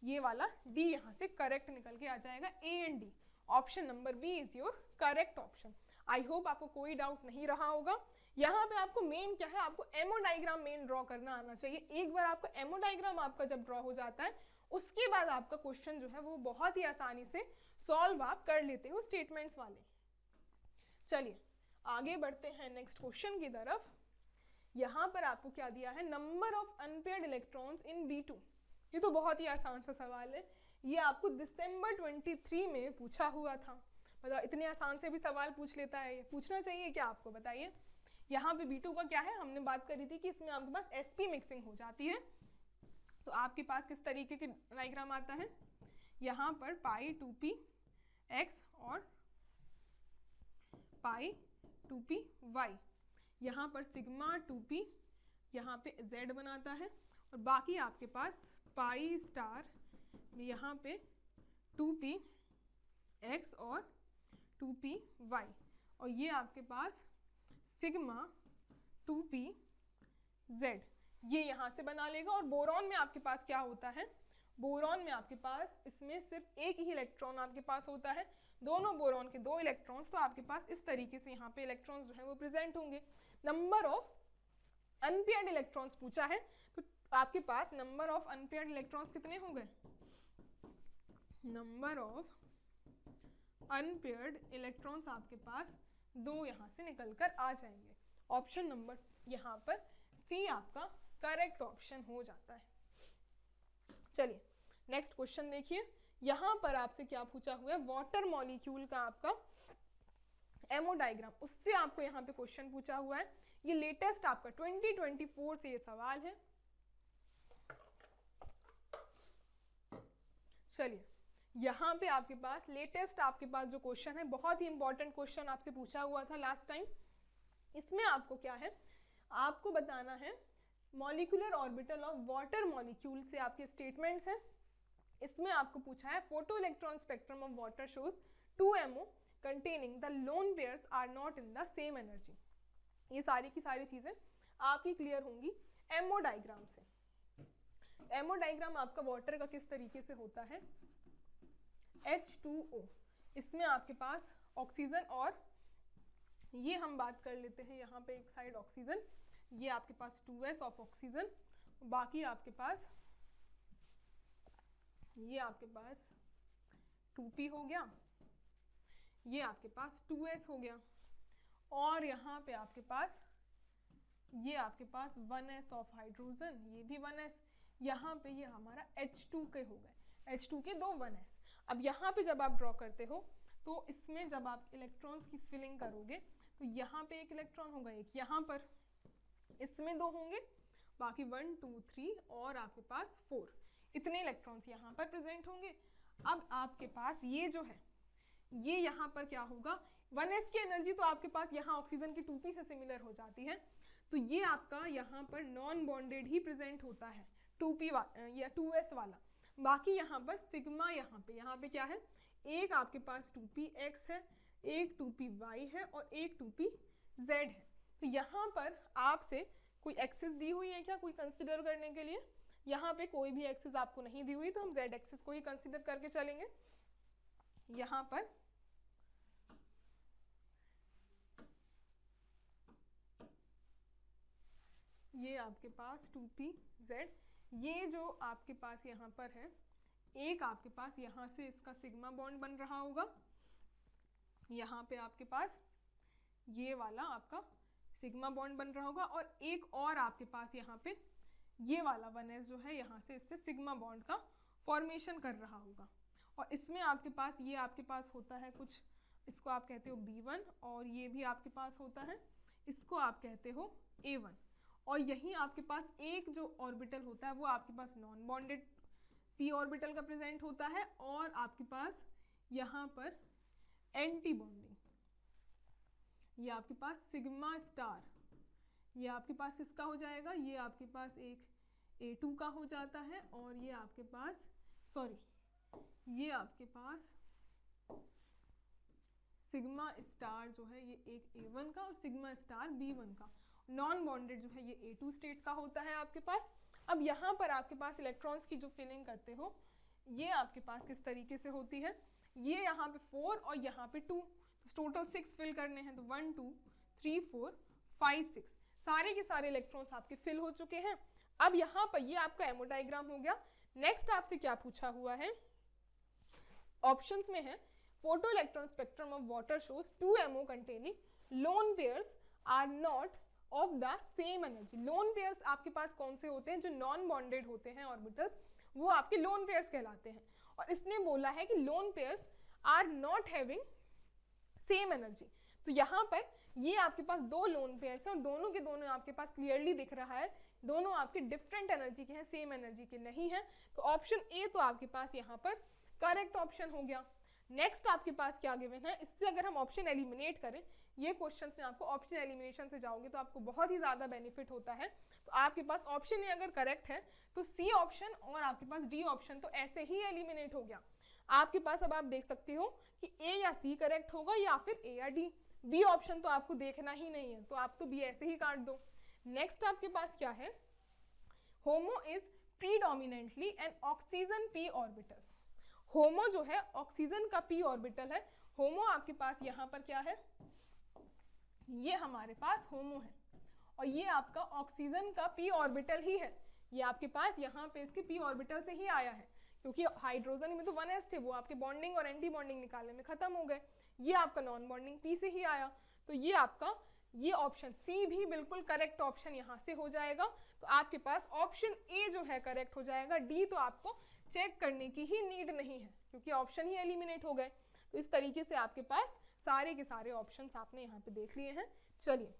ये वाला डी यहाँ से करेक्ट निकल के आ जाएगा। A and D option number B is your correct option. I hope आपको कोई डाउट नहीं रहा होगा। यहाँ पे आपको मेन क्या है, आपको एमओ डायग्राम मेन ड्रॉ करना आना चाहिए। एक बार आपका एमओ डायग्राम आपका जब ड्रॉ हो जाता है, उसके बाद आपका क्वेश्चन जो है वो बहुत ही आसानी से सॉल्व आप कर लेते हो स्टेटमेंट्स वाले। चलिए आगे बढ़ते हैं नेक्स्ट क्वेश्चन की तरफ। यहाँ पर आपको क्या दिया है, number of unpaired electrons in B2। ये तो बहुत ही आसान सा सवाल है, ये आपको दिसंबर 23 में पूछा हुआ था। मतलब इतने आसान से भी सवाल पूछ लेता है, पूछना चाहिए क्या आपको, बताइए। यहाँ पे B2 का क्या है, हमने बात करी थी कि इसमें आपके पास sp मिक्सिंग हो जाती है। तो आपके पास किस तरीके के डायग्राम आता है, यहाँ पर पाई 2p x और पाई 2p y, यहाँ पर सिग्मा 2p यहाँ पे z बनाता है, और बाकी आपके पास पाई स्टार यहाँ पे 2p x और 2p y, और ये आपके पास सिग्मा 2p z ये यहाँ से बना लेगा। और बोरॉन में आपके पास क्या होता है, बोरॉन में आपके पास इसमें सिर्फ एक ही इलेक्ट्रॉन आपके पास होता है, दोनों बोरॉन के 2 इलेक्ट्रॉन्स, तो आपके पास इस तरीके से यहाँ पे इलेक्ट्रॉन्स जो है वो प्रेजेंट होंगे। नंबर ऑफ अनपेयर्ड इलेक्ट्रॉन्स पूछा है, तो आपके पास नंबर ऑफ अनपेयर्ड इलेक्ट्रॉन्स कितने हो गए? नंबर ऑफ अनपेयर्ड इलेक्ट्रॉन्स आपके पास 2 यहाँ से निकल कर आ जाएंगे। ऑप्शन नंबर यहाँ पर सी आपका करेक्ट ऑप्शन हो जाता है। चलिए नेक्स्ट क्वेश्चन देखिए, यहाँ पर आपसे क्या पूछा हुआ है, वाटर मॉलिक्यूल का आपका एमओ डायग्राम, उससे आपको यहाँ पे क्वेश्चन पूछा हुआ है। ये लेटेस्ट आपका 2024 से ये सवाल है। चलिए यहाँ पे आपके पास लेटेस्ट आपके पास जो क्वेश्चन है, बहुत ही इंपॉर्टेंट क्वेश्चन आपसे पूछा हुआ था लास्ट टाइम। इसमें आपको क्या है, आपको बताना है molecular orbital of water molecule से आपके स्टेटमेंट्स हैं। इसमें आपको पूछा है photo electron spectrum of water shows 2MO containing the lone pairs are not in the same energy। ये सारी की सारी चीजें आपकी क्लियर होंगी एमओ डायग्राम से। एमओ डायग्राम आपका वाटर का किस तरीके से होता है, H2O, इसमें आपके पास ऑक्सीजन, और ये हम बात कर लेते हैं यहाँ पे एक साइड ऑक्सीजन, ये आपके पास 2s ऑफ ऑक्सीजन, बाकी आपके पास ये आपके पास 2p हो गया, ये आपके पास 2s हो गया, और यहाँ पे आपके पास ये आपके पास 1s ऑफ हाइड्रोजन, ये भी 1s, यहाँ पे ये हमारा H2 के हो गए, H2 के 2 1s। अब यहाँ पे जब आप ड्रॉ करते हो तो इसमें जब आप इलेक्ट्रॉन्स की फिलिंग करोगे तो यहाँ पे एक इलेक्ट्रॉन होगा, एक यहाँ पर, इसमें 2 होंगे, बाकी 1 2 3 और आपके पास 4, इतने इलेक्ट्रॉन्स यहाँ पर प्रेजेंट होंगे। अब आपके पास ये जो है, ये यहाँ पर क्या होगा, 1s की एनर्जी तो आपके पास यहाँ ऑक्सीजन की 2p से सिमिलर हो जाती है, तो ये आपका यहाँ पर नॉन बॉन्डेड ही प्रेजेंट होता है 2p या 2s वाला। बाकी यहाँ पर सिग्मा, यहाँ पे क्या है, एक आपके पास 2px है, एक 2py है और एक 2pz है। तो यहाँ पर आपसे कोई एक्सिस दी हुई है क्या कोई कंसिडर करने के लिए? यहाँ पे कोई भी एक्सिस आपको नहीं दी हुई, तो हम z एक्सिस को ही कंसिडर करके चलेंगे। यहाँ पर ये आपके पास 2pz, ये जो आपके पास यहाँ पर है, एक आपके पास यहाँ से इसका सिग्मा बॉन्ड बन रहा होगा, यहाँ पे आपके पास ये वाला आपका सिग्मा बॉन्ड बन रहा होगा, और एक और आपके पास यहाँ पे ये वाला 1s जो है यहाँ से इससे सिग्मा बॉन्ड का फॉर्मेशन कर रहा होगा। और इसमें आपके पास ये आपके पास होता है कुछ, इसको आप कहते हो B1, और ये भी आपके पास होता है, इसको आप कहते हो A1। और यही आपके पास एक जो ऑर्बिटल होता है वो आपके पास नॉन बॉन्डेड p ऑर्बिटल का प्रेजेंट होता है, और आपके पास यहाँ पर एंटी बॉन्डिंग, ये आपके पास सिग्मा स्टार, ये आपके पास किसका हो जाएगा, ये आपके पास एक A2 का हो जाता है, और ये आपके पास ये आपके पास सिग्मा स्टार जो है ये एक A1 का, और सिग्मा स्टार B1 का। नॉन बॉन्डेड जो है ये A2 स्टेट का होता है आपके पास। अब यहाँ पर आपके पास इलेक्ट्रॉन्स की जो फिलिंग करते हो, ये आपके पास किस तरीके से होती है, ये यहाँ पे 4 और यहाँ पे 2, तो टोटल 6 फिल करने हैं, तो 1 2 3 4 5 6 सारे के सारे इलेक्ट्रॉन्स आपके फिल हो चुके हैं। अब यहाँ पर ये आपका एमओ डायग्राम हो गया। नेक्स्ट आपसे क्या पूछा हुआ है, ऑप्शंस में है photo electron spectrum of water shows 2MO containing lone pairs are not of the same energy. Lone pairs आपके पास कौन से होते हैं, जो नॉन बॉन्डेड होते हैं ऑर्बिटल्स, वो आपके लोन पेयर्स कहलाते हैं। और इसने बोला है कि lone pairs are not having same energy, तो यहाँ पर ये आपके पास 2 लोन पेयर्स हैं और दोनों के दोनों आपके पास क्लियरली दिख रहा है दोनों आपके डिफरेंट एनर्जी के हैं, सेम एनर्जी के नहीं है। तो ऑप्शन ए तो आपके पास यहाँ पर करेक्ट ऑप्शन हो गया। नेक्स्ट आपके पास क्या गिवन है, इससे अगर हम ऑप्शन एलिमिनेट करें, ये क्वेश्चन में आपको ऑप्शन एलिमिनेशन से जाओगे तो आपको बहुत ही ज़्यादा बेनिफिट होता है। तो आपके पास ऑप्शन ए अगर करेक्ट है तो सी ऑप्शन और आपके पास डी ऑप्शन तो ऐसे ही एलिमिनेट हो गया आपके पास। अब आप देख सकते हो कि ए या सी करेक्ट होगा या फिर ए या डी, बी ऑप्शन तो आपको देखना ही नहीं है, तो आप तो बी ऐसे ही काट दो। नेक्स्ट आपके पास क्या है, HOMO is predominantly an oxygen p orbital. HOMO जो है ऑक्सीजन का p ऑर्बिटल है। होमो आपके पास यहाँ पर क्या है, ये हमारे पास होमो है और ये आपका ऑक्सीजन का p ऑर्बिटल ही है। ये आपके पास यहाँ पे इसके p ऑर्बिटल से ही आया है, क्योंकि हाइड्रोजन में तो 1s थे, वो आपके बॉन्डिंग और एंटी बॉन्डिंग निकालने में खत्म हो गए। ये आपका नॉन बॉन्डिंग p से ही आया, तो ये आपका ये ऑप्शन सी भी बिल्कुल करेक्ट ऑप्शन यहाँ से हो जाएगा। तो आपके पास ऑप्शन ए जो है करेक्ट हो जाएगा। डी तो आपको चेक करने की ही नीड नहीं है, क्योंकि ऑप्शन ही एलिमिनेट हो गए। तो इस तरीके से आपके पास सारे के सारे ऑप्शंस आपने यहाँ पे देख लिए हैं। चलिए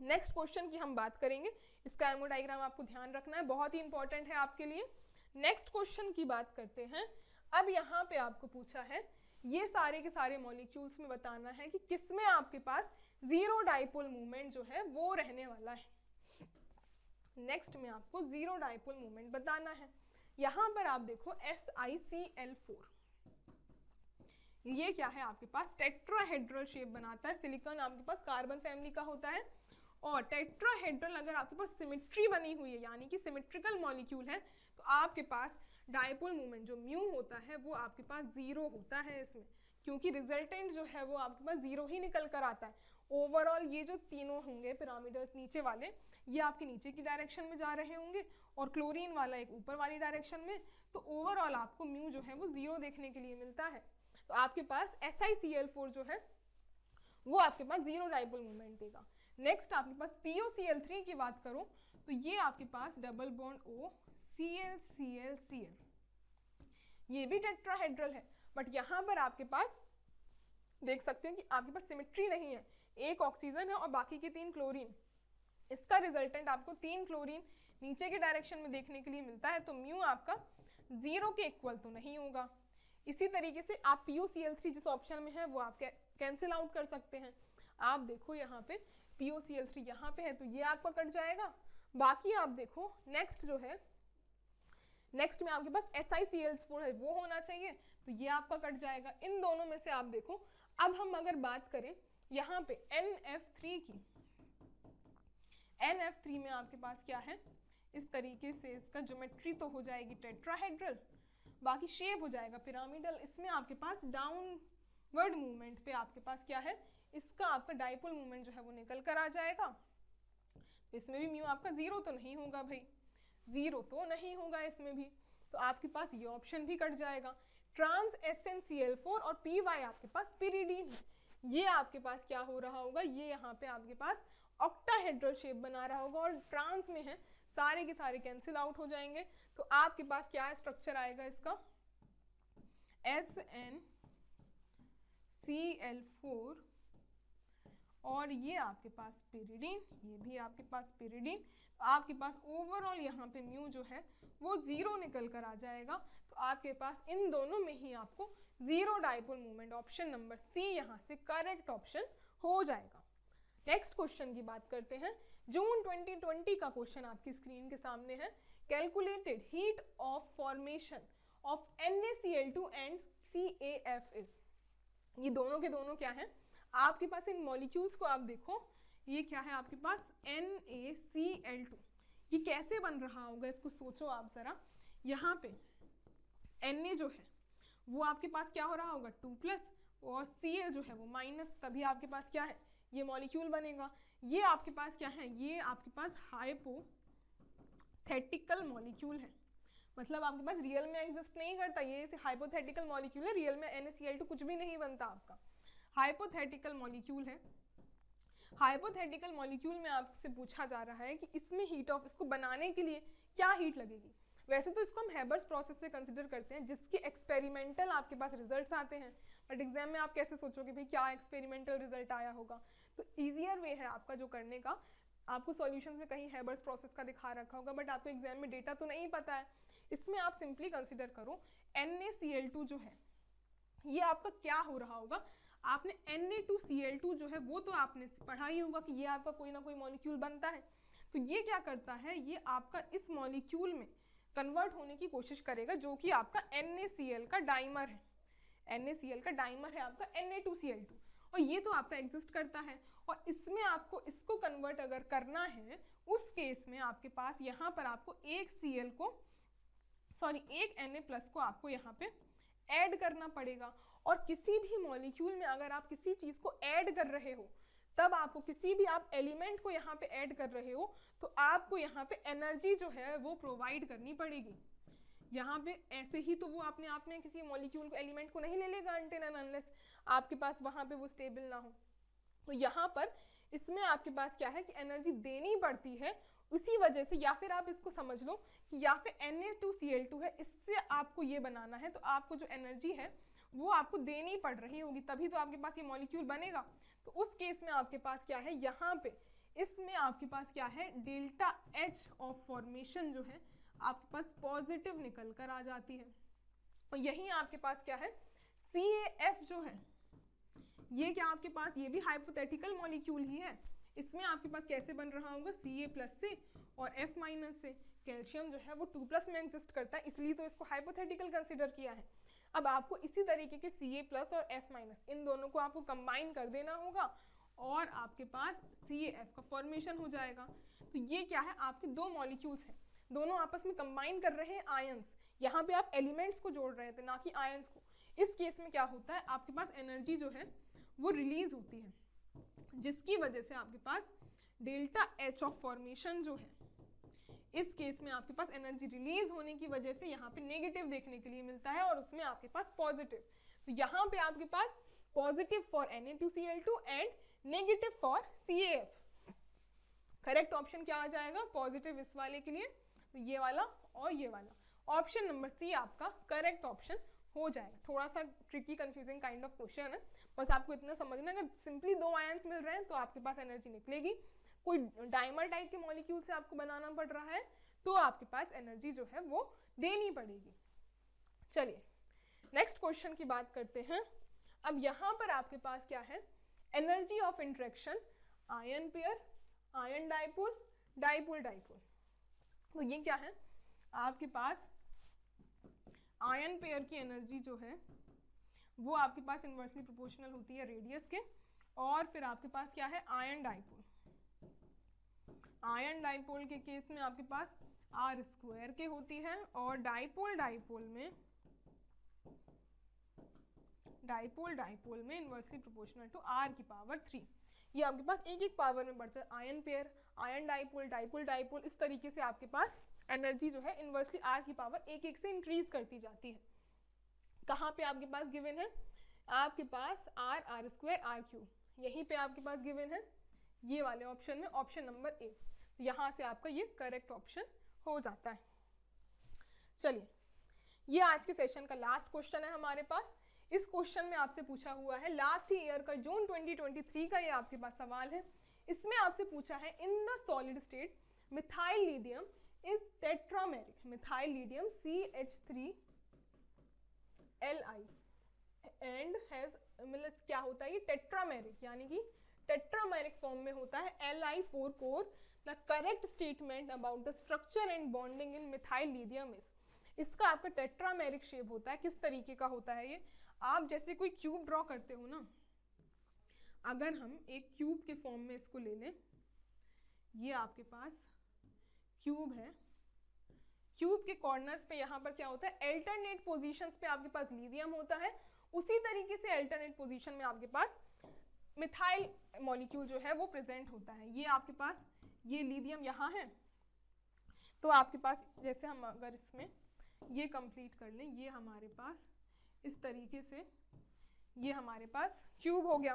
नेक्स्ट क्वेश्चन की हम बात करेंगे। इसका एमओ डायग्राम आपको ध्यान रखना है, बहुत ही इंपॉर्टेंट है आपके लिए। नेक्स्ट क्वेश्चन की बात करते हैं। अब यहाँ पे आपको पूछा है ये सारे के सारे मॉलिक्यूल्स में बताना है कि किसमें आपके पास जीरो डाइपोल मूवमेंट जो है वो रहने वाला है। नेक्स्ट में आपको जीरो डाइपोल मूवमेंट बताना है। यहाँ पर आप देखो SiCl4, ये क्या है आपके पास टेट्राहेड्रल शेप बनाता है। सिलिकॉन आपके पास कार्बन फैमिली का होता है और टेट्राहेड्रल अगर आपके पास सिमेट्री बनी हुई है यानी कि सिमेट्रिकल मॉलिक्यूल है तो आपके पास डाइपोल मूवमेंट जो म्यू होता है वो आपके पास जीरो होता है इसमें, क्योंकि रिजल्टेंट जो है वो आपके पास जीरो ही निकल कर आता है। ओवरऑल ये जो तीनों होंगे पिरामिडल नीचे वाले, ये आपके नीचे की डायरेक्शन में जा रहे होंगे और क्लोरीन वाला एक ऊपर वाली डायरेक्शन में, तो ओवरऑल आपको म्यू जो है वो जीरो देखने के लिए मिलता है। तो आपके पास SiCl4 जो है वो आपके पास जीरो डाइपोल मूवमेंट देगा। नेक्स्ट आपके पास POCl3 की बात करो तो ये आपके पास डबल बॉन्ड O Cl, ये भी टेट्राहेड्रल है, बट यहाँ पर आपके पास देख सकते हो कि आपके पास सिमेट्री नहीं है, एक ऑक्सीजन है और बाकी के 3 क्लोरीन। इसका रिजल्टेंट आपको 3 क्लोरीन नीचे के डायरेक्शन में देखने के लिए मिलता है, तो म्यू आपका जीरो के इक्वल तो नहीं होगा। इसी तरीके से आप POCl3 जिस ऑप्शन में है वो आप कैंसिल आउट कर सकते हैं। आप देखो यहाँ पे POCl3 यहाँ पे है तो ये आपका कट जाएगा। बाकी आप देखो नेक्स्ट जो है, नेक्स्ट में आपके पास SiCl4 है वो होना चाहिए, तो ये आपका कट जाएगा। इन दोनों में से आप देखो। अब हम अगर बात करें यहाँ पे NF3 की, NF3 में आपके पास क्या है, इस तरीके से इसका ज्योमेट्री तो हो जाएगी टेट्राहेड्रल, बाकी शेप हो जाएगा पिरामिडल। इसमें आपके पास डाउनवर्ड मूवमेंट पे आपके पास क्या है, इसका आपका डाइपोल मूवमेंट जो है वो निकल कर आ जाएगा। इसमें भी म्यू आपका जीरो तो नहीं होगा भाई, जीरो तो नहीं होगा इसमें भी, तो आपके पास ये ऑप्शन भी कट जाएगा। ट्रांस SnCl4 और PY आपके पास पिरिडीन है, ये आपके पास क्या हो रहा होगा, ये यहाँ पे आपके पास ऑक्टाहेड्रल शेप बना रहा होगा और ट्रांस में है, सारे के सारे कैंसिल आउट हो जाएंगे। तो आपके पास क्या स्ट्रक्चर आएगा इसका, SnCl4 और ये आपके पास पिरिडीन, ये भी आपके पास पिरिडीन। आपके पास ओवरऑल यहाँ पे म्यू जो है वो जीरो निकल कर आ जाएगा। तो आपके पास इन दोनों में ही आपको zero dipole movement, option number C यहाँ से करेक्ट ऑप्शन हो जाएगा। नेक्स्ट क्वेश्चन की बात करते हैं। जून 2020 का क्वेश्चन आपकी स्क्रीन के सामने है। Calculated heat of formation of NaCl2 and CAF is, ये दोनों के दोनों क्या है आपके पास, इन मॉलिक्यूल्स को आप देखो, ये क्या है आपके पास NaCl2, ये कैसे बन रहा होगा इसको सोचो आप जरा। यहाँ पे Na जो है वो आपके पास क्या हो रहा होगा 2+ और Cl जो है वो माइनस, तभी आपके पास क्या है ये मॉलिक्यूल बनेगा। ये आपके पास क्या है, ये आपके पास हाइपोथेटिकल मॉलिक्यूल है, मतलब आपके पास रियल में एग्जिस्ट नहीं करता, ये हाइपोथेटिकल मॉलिक्यूल है, रियल में NaCl2 कुछ भी नहीं बनता आपका, हाइपोथेटिकल मॉलिक्यूल है। हाइपोथेटिकल मॉलिक्यूल में आपसे पूछा जा रहा है कि इसमें हीट ऑफ, इसको बनाने के लिए क्या हीट लगेगी। वैसे तो इसको हम हेबर्स प्रोसेस से कंसिडर करते हैं जिसके एक्सपेरिमेंटल आपके पास रिजल्ट्स आते हैं, बट एग्जाम में आप कैसे सोचोगे भाई क्या एक्सपेरिमेंटल रिजल्ट आया होगा। तो ईजियर वे है आपका जो करने का, आपको सॉल्यूशन में कहीं हेबर्स प्रोसेस का दिखा रखा होगा बट आपको एग्जाम में डेटा तो नहीं पता है। इसमें आप सिंपली कंसिडर करो NaCl2 जो है ये आपका क्या हो रहा होगा, आपने Na2Cl2 जो है वो तो आपने पढ़ा ही होगा कि ये आपका कोई ना कोई मॉलिक्यूल बनता है। तो ये क्या करता है, ये आपका इस मॉलिक्यूल में कन्वर्ट होने की कोशिश करेगा जो कि आपका NaCl का डाइमर है, NaCl का डाइमर है आपका Na2Cl2, और ये तो आपका एग्जिस्ट करता है। और इसमें आपको इसको कन्वर्ट अगर करना है उस केस में आपके पास यहाँ पर आपको एक Cl को एक Na+ को आपको यहाँ पे ऐड करना पड़ेगा। और किसी भी मॉलिक्यूल में अगर आप किसी चीज को ऐड कर रहे हो, तब आपको किसी भी आप एलिमेंट को यहाँ पे ऐड कर रहे हो, तो आपको यहाँ पे एनर्जी जो है वो प्रोवाइड करनी पड़ेगी। यहाँ पे ऐसे ही तो वो अपने आप में किसी मॉलिक्यूल को एलिमेंट को नहीं ले लेगा अनटिल एंड अनलेस आपके पास वहाँ पे वो स्टेबल ना हो। तो यहाँ पर इसमें आपके पास क्या है कि एनर्जी देनी पड़ती है, उसी वजह से। या फिर आप इसको समझ लो कि या फिर Na2Cl2 है, इससे आपको ये बनाना है, तो आपको जो एनर्जी है वो आपको देनी पड़ रही होगी, तभी तो आपके पास ये मॉलिक्यूल बनेगा। तो उस केस में आपके पास क्या है, यहाँ पे इसमें आपके पास क्या है, डेल्टा H ऑफ फॉर्मेशन जो है आपके पास पॉजिटिव निकल कर आ जाती है। और यही आपके पास क्या है, CaF जो है, ये क्या आपके पास, ये भी हाइपोथेटिकल मॉलिक्यूल ही है। इसमें आपके पास कैसे बन रहा होगा, Ca+ से और F- से। कैल्शियम जो है वो 2+ में एग्जिस्ट करता है, इसलिए तो इसको हाइपोथेटिकल कंसिडर किया है। अब आपको इसी तरीके के Ca+ और F- इन दोनों को आपको कंबाइन कर देना होगा और आपके पास CaF का फॉर्मेशन हो जाएगा। तो ये क्या है, आपके दो मॉलिक्यूल्स हैं, दोनों आपस में कंबाइन कर रहे हैं आयंस। यहाँ पे आप एलिमेंट्स को जोड़ रहे थे, ना कि आयंस को। इस केस में क्या होता है, आपके पास एनर्जी जो है वो रिलीज होती है, जिसकी वजह से आपके पास डेल्टा H ऑफ फॉर्मेशन जो है, इस केस में आपके पास एनर्जी रिलीज होने की वजह से यहाँ पे नेगेटिव देखने के लिए मिलता है और उसमें आपके पास पॉजिटिव। तो यहाँ पे आपके पास positive for Na2Cl2 and negative for CaF। Correct option क्या आ जाएगा, पॉजिटिव इस वाले के लिए, तो ये वाला और ये वाला। ऑप्शन नंबर C आपका करेक्ट ऑप्शन हो जाएगा। थोड़ा सा tricky confusing kind of question है, बस आपको इतना समझना, अगर सिंपली दो आयंस मिल रहे हैं तो आपके पास एनर्जी निकलेगी। कोई डाइमर टाइप के मॉलिक्यूल से आपको बनाना पड़ रहा है तो आपके पास एनर्जी जो है वो देनी पड़ेगी। चलिए नेक्स्ट क्वेश्चन की बात करते हैं। अब यहाँ पर आपके पास क्या है, energy of interaction ion pair, ion dipole, dipole dipole. तो ये क्या है, आपके पास आयन पेयर की एनर्जी जो है वो आपके पास इन्वर्सली प्रोपोर्शनल होती है रेडियस के। और फिर आपके पास क्या है, आयन डाइपोल। आयन डाइपोल के केस में आपके पास r² के होती है, और डाइपोल डाइपोल में इन्वर्सली प्रोपोर्शनल टू r⁻3। ये आपके पास एक एक पावर में बढ़ता है। Ion pair, ion dipole, dipole dipole, इस तरीके से आपके पास एनर्जी जो है इन्वर्सली r⁻1 से इंक्रीज करती जाती है। कहाँ पे आपके पास गिवन है, आपके पास r² r3, यहीं पे आपके पास गिवन है, ये वाले ऑप्शन में, ऑप्शन नंबर A। यहाँ से आपका ये करेक्ट ऑप्शन हो जाता है। चलिए, ये आज के सेशन का लास्ट क्वेश्चन है हमारे पास। इस क्वेश्चन में आपसे पूछा हुआ है, लास्ट ईयर का जून 2023 का ये आपके पास सवाल है। इसमें आपसे पूछा है, in the solid state methyl lithium is tetrameric, methyl lithium CH3Li and has, मतलब क्या होता है ये टेट्रामेरिक, यानी कि टेट्रामेरिक फॉर्म में होता है, Li4 core. The correct statement about the structure and bonding in methyl lithium is, इसका आपका टेट्रामेरिक शेप होता है। किस तरीके का होता है ये, आप जैसे कोई क्यूब ड्रॉ करते हो ना, अगर हम एक क्यूब के फॉर्म में इसको ले लें, ये आपके पास क्यूब है, क्यूब के कॉर्नर्स पे यहाँ पर क्या होता है, अल्टरनेट पोजीशंस पे आपके पास लिथियम होता है। उसी तरीके से अल्टरनेट पोजीशन में आपके पास मिथाइल मॉलिक्यूल जो है वो प्रेजेंट होता है। ये आपके पास ये लिथियम यहाँ है, तो आपके पास जैसे हम अगर इसमें ये कंप्लीट कर लें, ये हमारे पास इस तरीके से ये हमारे पास क्यूब हो गया।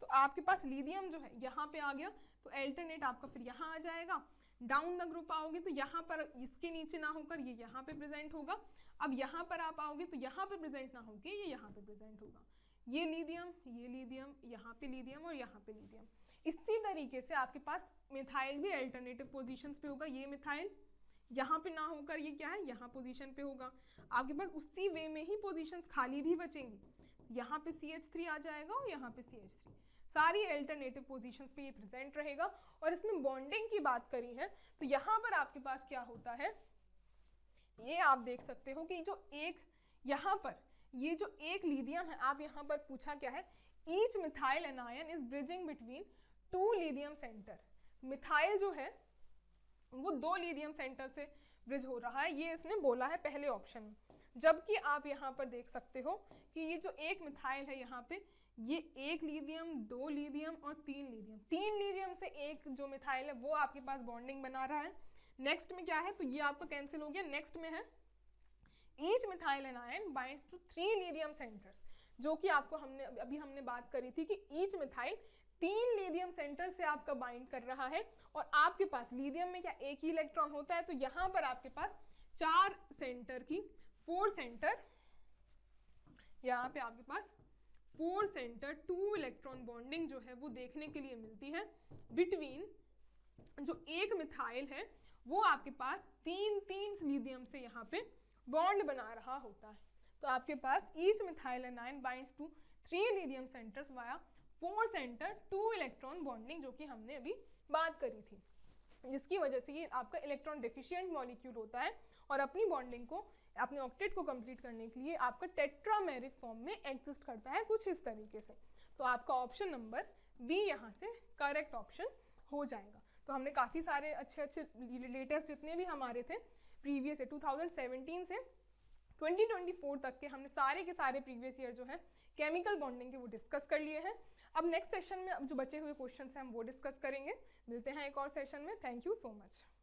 तो आपके पास लिथियम जो है यहाँ पे आ गया, तो अल्टरनेट आपका फिर यहाँ आ जाएगा। डाउन द ग्रुप आओगे तो यहाँ पर इसके नीचे ना होकर ये यहाँ पे प्रेजेंट होगा। अब यहाँ पर आप आओगे तो यहाँ पे प्रेजेंट ना होके ये यहाँ पे प्रेजेंट होगा। ये लिथियम, यहाँ पे लिथियम और यहाँ पे लिथियम। इसी तरीके से आपके पास मिथाइल भी अल्टरनेटिव पोजीशंस पे होगा। ये मिथाइल यहाँ पे ना होकर ये क्या है, यहाँ पोजीशन पे होगा। आपके पास उसी वे में ही पोजीशंस खाली भी बचेंगी, यहाँ पे CH3 आ जाएगा और यहाँ पे CH3, सारी अल्टरनेटिव पोजीशंस पे ये प्रेजेंट रहेगा। और इसमें बॉन्डिंग की बात करी है तो यहाँ पर आपके पास क्या होता है, ये आप देख सकते हो कि जो एक यहाँ पर ये जो एक लिथियम है, आप यहाँ पर पूछा क्या है, each methyl anion is bridging between 2 lithium centre. Methyl जो है वो 2 लिथियम सेंटर से ब्रिज हो रहा है, ये इसने बोला है पहले ऑप्शन में। जबकि आप यहाँ पर देख सकते हो कि ये जो एक मिथाइल है यहाँ पे, ये 1 लिथियम, 2 लिथियम और 3 लिथियम, 3 लिथियम से एक जो मिथाइल है वो आपके पास बॉन्डिंग बना रहा है। नेक्स्ट में क्या है, तो ये आपका कैंसिल हो गया। नेक्स्ट में है each methyl anion binds to 3 lithium centres, जो कि आपको हमने बात करी थी कि ईच मिथाइल 3 लिथियम सेंटर से आपका बाइंड कर रहा है। और आपके पास लिथियम में क्या एक ही इलेक्ट्रॉन होता है, तो यहाँ पर आपके पास 4 सेंटर की 4 सेंटर, यहाँ पे आपके पास 4 सेंटर 2 इलेक्ट्रॉन बॉन्डिंग जो है वो देखने के लिए मिलती है बिटवीन जो एक मिथाइल है वो आपके पास 3 लिथियम से यहाँ पे बॉन्ड बना रहा होता है। तो आपके पास each methyl anion binds to 3 lithium centres via 4 centre 2 electron bonding, जो कि हमने अभी बात करी थी, जिसकी वजह से ये आपका इलेक्ट्रॉन डेफिशिएंट मॉलिक्यूल होता है और अपनी बॉन्डिंग को, अपने ऑक्टेट को कंप्लीट करने के लिए आपका टेट्रामेरिक फॉर्म में एग्जिस्ट करता है कुछ इस तरीके से। तो आपका ऑप्शन नंबर बी यहाँ से करेक्ट ऑप्शन हो जाएगा। तो हमने काफ़ी सारे अच्छे लेटेस्ट जितने भी हमारे थे प्रीवियस 2017 से 2024 तक के, हमने सारे के सारे प्रीवियस ईयर जो है केमिकल बॉन्डिंग के वो डिस्कस कर लिए हैं। अब नेक्स्ट सेशन में अब जो बचे हुए क्वेश्चंस हैं हम वो डिस्कस करेंगे। मिलते हैं एक और सेशन में। Thank you so much.